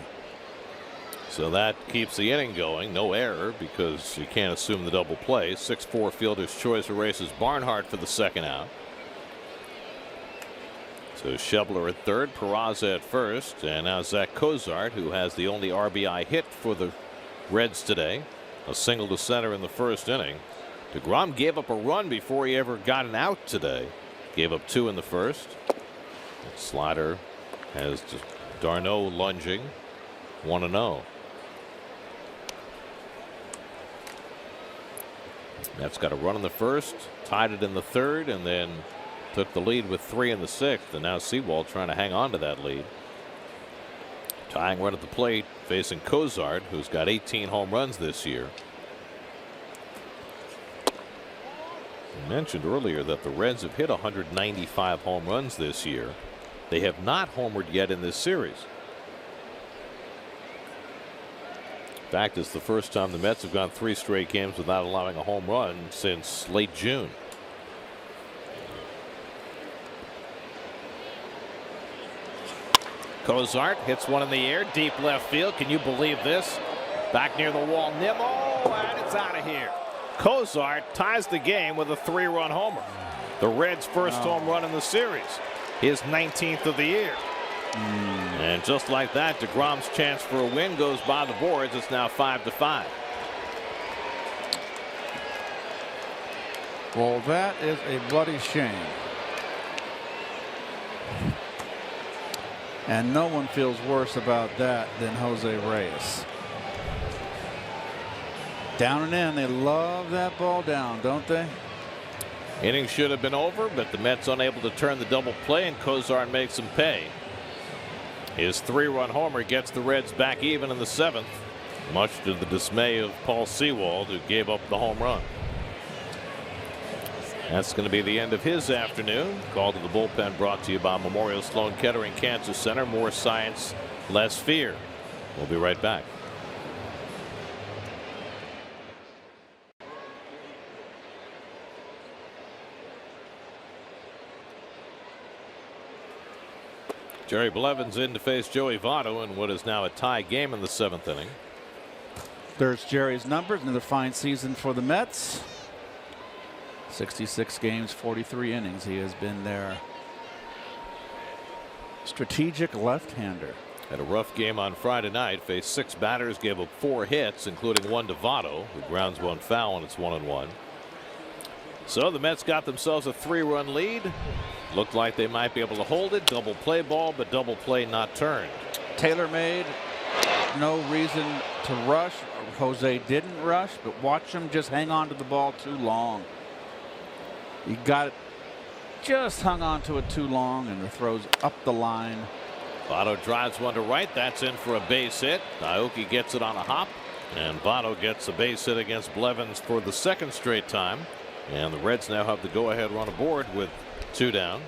So that keeps the inning going. No error because you can't assume the double play. 6-4 fielder's choice erases Barnhart for the second out. So Schebler at third, Peraza at first, and now Zack Cozart, who has the only RBI hit for the Reds today. A single to center in the first inning. DeGrom gave up a run before he ever got an out today. Gave up 2 in the first. Slider has Darno lunging. 1-0. Mets got a run in the first, tied it in the third, and then took the lead with 3 in the sixth. And now Sewald trying to hang on to that lead. Tying run at the plate, facing Cozart, who's got 18 home runs this year. I mentioned earlier that the Reds have hit 195 home runs this year. They have not homered yet in this series. In fact, it's the first time the Mets have gone 3 straight games without allowing a home run since late June. Cozart hits one in the air, deep left field. Can you believe this? Back near the wall, Nimmo, and it's out of here. Cozart ties the game with a 3-run homer. The Reds' first home run in the series. His 19th of the year. And just like that, DeGrom's chance for a win goes by the boards. It's now 5-5. Well, that is a bloody shame. And no one feels worse about that than Jose Reyes. Down and in. They love that ball down, don't they? Inning should have been over, but the Mets unable to turn the double play, and Cozart makes them pay. His 3-run homer gets the Reds back even in the 7th, much to the dismay of Paul Sewald, who gave up the home run. That's going to be the end of his afternoon. Call to the bullpen brought to you by Memorial Sloan Kettering Cancer Center. More science, less fear. We'll be right back. Jerry Blevins in to face Joey Votto in what is now a tie game in the 7th inning. There's Jerry's numbers. Another fine season for the Mets. 66 games, 43 innings. He has been their strategic left-hander. Had a rough game on Friday night. Faced 6 batters, gave up 4 hits, including 1 to Votto, who grounds 1 foul, and it's 1-1. So the Mets got themselves a 3-run lead. Looked like they might be able to hold it. Double play ball, but double play not turned. Taylor made no reason to rush. Jose didn't rush, but watch him just hang on to the ball too long. He got it, just hung on to it too long, and the throws up the line. Votto drives one to right. That's in for a base hit. Aoki gets it on a hop, and Votto gets a base hit against Blevins for the 2nd straight time. And the Reds now have the go-ahead run aboard with 2 down.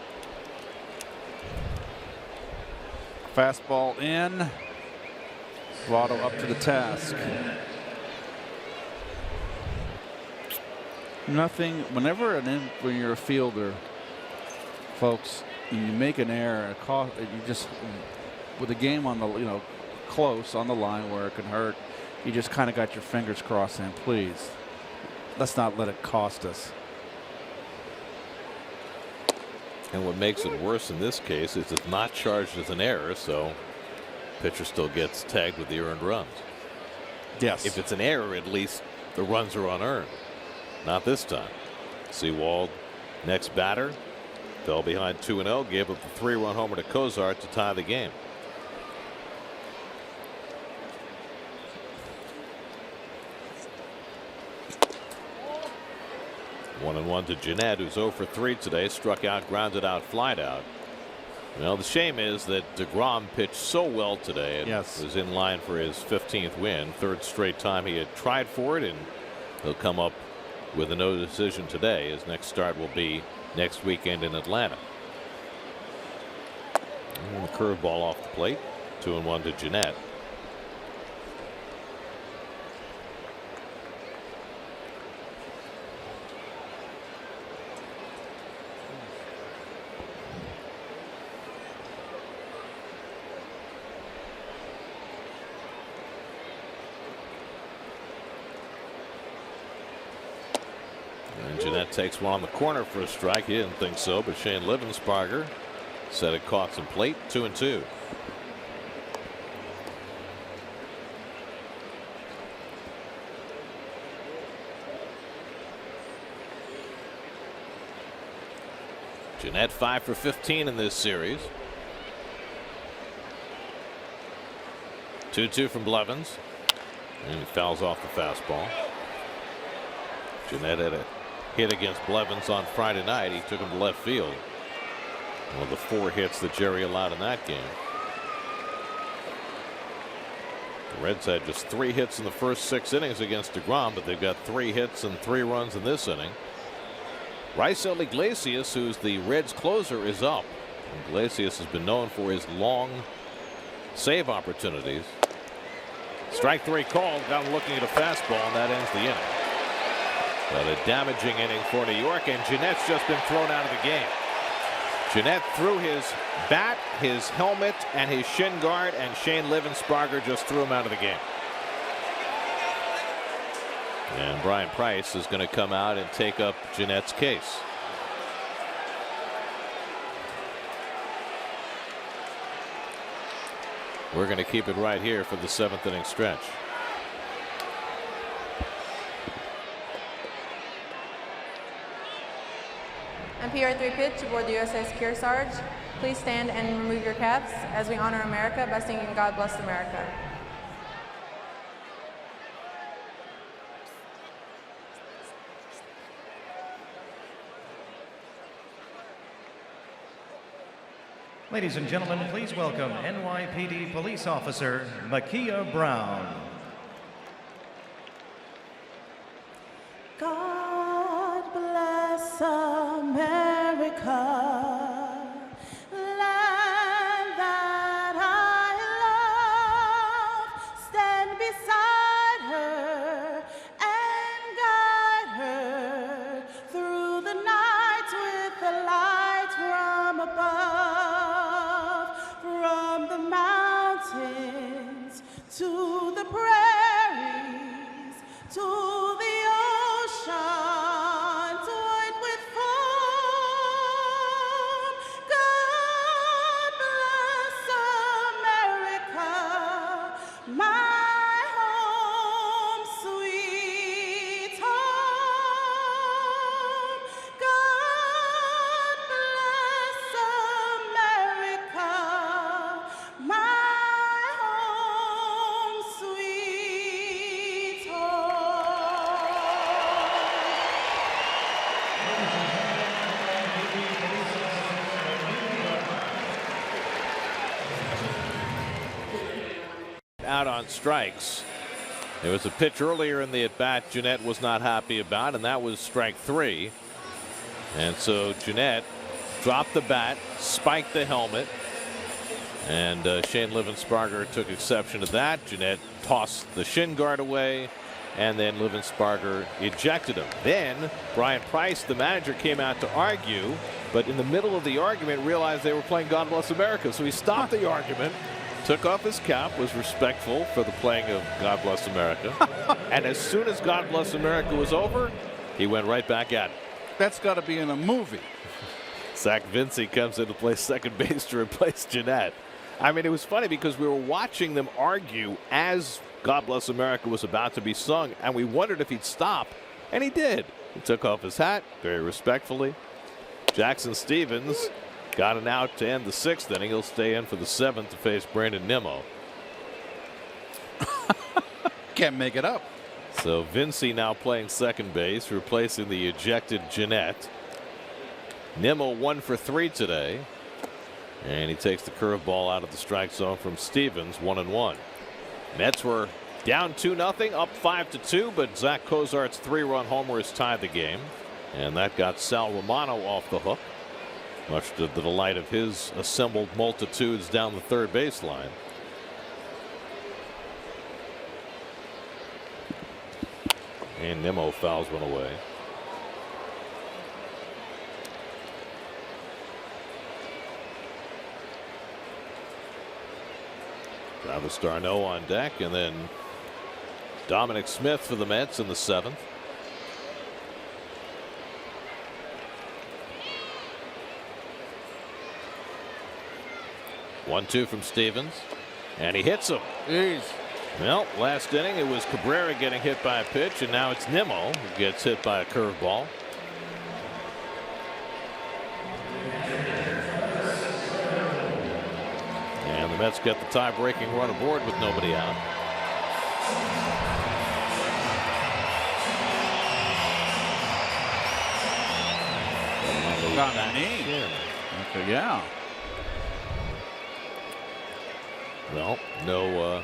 Fastball in. Votto up to the task. Nothing. Whenever when you're a fielder, folks, and you make an error, you just, with a game on the close on the line where it can hurt, you just kind of got your fingers crossed saying, please, let's not let it cost us. And what makes it worse in this case is it's not charged as an error, so pitcher still gets tagged with the earned runs. Yes. If it's an error, at least the runs are unearned. Not this time. Seawald, next batter, fell behind 2-0, gave up the 3-run homer to Cozart to tie the game. One and 1 to Jeanette, who's 0 for 3 today. Struck out, grounded out, flied out. Well, the shame is that DeGrom pitched so well today and was in line for his 15th win. 3rd straight time he had tried for it, and he'll come up with a no decision today. His next start will be next weekend in Atlanta. And the curveball off the plate. 2-1 to Jeanette. And Jeanette takes one on the corner for a strike. He didn't think so, but Shane Livensparger said it caught some plate. 2-2. Jeanette 5 for 15 in this series. 2-2 from Blevins, and he fouls off the fastball. Jeanette had a hit against Blevins on Friday night. He took him to left field. One of the 4 hits that Jerry allowed in that game. The Reds had just 3 hits in the first 6 innings against DeGrom, but they've got 3 hits and 3 runs in this inning. Raisel Iglesias, who's the Reds closer, is up. Iglesias has been known for his long save opportunities. Strike 3 called. Got him looking at a fastball, and that ends the inning. But a damaging inning for New York, and Jeanette's just been thrown out of the game. Jeanette threw his bat, his helmet, and his shin guard, and Shane Livensparger just threw him out of the game. And Brian Price is going to come out and take up Jeanette's case. We're going to keep it right here for the 7th inning stretch. PR3 pitch aboard the USS Kearsarge. Please stand and remove your caps as we honor America by singing God Bless America. Ladies and gentlemen, please welcome NYPD Police Officer Makia Brown. God bless bless America, land that I love. Stand beside her and guide her through the night with the light from above, from the mountains to the prairies, to the ocean, toyed with foam. God bless America, my home, sweet home. God bless America, my home, sweet home. Out on strikes. There was a pitch earlier in the at-bat Jeanette was not happy about, and that was strike 3. And so Jeanette dropped the bat, spiked the helmet, and Shane Livensparger took exception to that. Jeanette tossed the shin guard away, and then Livensparger ejected him. Then Brian Price, the manager, came out to argue, but in the middle of the argument realized they were playing God Bless America, so he stopped the argument, took off his cap, was respectful for the playing of God Bless America, and as soon as God Bless America was over, he went right back at it. That's got to be in a movie. Zach Vinci comes in to play second base to replace Jeanette. I mean, it was funny because we were watching them argue as God Bless America was about to be sung, and we wondered if he'd stop, and he did. He took off his hat very respectfully. Jackson Stevens got an out to end the 6th inning. He'll stay in for the 7th to face Brandon Nimmo. Can't make it up. So Vinci now playing second base, replacing the ejected Jeanette. Nimmo 1 for 3 today, and he takes the curveball out of the strike zone from Stevens. 1-1. Mets were down 2-0, up 5-2, but Zack Cozart's 3-run homer has tied the game, and that got Sal Romano off the hook, much to the delight of his assembled multitudes down the third baseline. And Nimmo fouls one away. Travis d'Arnaud on deck, and then Dominic Smith for the Mets in the 7th. One-two from Stevens, and he hits him. Jeez. Well, last inning it was Cabrera getting hit by a pitch, and now it's Nimmo who gets hit by a curveball. And the Mets get the tie-breaking run aboard with nobody out. Got a knee. Okay, yeah. Well, no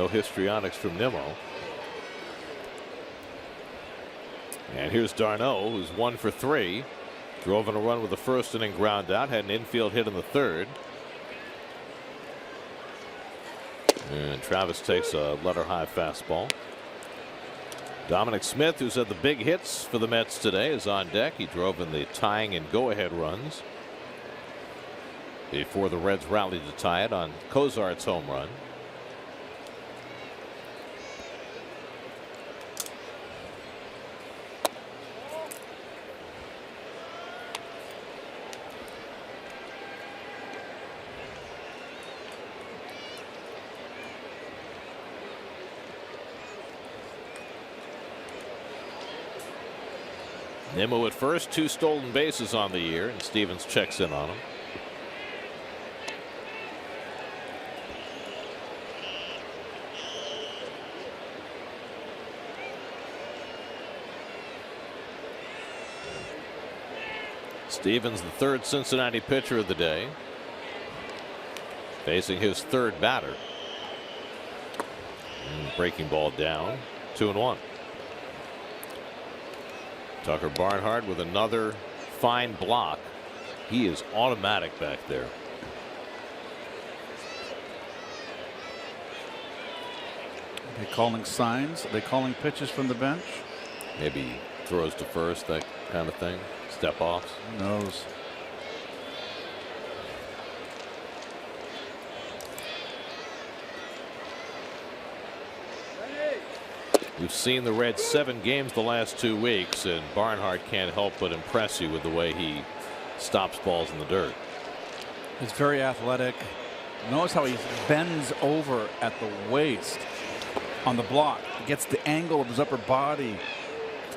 histrionics from Nimmo. And here's d'Arnaud, who's 1 for 3. Drove in a run with the first inning ground out, had an infield hit in the 3rd. And Travis takes a letter-high fastball. Dominic Smith, who's had the big hits for the Mets today, is on deck. He drove in the tying and go-ahead runs before the Reds rallied to tie it on Cozart's home run. Nimmo at first, 2 stolen bases on the year, and Stevens checks in on him. Stevens, the 3rd Cincinnati pitcher of the day, facing his 3rd batter. And breaking ball down, 2-1. Tucker Barnhart with another fine block. He is automatic back there. Are they calling signs? Are they calling pitches from the bench? Maybe throws to first, that kind of thing. Step offs. Who knows? We've seen the Reds 7 games the last 2 weeks, and Barnhart can't help but impress you with the way he stops balls in the dirt. He's very athletic. Notice how he bends over at the waist on the block. He gets the angle of his upper body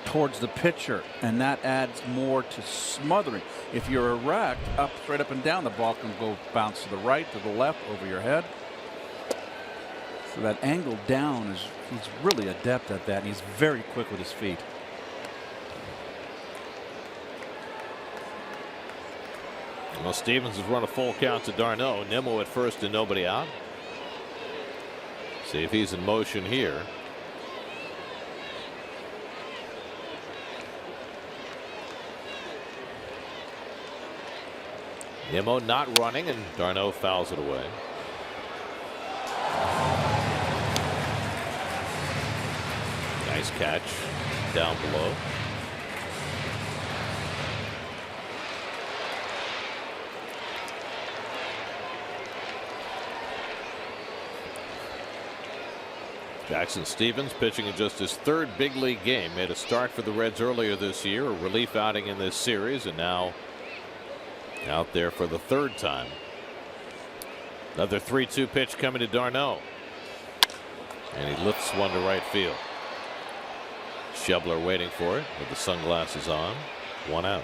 towards the pitcher, and that adds more to smothering. If you're erect, straight up and down, the ball can go bounce to the right, to the left, over your head. So that angle down is, he's really adept at that, and he's very quick with his feet. Well, Stevens has run a full count to Darno. Nimmo at first and nobody out. See if he's in motion here. Nimmo not running, and Darno fouls it away. Nice catch down below. Jackson Stevens pitching in just his 3rd big league game. Made a start for the Reds earlier this year, a relief outing in this series, and now out there for the 3rd time. Another 3-2 pitch coming to Darno, and he lifts one to right field. Schebler waiting for it with the sunglasses on. 1 out.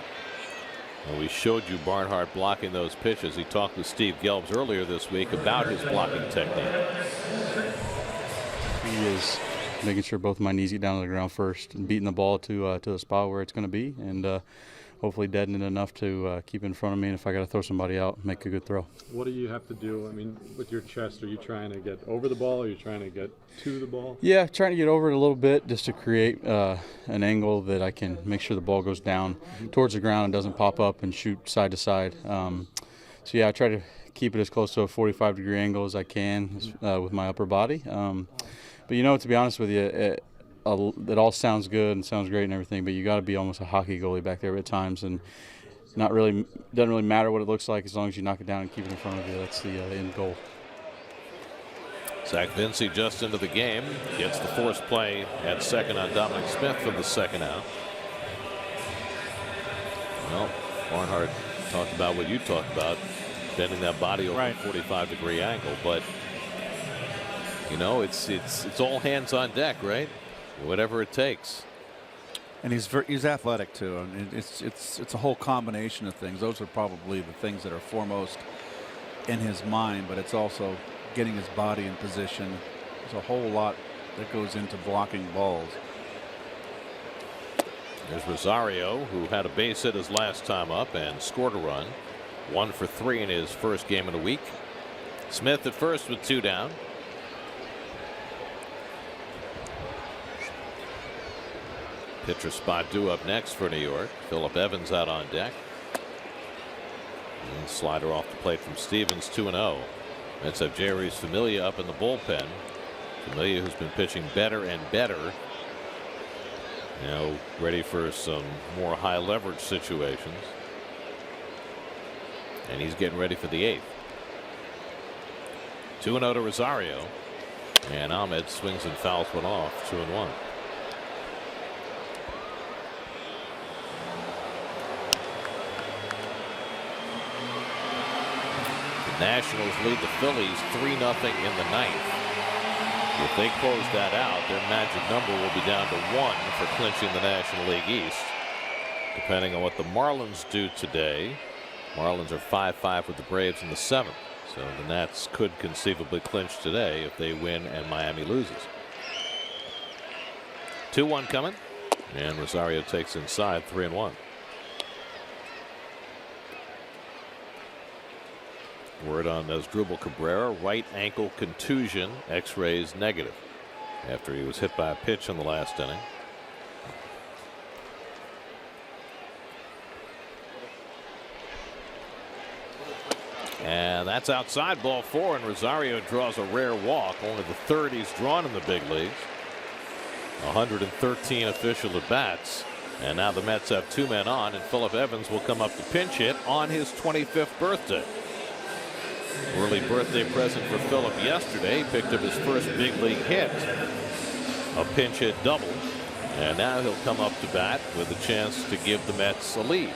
And we showed you Barnhart blocking those pitches. He talked with Steve Gelbs earlier this week about his blocking technique. He is making sure both of my knees get down to the ground first and beating the ball to the spot where it's going to be, and hopefully deaden it enough to keep it in front of me. And if I got to throw somebody out, make a good throw. What do you have to do? I mean, with your chest, are you trying to get over the ball? Are you trying to get to the ball? Yeah, trying to get over it a little bit just to create an angle that I can make sure the ball goes down towards the ground and doesn't pop up and shoot side to side. So yeah, I try to keep it as close to a 45-degree angle as I can with my upper body. But you know, to be honest with you, it all sounds good and sounds great and everything, but you got to be almost a hockey goalie back there at times, and doesn't really matter what it looks like as long as you knock it down and keep it in front of you. That's the end goal. Zach Vinci just into the game, gets the forced play at second on Dominic Smith for the 2nd out. Well, Barnhart talked about what you talked about, bending that body over a 45-degree angle, but you know, it's all hands on deck, right? Whatever it takes. And he's athletic too. I mean, it's a whole combination of things. Those are probably the things that are foremost in his mind, but it's also getting his body in position. There's a whole lot that goes into blocking balls. There's Rosario, who had a base hit his last time up and scored a run. 1 for 3 in his first game in a week. Smith at first with 2 down. Pitcher spot due up next for New York. Phillip Evans out on deck. And slider off the plate from Stevens, 2-0. Mets have Jerry's Familia up in the bullpen. Familia, who's been pitching better and better. Now ready for some more high leverage situations. And he's getting ready for the 8th. 2-0 to Rosario. And Ahmed swings and fouls one off, 2-1. Nationals lead the Phillies 3-0 in the 9th. If they close that out, their magic number will be down to 1 for clinching the National League East. Depending on what the Marlins do today, Marlins are 5-5 with the Braves in the 7th. So the Nats could conceivably clinch today if they win and Miami loses. 2-1 coming, and Rosario takes inside, 3-1. Word on Asdrubal Cabrera, right ankle contusion, x-rays negative after he was hit by a pitch in the last inning. And that's outside, ball 4, and Rosario draws a rare walk, only the third he's drawn in the big leagues. 113 official at bats, and now the Mets have 2 men on, and Phillip Evans will come up to pinch hit on his 25th birthday. Early birthday present for Phillip yesterday. He picked up his first big league hit, a pinch hit double, and now he'll come up to bat with a chance to give the Mets a lead.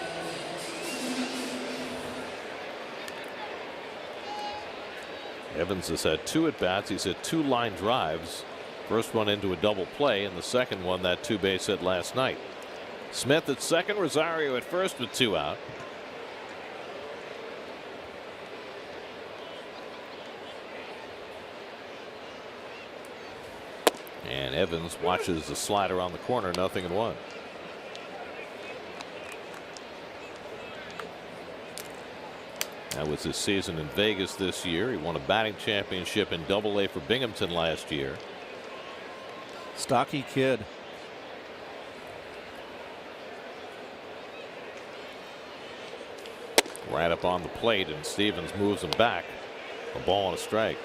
Evans has had 2 at bats. He's hit 2 line drives. First one into a double play, and the second one that 2-base hit last night. Smith at second, Rosario at first with 2 out. And Evans watches the slide around the corner, 0-1. That was his season in Vegas this year. He won a batting championship in Double-A for Binghamton last year. Stocky kid. Right up on the plate, and Stevens moves him back. A ball and a strike.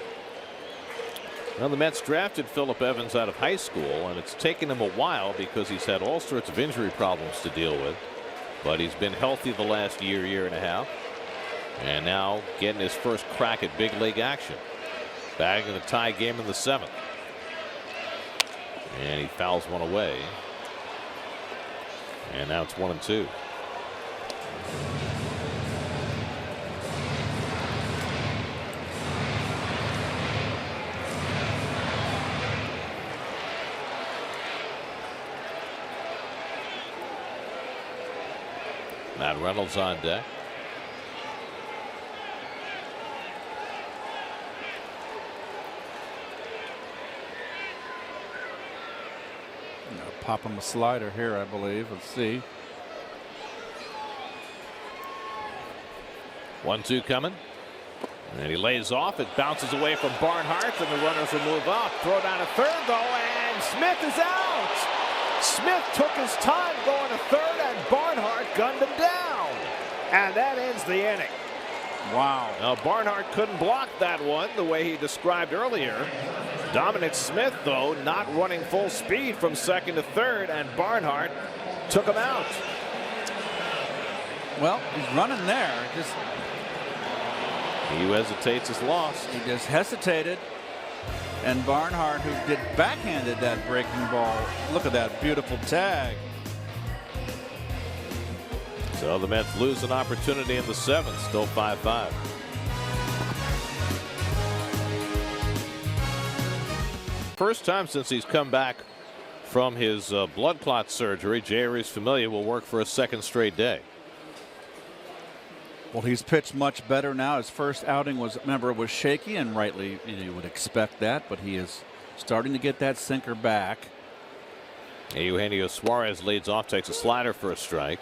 Well, the Mets drafted Phillip Evans out of high school, and it's taken him a while because he's had all sorts of injury problems to deal with. But he's been healthy the last year and a half. And now getting his first crack at big league action. Batting in a tie game in the 7th. And he fouls one away. And now it's 1-2. Matt Reynolds on deck. Pop him a slider here, I believe. Let's see. 1-2 coming. And he lays off. It bounces away from Barnhart, and the runners will move up. Throw down to third, though, and Smith is out. Smith took his time going to third, and Barnhart gunned him down. And that ends the inning. Wow. Now, Barnhart couldn't block that one the way he described earlier. Dominic Smith, though, not running full speed from second to third, and Barnhart took him out. Well, he's running there. He who hesitates is lost. He just hesitated. And Barnhart, who did backhanded that breaking ball. Look at that beautiful tag. So the Mets lose an opportunity in the 7th, still 5-5. First time since he's come back from his blood clot surgery, J.R.'s Familia will work for a second straight day. Well, he's pitched much better now. His first outing was, remember, it was shaky, and rightly you would expect that, but he is starting to get that sinker back. Eugenio Suarez leads off, takes a slider for a strike.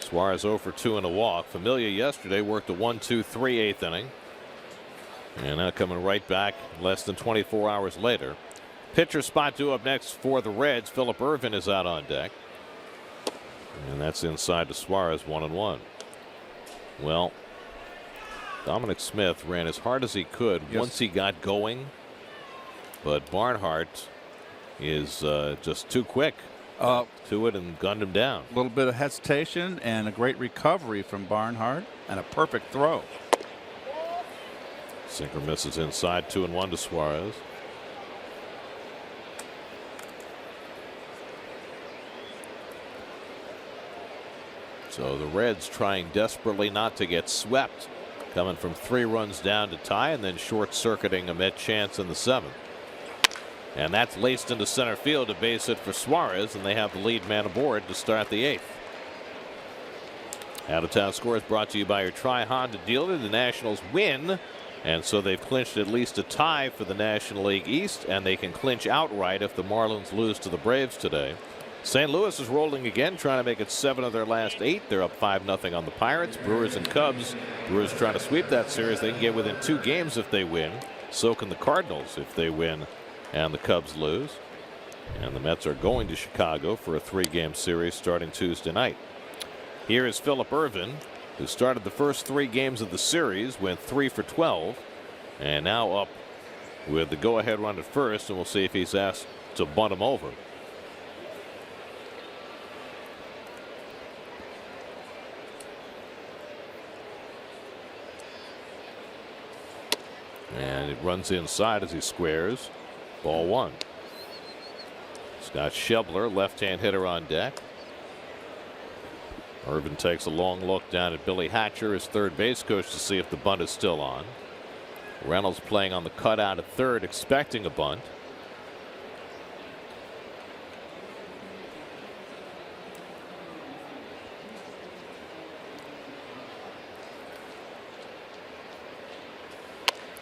Suarez 0 for 2 and a walk. Familia yesterday worked a 1-2-3 8th inning. And now coming right back less than 24 hours later. Pitcher spot 2 up next for the Reds. Phillip Ervin is out on deck. And that's inside to Suarez, 1-1. Well, Dominic Smith ran as hard as he could once he got going. But Barnhart is just too quick to it and gunned him down. A little bit of hesitation and a great recovery from Barnhart and a perfect throw. Sinker misses inside, 2-1 to Suarez. So the Reds trying desperately not to get swept, coming from 3 runs down to tie and then short-circuiting a Met chance in the 7th. And that's laced into center field, a base hit for Suarez, and they have the lead man aboard to start the 8th. Out of Town Scores brought to you by your Tri-Honda dealer. The Nationals win, and so they've clinched at least a tie for the National League East, and they can clinch outright if the Marlins lose to the Braves today. St. Louis is rolling again, trying to make it 7 of their last 8. They're up 5-0 on the Pirates. Brewers and Cubs. Brewers trying to sweep that series. They can get within 2 games if they win. So can the Cardinals if they win and the Cubs lose. And the Mets are going to Chicago for a 3-game series starting Tuesday night. Here is Phillip Ervin who started the first 3 games of the series, went 3 for 12, and now up with the go-ahead run at first, and we'll see if he's asked to bunt him over. And it runs inside as he squares. Ball 1. Scott Schebler, left-hand hitter, on deck. Irvin takes a long look down at Billy Hatcher, his third base coach, to see if the bunt is still on. Reynolds playing on the cutout at third, expecting a bunt.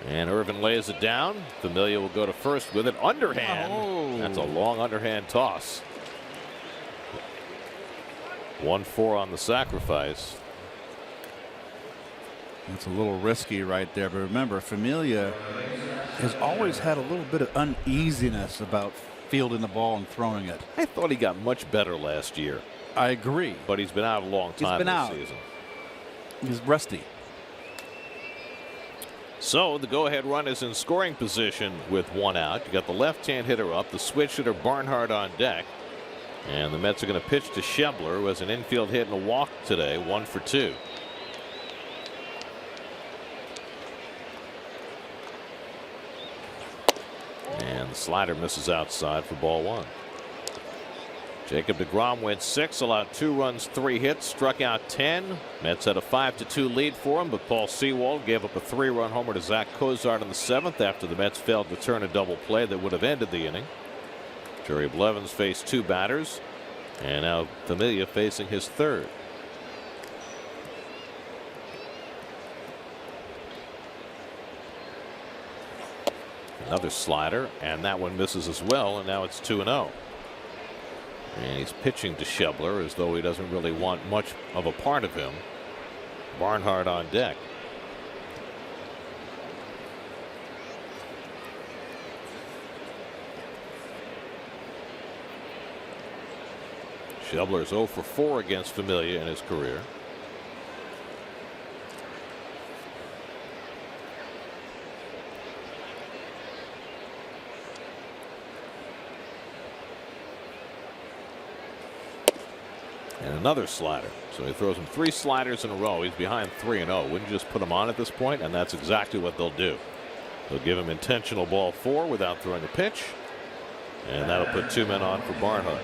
And Irvin lays it down. Familia will go to first with an underhand. Oh. That's a long underhand toss. 1-4 on the sacrifice. It's a little risky right there, but remember, Familia has always had a little bit of uneasiness about fielding the ball and throwing it. I thought he got much better last year. I agree. But he's been out a long time He's been this out. season. He's rusty. So the go-ahead run is in scoring position with 1 out. You got the left-hand hitter up, the switch hitter Barnhart on deck. And the Mets are going to pitch to Schebler, who has an infield hit and a walk today, 1 for 2. And the slider misses outside for ball 1. Jacob deGrom went 6, allowed 2 runs, 3 hits, struck out 10. Mets had a 5-2 lead for him, but Paul Sewald gave up a 3-run homer to Zack Cozart in the 7th after the Mets failed to turn a double play that would have ended the inning. Jerry Blevins faced 2 batters, and now Familia facing his 3rd. Another slider, and that one misses as well, and now it's 2-0. And he's pitching to Schebler as though he doesn't really want much of a part of him. Barnhart on deck. Schebler is 0 for 4 against Familia in his career. And another slider. So he throws him 3 sliders in a row. He's behind 3-0. Wouldn't you just put him on at this point? And that's exactly what they'll do. They'll give him intentional ball 4 without throwing a pitch. And that'll put 2 men on for Barnhart.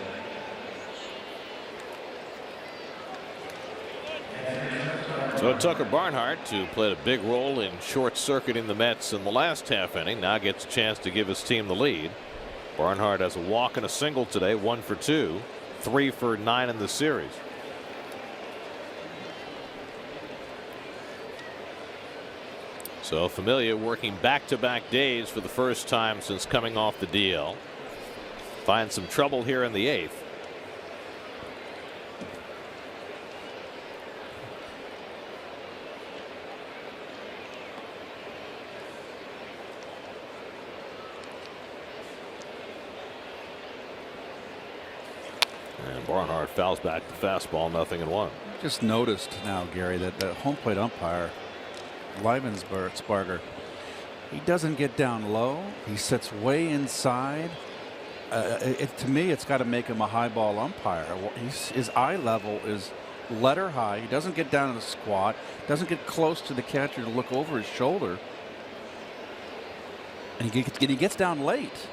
So Tucker Barnhart, who played a big role in short-circuiting the Mets in the last half inning, now gets a chance to give his team the lead. Barnhart has a walk and a single today, 1 for 2. 3 for 9 in the series. So Familia working back-to-back days for the first time since coming off the DL. Finds some trouble here in the 8th. And Barnhart fouls back the fastball, 0-1. Just noticed now, Gary, that the home plate umpire, Leivensberger, he doesn't get down low. He sits way inside. To me, it's got to make him a high ball umpire. His eye level is letter high. He doesn't get down in a squat, doesn't get close to the catcher to look over his shoulder. And he gets down late.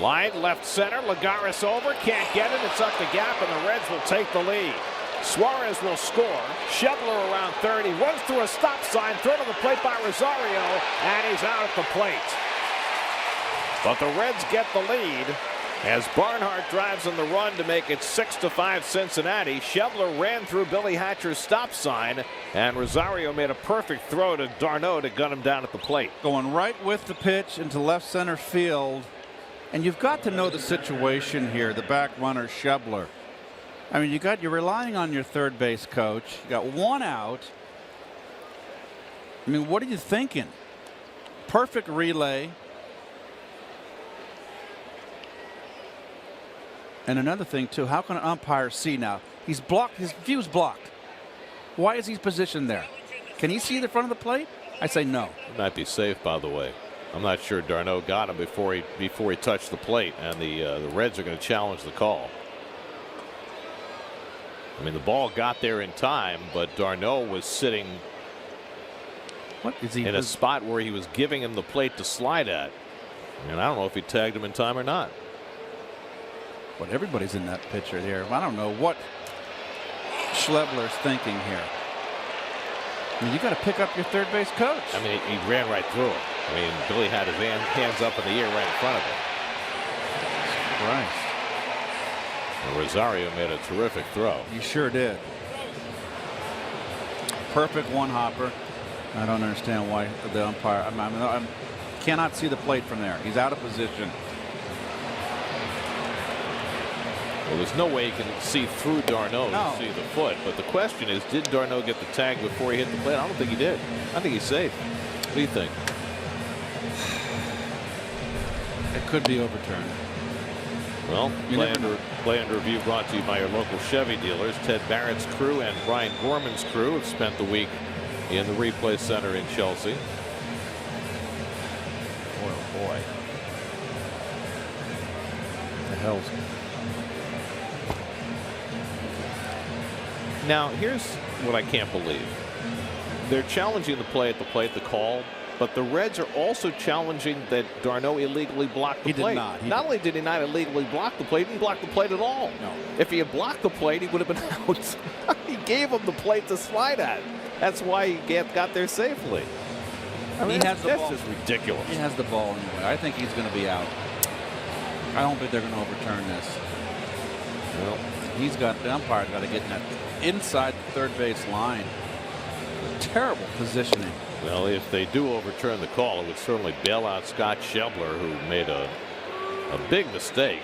Line left center. Lagares over. Can't get it. It's up the gap, and the Reds will take the lead. Suarez will score. Schebler around third. He runs through a stop sign. Thrown to the plate by Rosario, and he's out at the plate. But the Reds get the lead as Barnhart drives on the run to make it 6-5 Cincinnati. Schebler ran through Billy Hatcher's stop sign, and Rosario made a perfect throw to Darno to gun him down at the plate. Going right with the pitch into left center field. And you've got to know the situation here, the back runner, Schebler. I mean, you're relying on your third base coach. You got 1 out. I mean, what are you thinking? Perfect relay. And another thing too, how can an umpire see now? He's blocked, his view's blocked. Why is he positioned there? Can he see the front of the plate? I say no. He might be safe, by the way. I'm not sure d'Arnaud got him before he touched the plate, and the Reds are going to challenge the call. I mean, the ball got there in time, but d'Arnaud was sitting in a spot where he was giving him the plate to slide at. And I don't know if he tagged him in time or not. But everybody's in that picture here. I don't know what Schebler's thinking here. I mean, you got to pick up your third base coach. I mean, he ran right through him. I mean, Billy had his hands up in the air right in front of him. Christ. And Rosario made a terrific throw. He sure did. Perfect one hopper. I don't understand why the umpire. I cannot see the plate from there. He's out of position. Well, there's no way he can see through d'Arnaud to see the foot. But the question is, did d'Arnaud get the tag before he hit the plate? I don't think he did. I think he's safe. What do you think? It could be overturned. Well, play under review brought to you by your local Chevy dealers. Ted Barrett's crew and Brian Gorman's crew have spent the week in the replay center in Chelsea. Boy, oh boy. The hell's. Now, here's what I can't believe. They're challenging the play at the plate, the call, but the Reds are also challenging that d'Arnaud illegally blocked the plate. He did not. Not only did he not illegally block the plate, he didn't block the plate at all. No. If he had blocked the plate, he would have been out. He gave him the plate to slide at. That's why he got there safely. I mean, that's just ridiculous. He has the ball anyway. I think he's going to be out. I don't think they're going to overturn this. Well, the umpire's got to get in that inside the third base line. Terrible positioning. Well, if they do overturn the call, it would certainly bail out Scott Schebler, who made a big mistake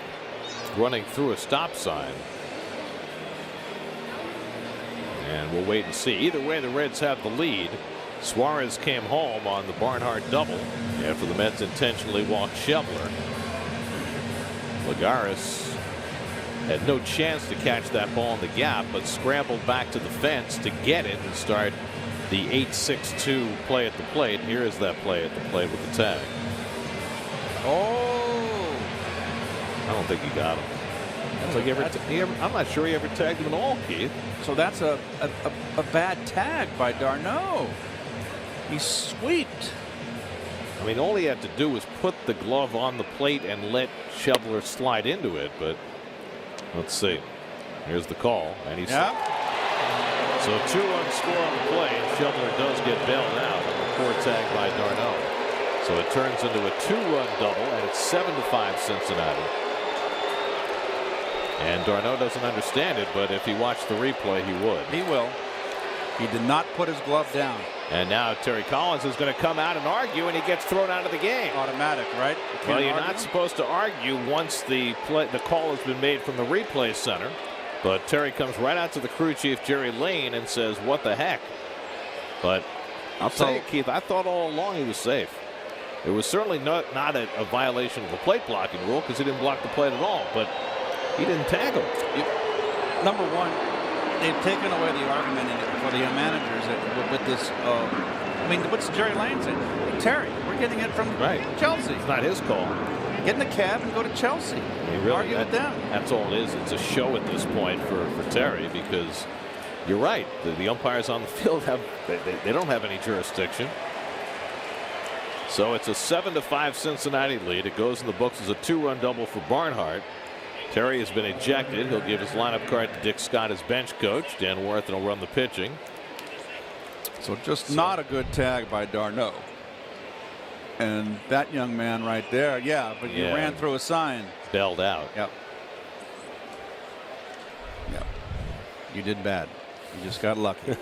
running through a stop sign. And we'll wait and see. Either way, the Reds have the lead. Suarez came home on the Barnhart double after the Mets intentionally walked Schebler. Lagares had no chance to catch that ball in the gap, but scrambled back to the fence to get it and start the 8-6-2 play at the plate. Here is that play at the plate with the tag. Oh! I don't think he got him. I'm not sure he ever tagged him at all, Keith. So that's a bad tag by d'Arnaud. He sweeped. I mean, all he had to do was put the glove on the plate and let Schebler slide into it, but let's see. Here's the call, and he's so 2-run score on the play, and Schebler does get bailed out on the poor tag by d'Arnaud. So it turns into a 2-run double, and it's 7-5 Cincinnati. And d'Arnaud doesn't understand it, but if he watched the replay, he would. He will. He did not put his glove down. And now Terry Collins is going to come out and argue, and he gets thrown out of the game. Automatic, right? Well, you're not supposed to argue once the call has been made from the replay center. But Terry comes right out to the crew chief, Jerry Lane, and says, what the heck? But I'll tell you, Keith, I thought all along he was safe. It was certainly not a violation of the plate blocking rule because he didn't block the plate at all, but he didn't tag him. Number one, they've taken away the argument for the managers with this. I mean, what's Jerry Lane saying? Hey, Terry, we're getting it from Chelsea. It's not his call. Get in the cab and go to Chelsea. Argue with them. That's all it is. It's a show at this point for Terry because you're right. The umpires on the field they don't have any jurisdiction. So it's a 7-5 Cincinnati lead. It goes in the books as a 2-run double for Barnhart. Terry has been ejected. He'll give his lineup card to Dick Scott, his bench coach. Dan Worth will run the pitching. So just not a good tag by d'Arnaud. And that young man right there, but you ran through a sign. Bailed out. Yep. You did bad. You just got lucky.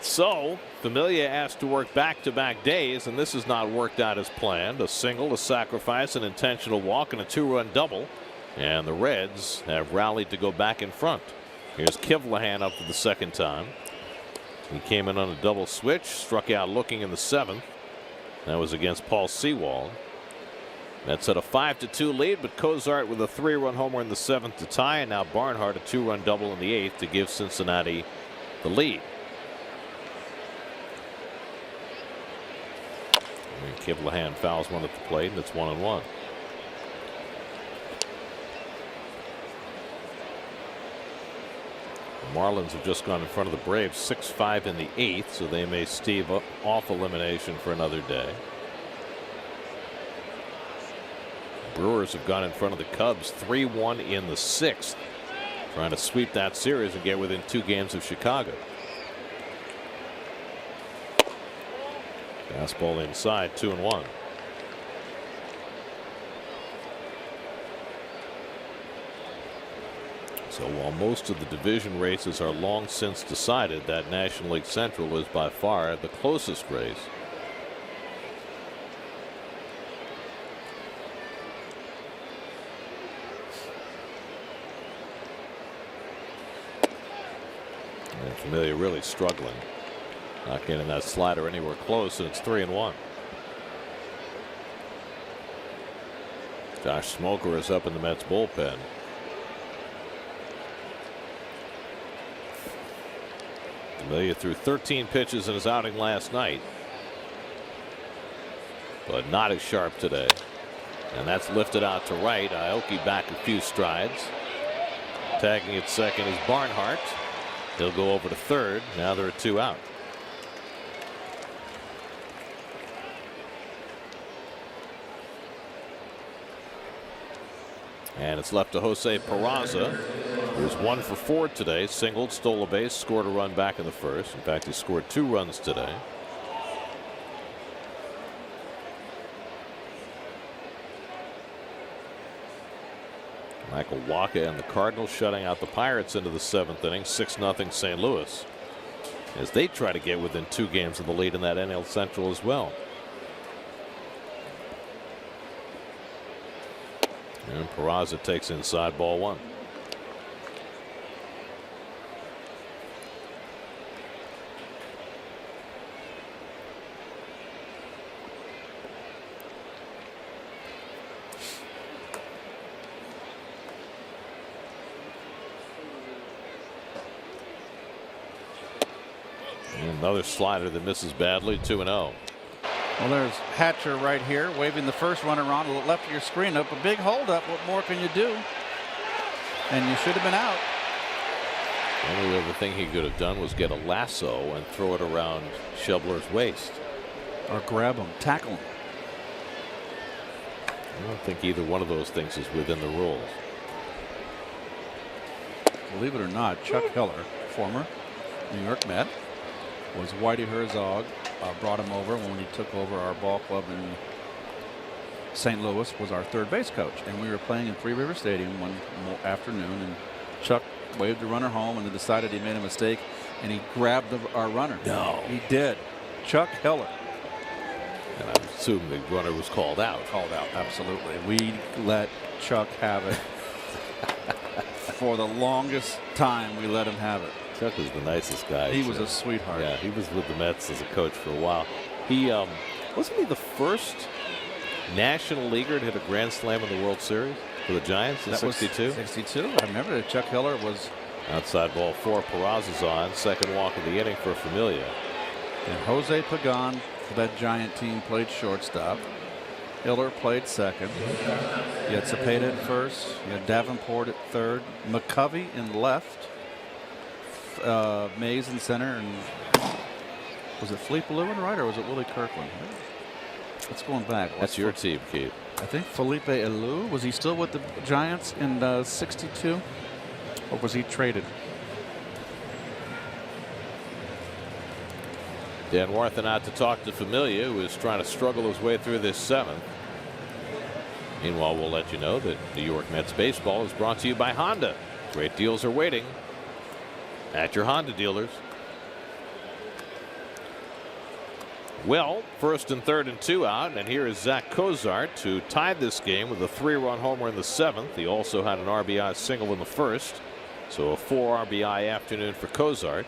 So Familia asked to work back-to-back days, and this has not worked out as planned. A single, a sacrifice, an intentional walk, and a 2-run double. And the Reds have rallied to go back in front. Here's Kivlahan up for the second time. He came in on a double switch, struck out looking in the 7th. That was against Paul Sewald. Mets had a 5-2 lead, but Cozart with a 3-run homer in the 7th to tie, and now Barnhart a 2-run double in the 8th to give Cincinnati the lead. And Kivlehan fouls one at the plate, and it's 1-1. The Marlins have just gone in front of the Braves 6-5 in the 8th, so they may stave off elimination for another day. Brewers have gone in front of the Cubs 3-1 in the 6th, trying to sweep that series and get within 2 games of Chicago. Fastball inside, 2-1. So while most of the division races are long since decided, that National League Central is by far the closest race. And Familia really struggling. Not getting that slider anywhere close, and it's 3-1. Josh Smoker is up in the Mets bullpen. Familia threw 13 pitches in his outing last night, but not as sharp today. And that's lifted out to right. Aoki back a few strides. Tagging at second is Barnhart. He'll go over to third. Now there are 2 out. And it's left to Jose Peraza, who's 1 for 4 today. Singled, stole a base, scored a run back in the first. In fact, he scored 2 runs today. Michael Wacha and the Cardinals shutting out the Pirates into the 7th inning, 6-0 St. Louis, as they try to get within 2 games of the lead in that NL Central as well. And Peraza takes inside, ball 1. And another slider that misses badly, 2-0. Well, there's Hatcher right here waving the first runner on to the left of your screen. Up a big holdup. What more can you do? And you should have been out. The only other thing he could have done was get a lasso and throw it around Schebler's waist. Or grab him, tackle him. I don't think either one of those things is within the rules. Believe it or not, Chuck Heller, former New York Met, was Whitey Herzog. Brought him over when he took over our ball club in St. Louis, was our third base coach, and we were playing in Three River Stadium one afternoon, and Chuck waved the runner home and then decided he made a mistake, and he grabbed our runner. No, he did. Chuck Heller. And I assume the runner was called out. Called out, absolutely. We let Chuck have it. For the longest time, we let him have it. Chuck was the nicest guy. He was a sweetheart. Yeah, he was with the Mets as a coach for a while. He wasn't he the first National Leaguer to hit a grand slam in the World Series for the Giants in '62? 62. I remember that Chuck Heller was outside, ball 4. Peraza's on, second walk of the inning for Familia. And Jose Pagan for that Giant team played shortstop. Hiller played second. You had Cepeda at first. You had Davenport at third. McCovey in left. Mays in center, and was it Philippe Lou in right, or was it Willie Kirkland? Let's going back. That's your team, Keith. I think Felipe Alou. Was he still with the Giants in '62, or was he traded? Dan Warthen out to talk to Familia, who is trying to struggle his way through this 7th. Meanwhile, we'll let you know that New York Mets baseball is brought to you by Honda. Great deals are waiting at your Honda dealers. Well, first and third and 2 out, and here is Zack Cozart, who tied this game with a 3-run homer in the 7th. He also had an RBI single in the first, so a 4 RBI afternoon for Cozart,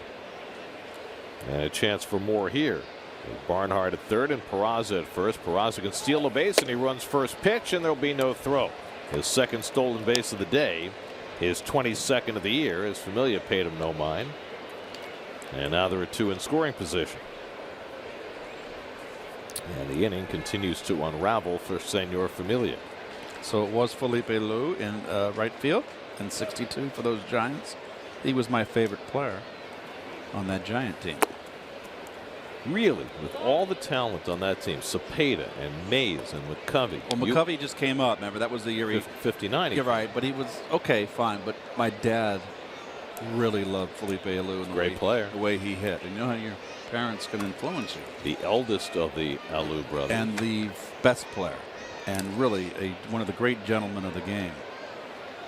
and a chance for more here. With Barnhart at third and Peraza at first. Peraza can steal a base, and he runs first pitch, and there'll be no throw. His second stolen base of the day, his 22nd of the year, as Familia paid him no mind. And now there are two in scoring position. And the inning continues to unravel for Senor Familia. So it was Felipe Alou in right field in 62 for those Giants. He was my favorite player on that Giant team. Really, with all the talent on that team, Cepeda and Mays and McCovey. Well, McCovey just came up. Remember, that was the year he 59. You're right, but he was okay, fine. But my dad really loved Felipe Alou and Great player. The way he hit. And you know how your parents can influence you. The eldest of the Alou brothers. And the best player. And really one of the great gentlemen of the game.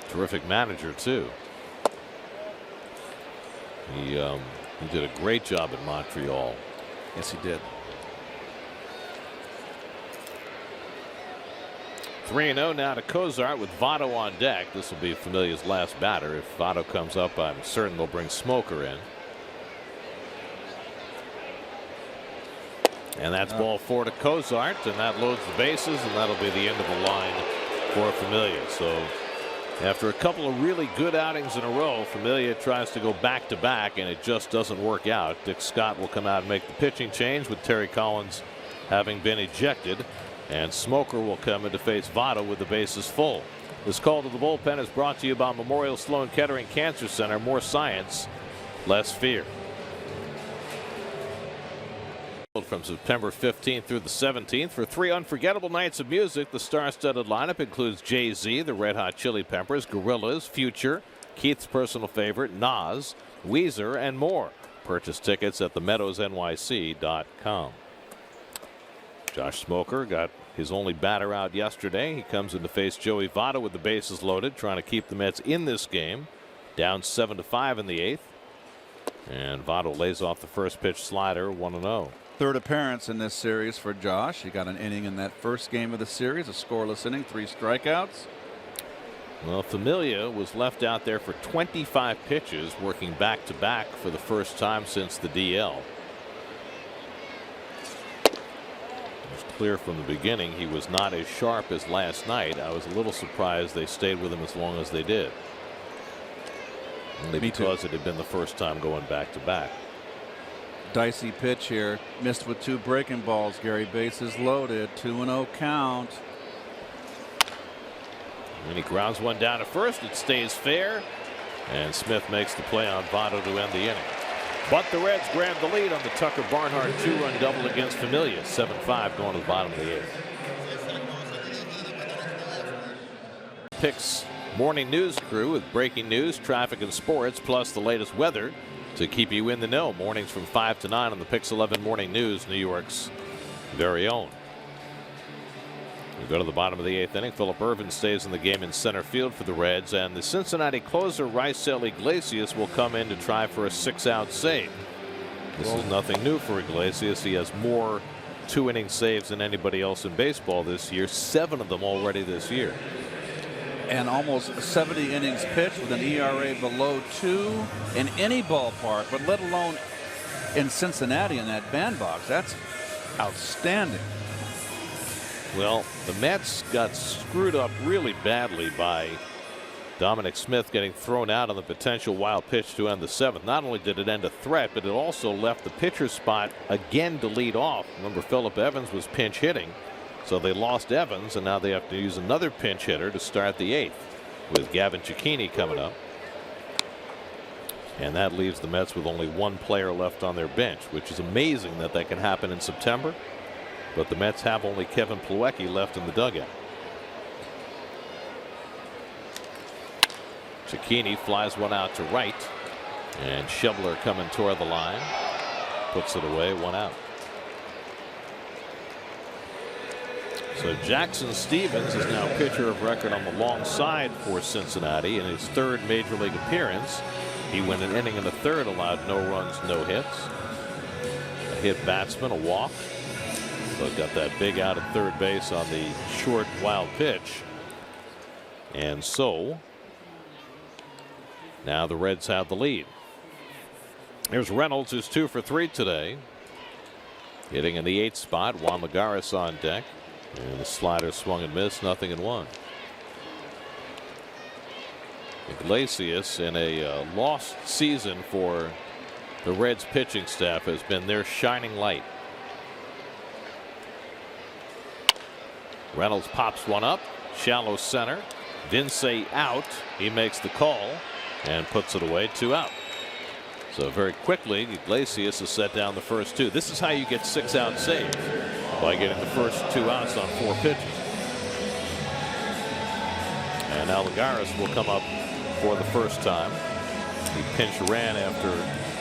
Terrific manager, too. He did a great job at Montreal. Yes, he did. 3-0 now to Cozart with Votto on deck. This will be Familia's last batter. If Votto comes up, I'm certain they'll bring Smoker in. And that's ball 4 to Cozart, and that loads the bases, and that'll be the end of the line for Familia. So after a couple of really good outings in a row, Familia tries to go back-to-back, and it just doesn't work out. Dick Scott will come out and make the pitching change with Terry Collins having been ejected, and Smoker will come in to face Votto with the bases full. This call to the bullpen is brought to you by Memorial Sloan Kettering Cancer Center. More science, less fear. From September 15th through the 17th for 3 unforgettable nights of music. The star-studded lineup includes Jay-Z, the Red Hot Chili Peppers, Gorillaz, Future, Keith's personal favorite, Nas, Weezer, and more. Purchase tickets at themeadowsnyc.com. Josh Smoker got his only batter out yesterday. He comes in to face Joey Votto with the bases loaded, trying to keep the Mets in this game. Down 7-5 in the 8th. And Votto lays off the first pitch slider, 1-0. Third appearance in this series for Josh. He got an inning in that first game of the series, a scoreless inning, 3 strikeouts. Well, Familia was left out there for 25 pitches, working back-to-back for the first time since the DL. It was clear from the beginning he was not as sharp as last night. I was a little surprised they stayed with him as long as they did. Only because it had been the first time going back-to-back. Dicey pitch here, missed with 2 breaking balls. Gary, bases loaded, 2-0 count. And he grounds one down to first. It stays fair, and Smith makes the play on Votto to end the inning. But the Reds grab the lead on the Tucker Barnhart 2-run double against Familia. 7-5 going to the bottom of the 8th. Picks morning news crew with breaking news, traffic, and sports, plus the latest weather to keep you in the know. Mornings from 5 to 9 on the Pix 11 Morning News, New York's very own. We go to the bottom of the 8th inning. Philip Ervin stays in the game in center field for the Reds, and the Cincinnati closer Raisel Iglesias will come in to try for a 6-out save. This is nothing new for Iglesias. He has more 2-inning saves than anybody else in baseball this year, 7 of them already this year. And almost 70 innings pitched with an ERA below 2 in any ballpark, but let alone in Cincinnati in that bandbox. That's outstanding. Well, the Mets got screwed up really badly by Dominic Smith getting thrown out on the potential wild pitch to end the 7th. Not only did it end a threat, but it also left the pitcher's spot again to lead off. Remember, Phillip Evans was pinch hitting. So they lost Evans, and now they have to use another pinch hitter to start the 8th with Gavin Cecchini coming up. And that leaves the Mets with only 1 player left on their bench, which is amazing that can happen in September. But the Mets have only Kevin Plawecki left in the dugout. Cecchini flies one out to right, and Schebler coming toward the line. Puts it away, 1 out. So Jackson Stevens is now pitcher of record on the long side for Cincinnati in his 3rd major league appearance. He went an inning and a 3rd, allowed no runs, no hits. A hit batsman, a walk, but got that big out at third base on the short wild pitch. And so now the Reds have the lead. Here's Reynolds, who's 2 for 3 today. Hitting in the 8th spot, Juan Lagares on deck. And the slider swung and missed, 0-1. Iglesias, in a lost season for the Reds pitching staff, has been their shining light. Reynolds pops one up, shallow center. Vince out. He makes the call and puts it away, 2 out. So very quickly, Iglesias has set down the first 2. This is how you get 6-out saves, by getting the first 2 outs on 4 pitches. And now Lagares will come up for the first time. He pinch ran after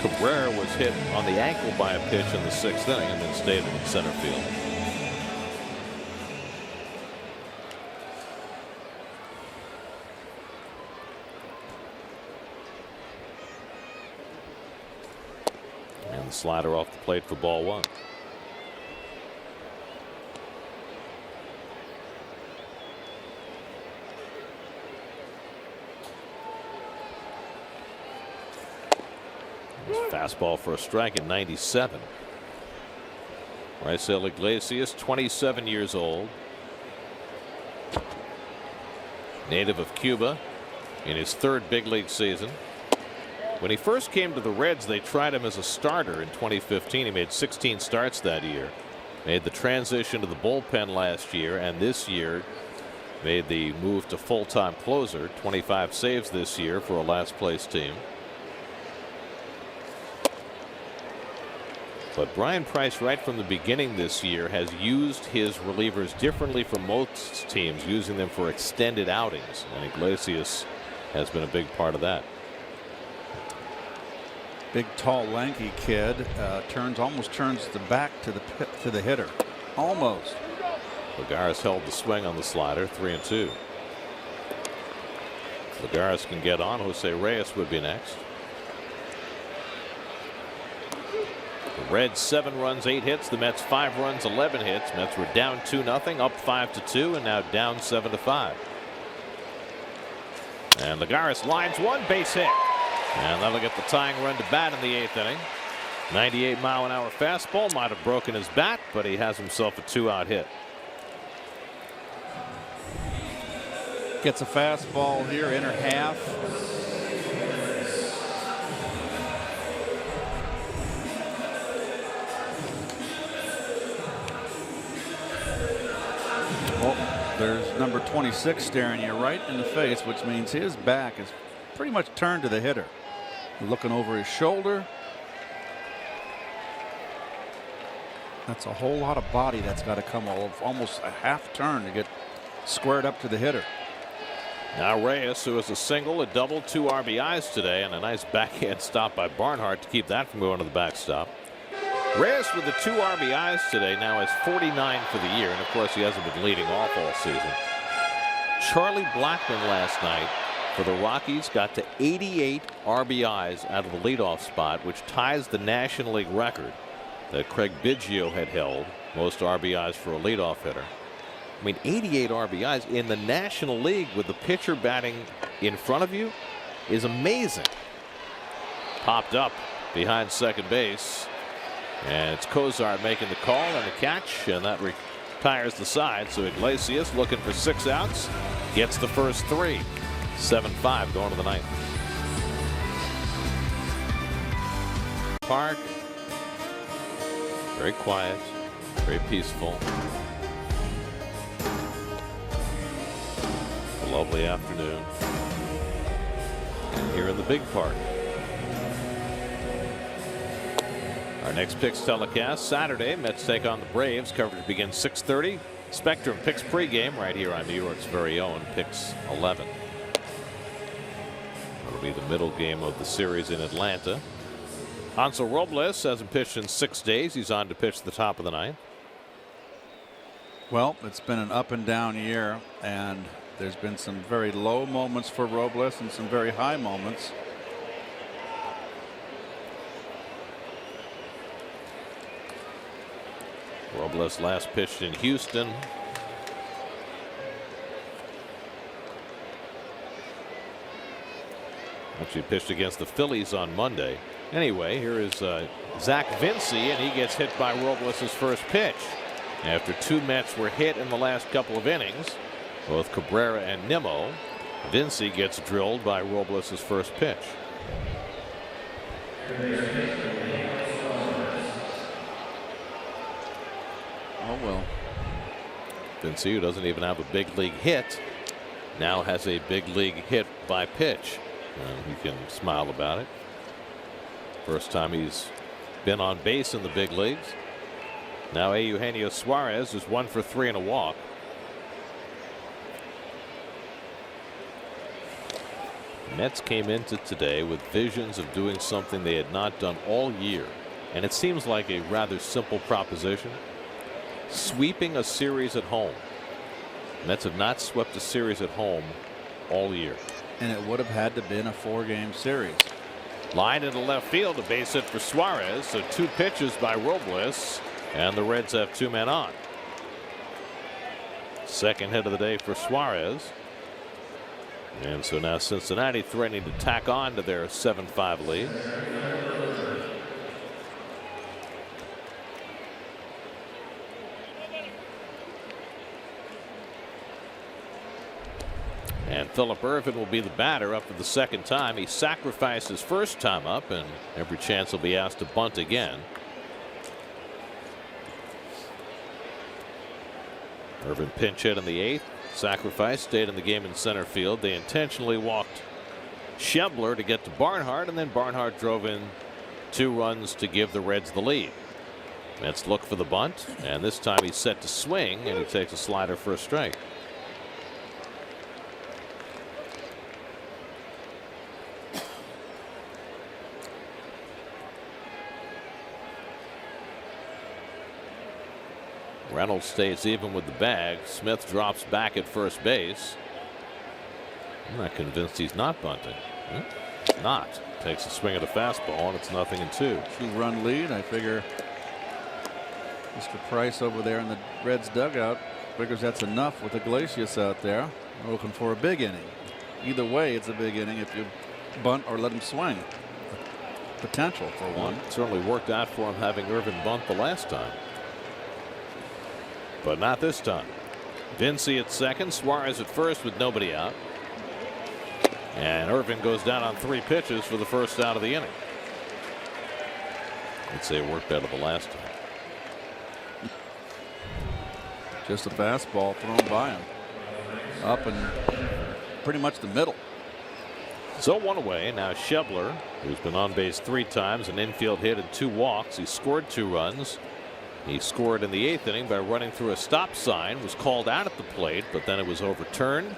Cabrera was hit on the ankle by a pitch in the 6th inning and then stayed in center field. And the slider off the plate for ball 1. Fastball for a strike at 97. Raisel Iglesias, 27 years old. Native of Cuba, in his 3rd big league season. When he first came to the Reds, they tried him as a starter in 2015. He made 16 starts that year. Made the transition to the bullpen last year, and this year made the move to full-time closer. 25 saves this year for a last-place team. But Brian Price, right from the beginning this year, has used his relievers differently from most teams, using them for extended outings. And Iglesias has been a big part of that. Big, tall, lanky kid almost turns the back to the hitter. Almost. Lagares held the swing on the slider, 3-2. Lagares can get on. Jose Reyes would be next. The Reds 7 runs, 8 hits. The Mets 5 runs, 11 hits. Mets were down 2-0, up 5-2, and now down 7-5. And Lagares lines one, base hit. And that'll get the tying run to bat in the 8th inning. 98-mile-an-hour fastball might have broken his bat, but he has himself a 2-out hit. Gets a fastball here, inner half. Oh, there's number 26 staring you right in the face, which means his back is pretty much turned to the hitter. Looking over his shoulder. That's a whole lot of body that's got to come almost a half turn to get squared up to the hitter. Now Reyes, who is a single, a double, 2 RBIs today, and a nice backhand stop by Barnhart to keep that from going to the backstop. Reyes with the 2 RBIs today now has 49 for the year, and of course he hasn't been leading off all season. Charlie Blackmon last night for the Rockies got to 88 RBIs out of the leadoff spot, which ties the National League record that Craig Biggio had held, most RBIs for a leadoff hitter. I mean, 88 RBIs in the National League with the pitcher batting in front of you is amazing. Popped up behind second base, and it's Cozart making the call and the catch, and that retires the side. So Iglesias looking for 6 outs, gets the first 3. 7-5 going to the 9th. Park, very quiet, very peaceful. A lovely afternoon. And here in the big park. Our next picks telecast Saturday. Mets take on the Braves. Coverage begins 6:30. Spectrum picks pregame right here on New York's very own Picks 11. It'll be the middle game of the series in Atlanta. Hansel Robles hasn't pitched in 6 days. He's on to pitch the top of the 9th. Well, it's been an up and down year, and there's been some very low moments for Robles and some very high moments. Robles last pitched in Houston. Actually pitched against the Phillies on Monday. Anyway, here is Zach Vinci, and he gets hit by Robles' first pitch. After 2 Mets were hit in the last couple of innings, both Cabrera and Nimmo, Vinci gets drilled by Robles' first pitch. Oh, well. Vinci, who doesn't even have a big league hit, now has a big league hit by pitch. He can smile about it. First time he's been on base in the big leagues. Now Eugenio Suarez is 1 for 3 and a walk. Mets came into today with visions of doing something they had not done all year, and it seems like a rather simple proposition: sweeping a series at home. Mets have not swept a series at home all year. And it would have had to been a 4-game series. Line into left field, a base hit for Suarez. So 2 pitches by Robles, and the Reds have 2 men on. Second hit of the day for Suarez. And so now Cincinnati threatening to tack on to their 7-5 lead. And Phillip Ervin will be the batter up for the second time. He sacrificed his first time up, and every chance he'll be asked to bunt again. Ervin pinch hit in the 8th. Sacrifice, stayed in the game in center field. They intentionally walked Schebler to get to Barnhart, and then Barnhart drove in 2 runs to give the Reds the lead. Mets look for the bunt, and this time he's set to swing, and he takes a slider for a strike. Reynolds stays even with the bag. Smith drops back at first base. I'm not convinced he's not bunting. Not. Takes a swing at a fastball, and it's 0-2. 2-run lead. I figure Mr. Price over there in the Reds dugout figures that's enough with Iglesias out there. We're looking for a big inning. Either way, it's a big inning if you bunt or let him swing. Potential for one. It certainly worked out for him having Ervin bunt the last time. But not this time. Vinci at second, Suarez at first with nobody out. And Ervin goes down on 3 pitches for the first out of the inning. I'd say it worked better the last time. Just a fastball thrown by him. Up and pretty much the middle. So 1 away. Now Schebler, who's been on base 3 times, an infield hit and 2 walks. He scored 2 runs. He scored in the 8th inning by running through a stop sign, was called out at the plate, but then it was overturned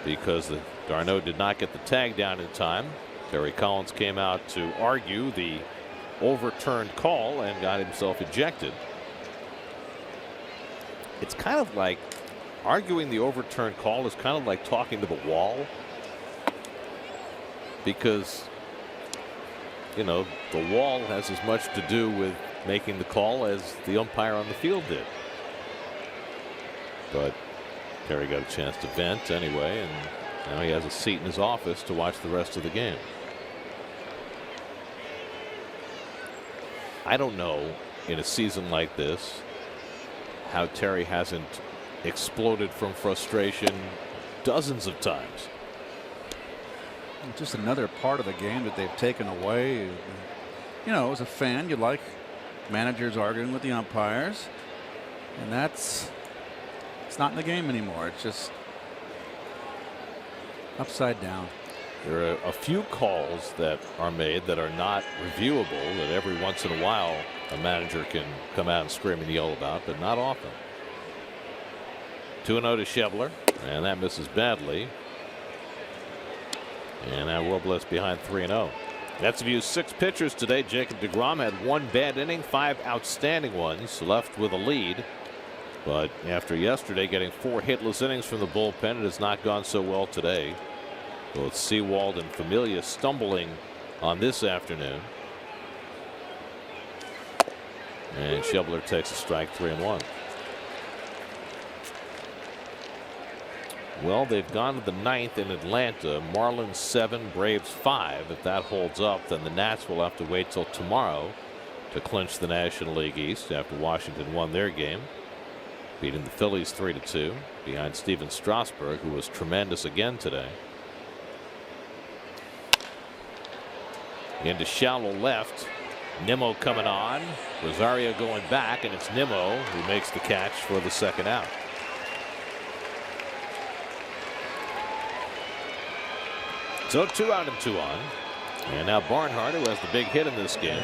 because the Darno did not get the tag down in time. Terry Collins came out to argue the overturned call and got himself ejected. It's kind of like arguing the overturned call is kind of like talking to the wall, because, you know, the wall has as much to do with making the call as the umpire on the field did. But Terry got a chance to vent anyway, and now he has a seat in his office to watch the rest of the game. I don't know, in a season like this, how Terry hasn't exploded from frustration dozens of times. Just another part of the game that they've taken away. You know, as a fan, you like managers arguing with the umpires, and it's not in the game anymore. It's just upside down. There are a few calls that are made that are not reviewable, that every once in a while a manager can come out and scream and yell about, but not often. 2-0 to Schebler, and that misses badly. And now Robles behind 3-0. Mets have used 6 pitchers today. Jacob deGrom had 1 bad inning, 5 outstanding ones, left with a lead. But after yesterday getting 4 hitless innings from the bullpen, it has not gone so well today. Both Sewald and Familia stumbling on this afternoon. And Schebler takes a strike, 3-1. Well, they've gone to the 9th in Atlanta. Marlins 7, Braves 5. If that holds up, then the Nats will have to wait till tomorrow to clinch the National League East after Washington won their game, beating the Phillies 3-2 behind Steven Strasburg, who was tremendous again today. Into shallow left. Nimmo coming on. Rosario going back, and it's Nimmo who makes the catch for the second out. So 2 out and 2 on. And now Barnhart, who has the big hit in this game.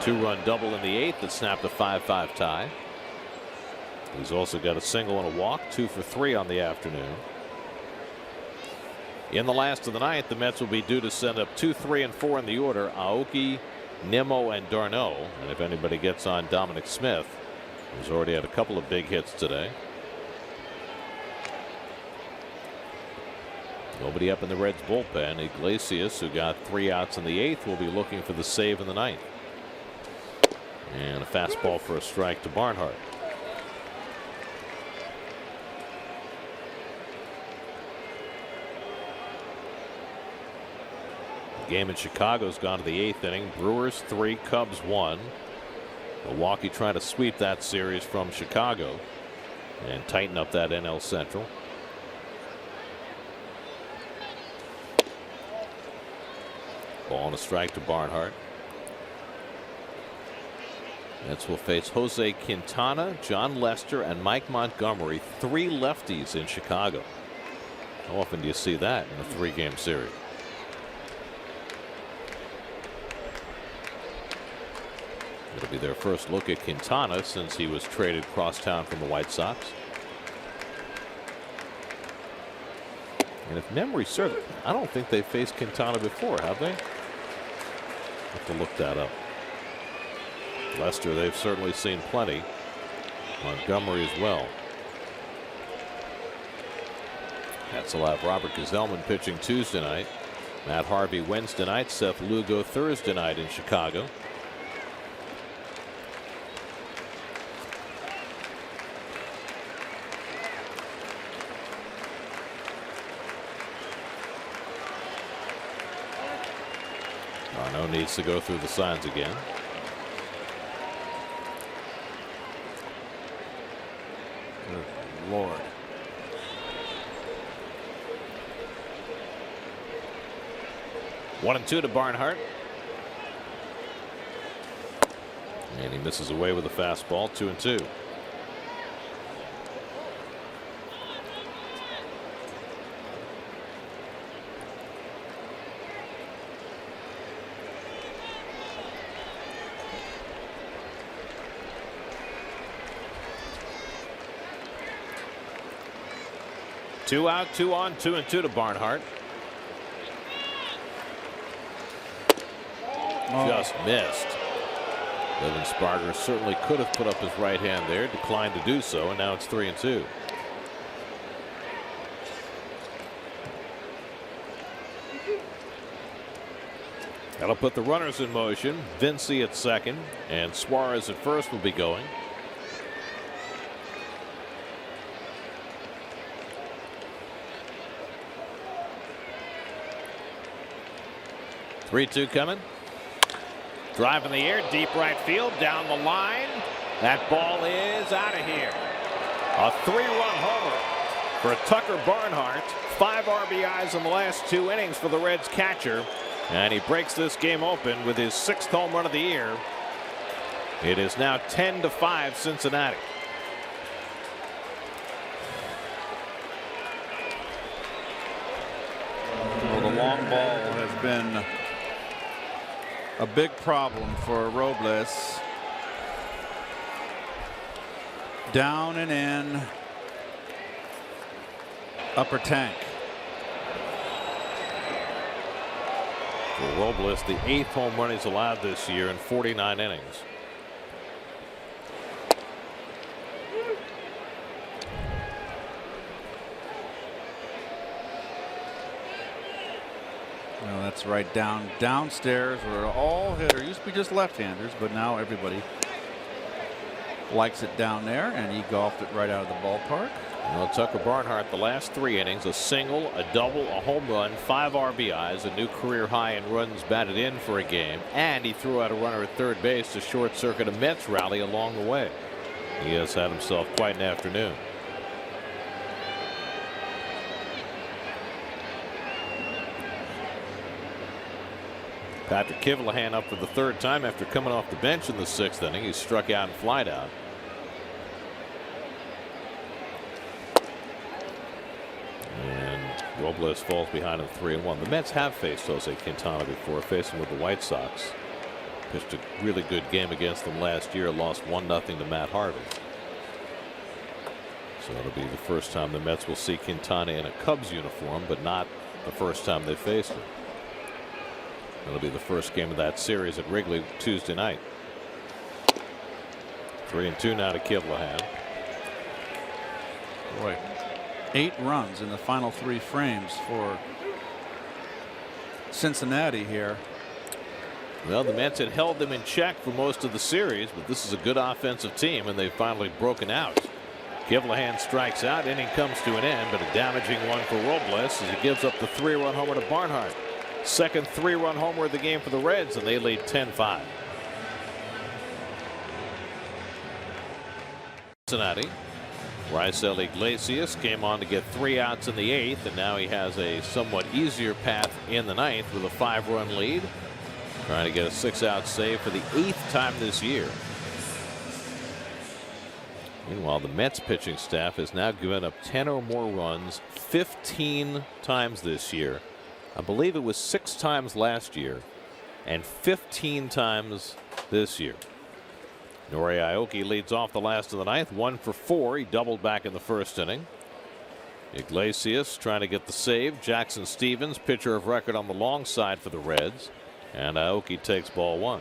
2-run double in the 8th that snapped a 5-5 tie. He's also got a single and a walk, 2 for 3 on the afternoon. In the last of the 9th, the Mets will be due to send up 2, 3, and 4 in the order. Aoki, Nimmo, and d'Arnaud. And if anybody gets on Dominic Smith, who's already had a couple of big hits today. Nobody up in the Reds bullpen. Iglesias, who got 3 outs in the 8th, will be looking for the save in the 9th. And a fastball for a strike to Barnhart. The game in Chicago's gone to the 8th inning. Brewers 3, Cubs 1. Milwaukee trying to sweep that series from Chicago and tighten up that NL Central. Ball and a strike to Barnhart. Mets will face Jose Quintana, John Lester, and Mike Montgomery, 3 lefties in Chicago. How often do you see that in a 3-game series? It'll be their first look at Quintana since he was traded crosstown from the White Sox. And if memory serves, I don't think they've faced Quintana before, have they? Have to look that up. Lester, they've certainly seen plenty. Montgomery as well. Mets will have Robert Gsellman pitching Tuesday night. Matt Harvey Wednesday night. Seth Lugo Thursday night in Chicago. Arno needs to go through the signs again. Good Lord. One and 2 to Barnhart. And he misses away with a fastball. 2-2. Two out, 2 on, 2-2 to Barnhart. Just missed. Levin Sparger certainly could have put up his right hand there, declined to do so, and now it's 3-2. That'll put the runners in motion. Vinci at second, and Suarez at first will be going. Three-two coming. Drive in the air, deep right field, down the line. That ball is out of here. A 3-run homer for Tucker Barnhart. 5 RBIs in the last 2 innings for the Reds catcher. And he breaks this game open with his 6th home run of the year. It is now 10-5 Cincinnati. Well, the long ball has been a big problem for Robles. Down and in. Upper tank. For Robles, the 8th home run he's allowed this year in 49 innings. Well, that's right downstairs where all hitters used to be just left-handers, but now everybody likes it down there, and he golfed it right out of the ballpark. Well, Tucker Barnhart, the last 3 innings, a single, a double, a home run, 5 RBIs, a new career high in runs batted in for a game, and he threw out a runner at third base to short circuit a Mets rally along the way. He has had himself quite an afternoon. Patrick Kivlahan up for the 3rd time after coming off the bench in the 6th inning. He struck out and flied out. And Robles falls behind him 3-1. The Mets have faced Jose Quintana before, facing with the White Sox. Pitched a really good game against them last year, lost 1-0 to Matt Harvey. So it'll be the first time the Mets will see Quintana in a Cubs uniform, but not the first time they faced him. It'll be the first game of that series at Wrigley Tuesday night. 3-2 now to Kivlahan. Boy, 8 runs in the final 3 frames for Cincinnati here. Well, the Mets had held them in check for most of the series, but this is a good offensive team, and they've finally broken out. Kivlahan strikes out. Inning comes to an end, but a damaging one for Robles as he gives up the 3-run homer to Barnhart. Second 3-run homer of the game for the Reds, and they lead 10-5. Cincinnati. Raisel Iglesias came on to get 3 outs in the 8th, and now he has a somewhat easier path in the 9th with a 5-run lead. Trying to get a 6-out save for the 8th time this year. Meanwhile, the Mets pitching staff has now given up 10 or more runs 15 times this year. I believe it was 6 times last year and 15 times this year. Nori Aoki leads off the last of the 9th, 1 for 4. He doubled back in the 1st inning. Iglesias trying to get the save. Jackson Stevens, pitcher of record on the long side for the Reds, and Aoki takes ball 1.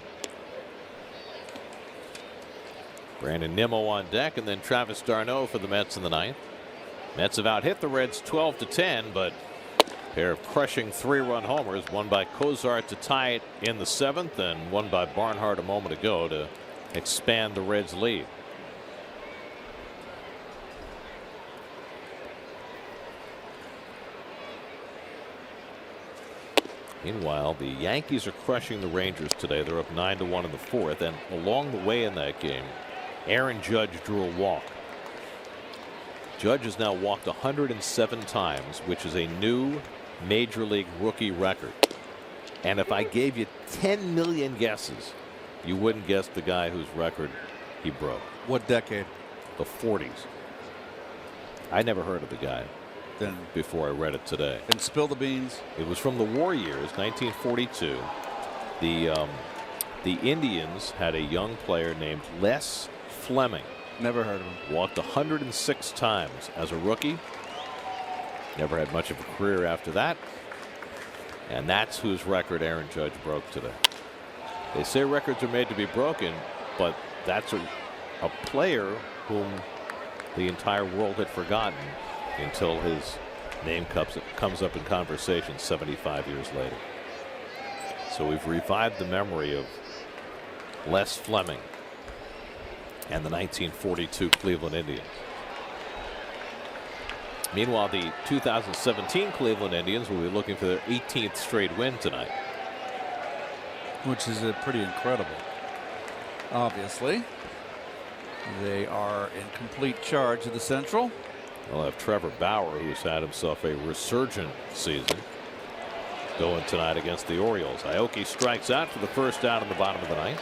Brandon Nimmo on deck, and then Travis d'Arnaud for the Mets in the 9th. Mets have out hit the Reds 12-10, but a pair of crushing 3-run homers, one by Cozart to tie it in the 7th, and one by Barnhart a moment ago to expand the Reds' lead. Meanwhile, the Yankees are crushing the Rangers today. They're up 9-1 in the 4th, and along the way in that game, Aaron Judge drew a walk. Judge has now walked 107 times, which is a new major league rookie record. And if I gave you 10 million guesses, you wouldn't guess the guy whose record he broke. What decade? The 40s. I never heard of the guy Then before I read it today. And spill the beans. It was from the war years, 1942. The Indians had a young player named Les Fleming. Never heard of him. Walked 106 times as a rookie. Never had much of a career after that. And that's whose record Aaron Judge broke today. They say records are made to be broken, but that's a player whom the entire world had forgotten until his name comes up in conversation 75 years later. So we've revived the memory of Les Fleming and the 1942 Cleveland Indians. Meanwhile, the 2017 Cleveland Indians will be looking for their 18th straight win tonight. Which is pretty incredible. Obviously, they are in complete charge of the Central. They'll have Trevor Bauer, who's had himself a resurgent season, going tonight against the Orioles. Aoki strikes out for the 1st out in the bottom of the 9th.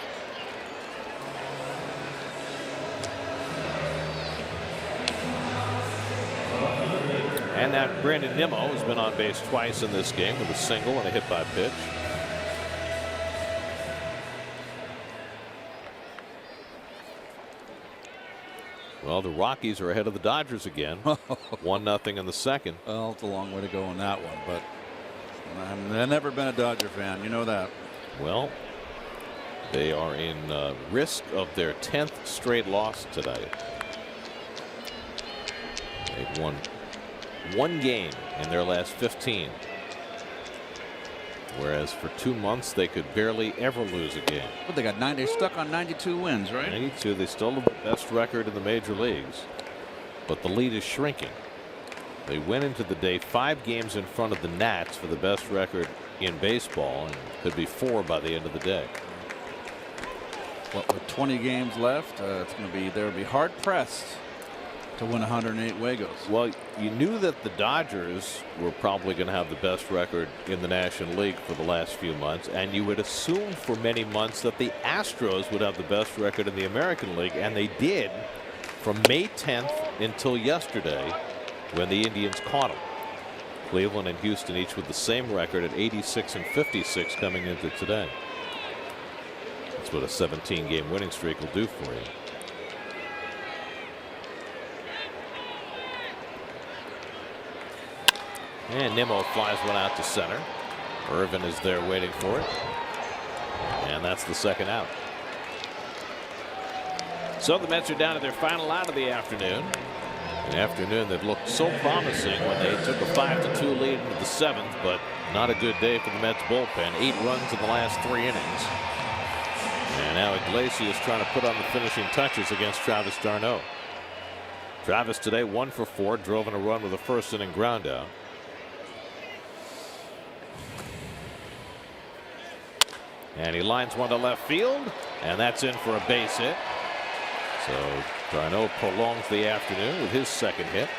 And that Brandon Nimmo has been on base twice in this game with a single and a hit by pitch. Well, the Rockies are ahead of the Dodgers again. 1-0 in the 2nd. Well, it's a long way to go on that one, but I've never been a Dodger fan. You know that. Well, they are in risk of their 10th straight loss today. They've won 1 game in their last 15. Whereas for 2 months they could barely ever lose a game. But they got stuck on 92 wins, right? 92. They still have the best record in the major leagues. but the lead is shrinking. They went into the day 5 games in front of the Nats for the best record in baseball, and could be 4 by the end of the day. What, with 20 games left, it's going to be, they'll be hard pressed to win 108 Wagos. Well, you knew that the Dodgers were probably going to have the best record in the National League for the last few months, and you would assume for many months that the Astros would have the best record in the American League, and they did from May 10th until yesterday when the Indians caught them. Cleveland and Houston each with the same record at 86 and 56 coming into today. That's what a 17-game winning streak will do for you. And Nimmo flies one out to center. Irvin is there waiting for it. And that's the second out. So the Mets are down to their final out of the afternoon. In the afternoon, they've looked so promising when they took a 5-2 lead into the 7th, but not a good day for the Mets bullpen. 8 runs in the last 3 innings. And now Iglesias trying to put on the finishing touches against Travis d'Arnaud. Travis today 1 for 4, drove in a run with a first inning ground out. And he lines one to left field, and that's in for a base hit. So d'Arnaud prolongs the afternoon with his second hit.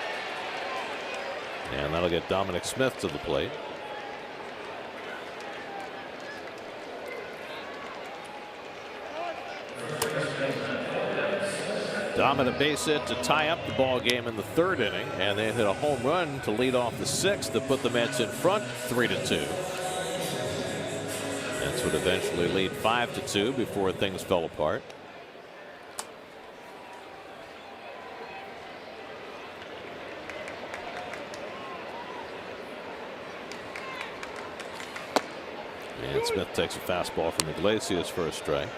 And that'll get Dominic Smith to the plate. Dom a base hit to tie up the ball game in the 3rd inning, and they hit a home run to lead off the 6th to put the Mets in front 3-2. Mets would eventually lead 5-2 before things fell apart. And Smith takes a fastball from Iglesias for a strike.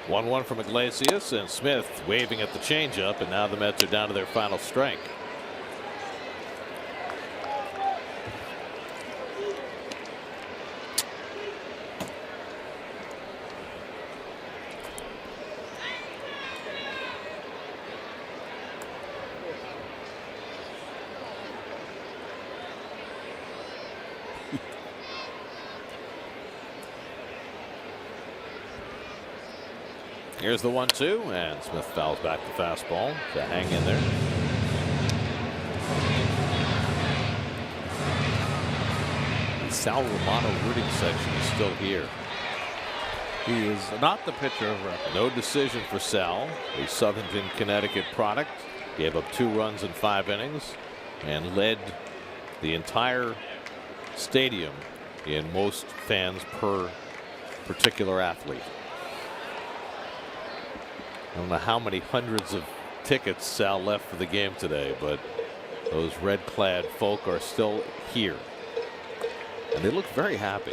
One from Iglesias, and Smith waving at the changeup, and now the Mets are down to their final strike. Here's the 1-2, and Smith fouls back the fastball to hang in there. The Sal Romano rooting section is still here. He is not the pitcher of record. No decision for Sal, a Southington, Connecticut product. Gave up 2 runs in 5 innings and led the entire stadium in most fans per particular athlete. I don't know how many hundreds of tickets Sal left for the game today, but those red-clad folk are still here, and they look very happy.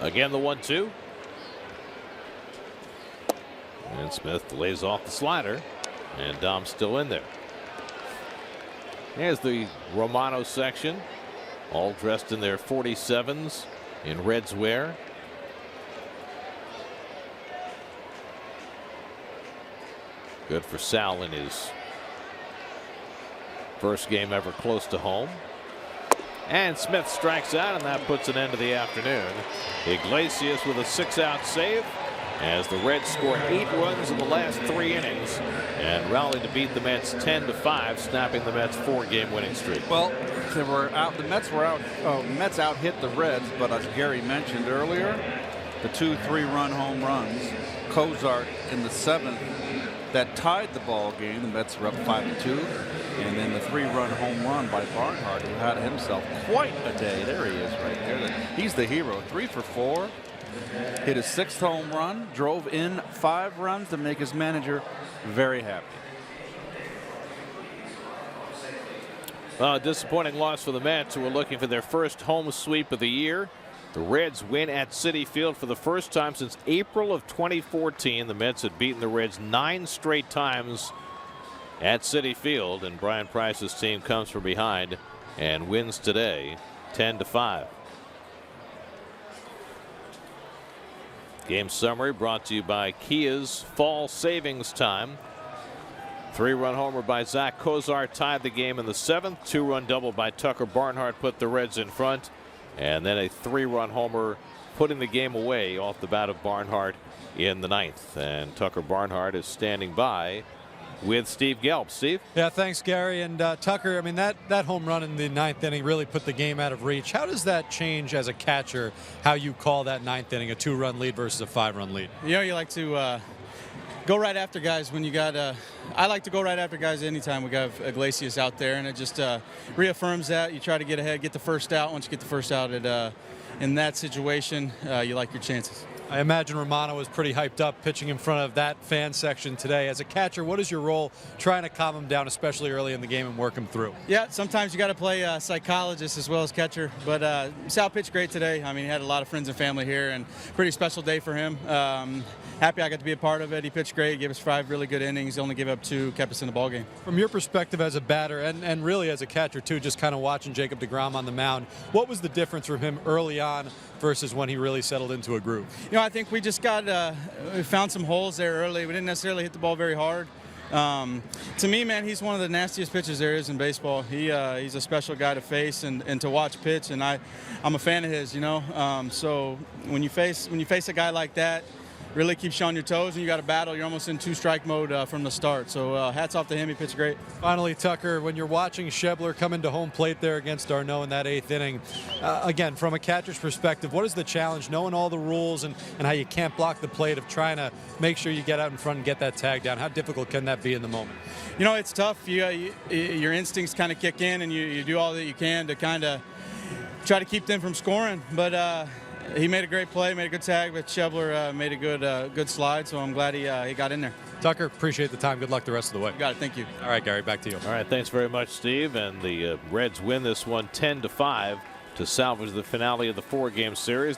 Again, the 1-2, and Smith lays off the slider, and Dom's still in there. Here's the Romano section, all dressed in their 47s in Reds wear. Good for Sal in his first game ever close to home. And Smith strikes out, and that puts an end to the afternoon. Iglesias with a 6-out save as the Reds score 8 runs in the last 3 innings and rally to beat the Mets 10-5, snapping the Mets' 4-game winning streak. Well, they were out. The Mets were out. Mets out hit the Reds, but as Gary mentioned earlier, the 2 3-run home runs. Cozart in the 7th that tied the ball game. The Mets were up 5-2, and then the 3-run home run by Barnhart, who had himself quite a day. There he is right there. He's the hero. 3 for 4. Hit his 6th home run, drove in 5 runs to make his manager very happy. Disappointing loss for the Mets, who were looking for their first home sweep of the year. The Reds win at Citi Field for the first time since April of 2014. The Mets had beaten the Reds 9 straight times at Citi Field, and Brian Price's team comes from behind and wins today 10-5. Game summary brought to you by Kia's Fall Savings Time. 3-run homer by Zack Cozart tied the game in the 7th. 2-run double by Tucker Barnhart put the Reds in front. And then a 3-run homer putting the game away off the bat of Barnhart in the 9th. And Tucker Barnhart is standing by with Steve Gelb. Steve? Yeah, thanks, Gary. And Tucker, I mean, that home run in the 9th inning really put the game out of reach. How does that change as a catcher, how you call that 9th inning, a 2-run lead versus a 5-run lead? You know, you like to go right after guys when you got I like to go right after guys anytime we got Iglesias out there, and it just reaffirms that. You try to get ahead, get the first out. Once you get the first out, in that situation, you like your chances. I imagine Romano was pretty hyped up pitching in front of that fan section today. As a catcher, what is your role trying to calm him down, especially early in the game, and work him through? Yeah, sometimes you got to play psychologist as well as catcher. But Sal pitched great today. I mean, he had a lot of friends and family here, and pretty special day for him. Happy I got to be a part of it. He pitched great. He gave us 5 really good innings. He only gave up 2, kept us in the ballgame. From your perspective as a batter and really as a catcher too, just kind of watching Jacob deGrom on the mound, what was the difference from him early on versus when he really settled into a groove? You know, I think we just got we found some holes there early. We didn't necessarily hit the ball very hard. To me, man, he's one of the nastiest pitchers there is in baseball. He's a special guy to face and to watch pitch, and I'm a fan of his, you know. So when you face a guy like that, really keeps you on your toes, and you got to battle. You're almost in 2-strike mode from the start. So hats off to him. He pitched great. Finally, Tucker, when you're watching Schebler come into home plate there against Darno in that 8th inning, again, from a catcher's perspective, what is the challenge, knowing all the rules and how you can't block the plate, of trying to make sure you get out in front and get that tag down? How difficult can that be in the moment? You know, it's tough. Your instincts kind of kick in, and you do all that you can to kind of try to keep them from scoring. But he made a great play, made a good tag, but Schebler made a good slide, so I'm glad he got in there. Tucker, appreciate the time. Good luck the rest of the way. You got it. Thank you. All right, Gary, back to you. All right, thanks very much, Steve. And the Reds win this one 10-5 to salvage the finale of the 4-game series.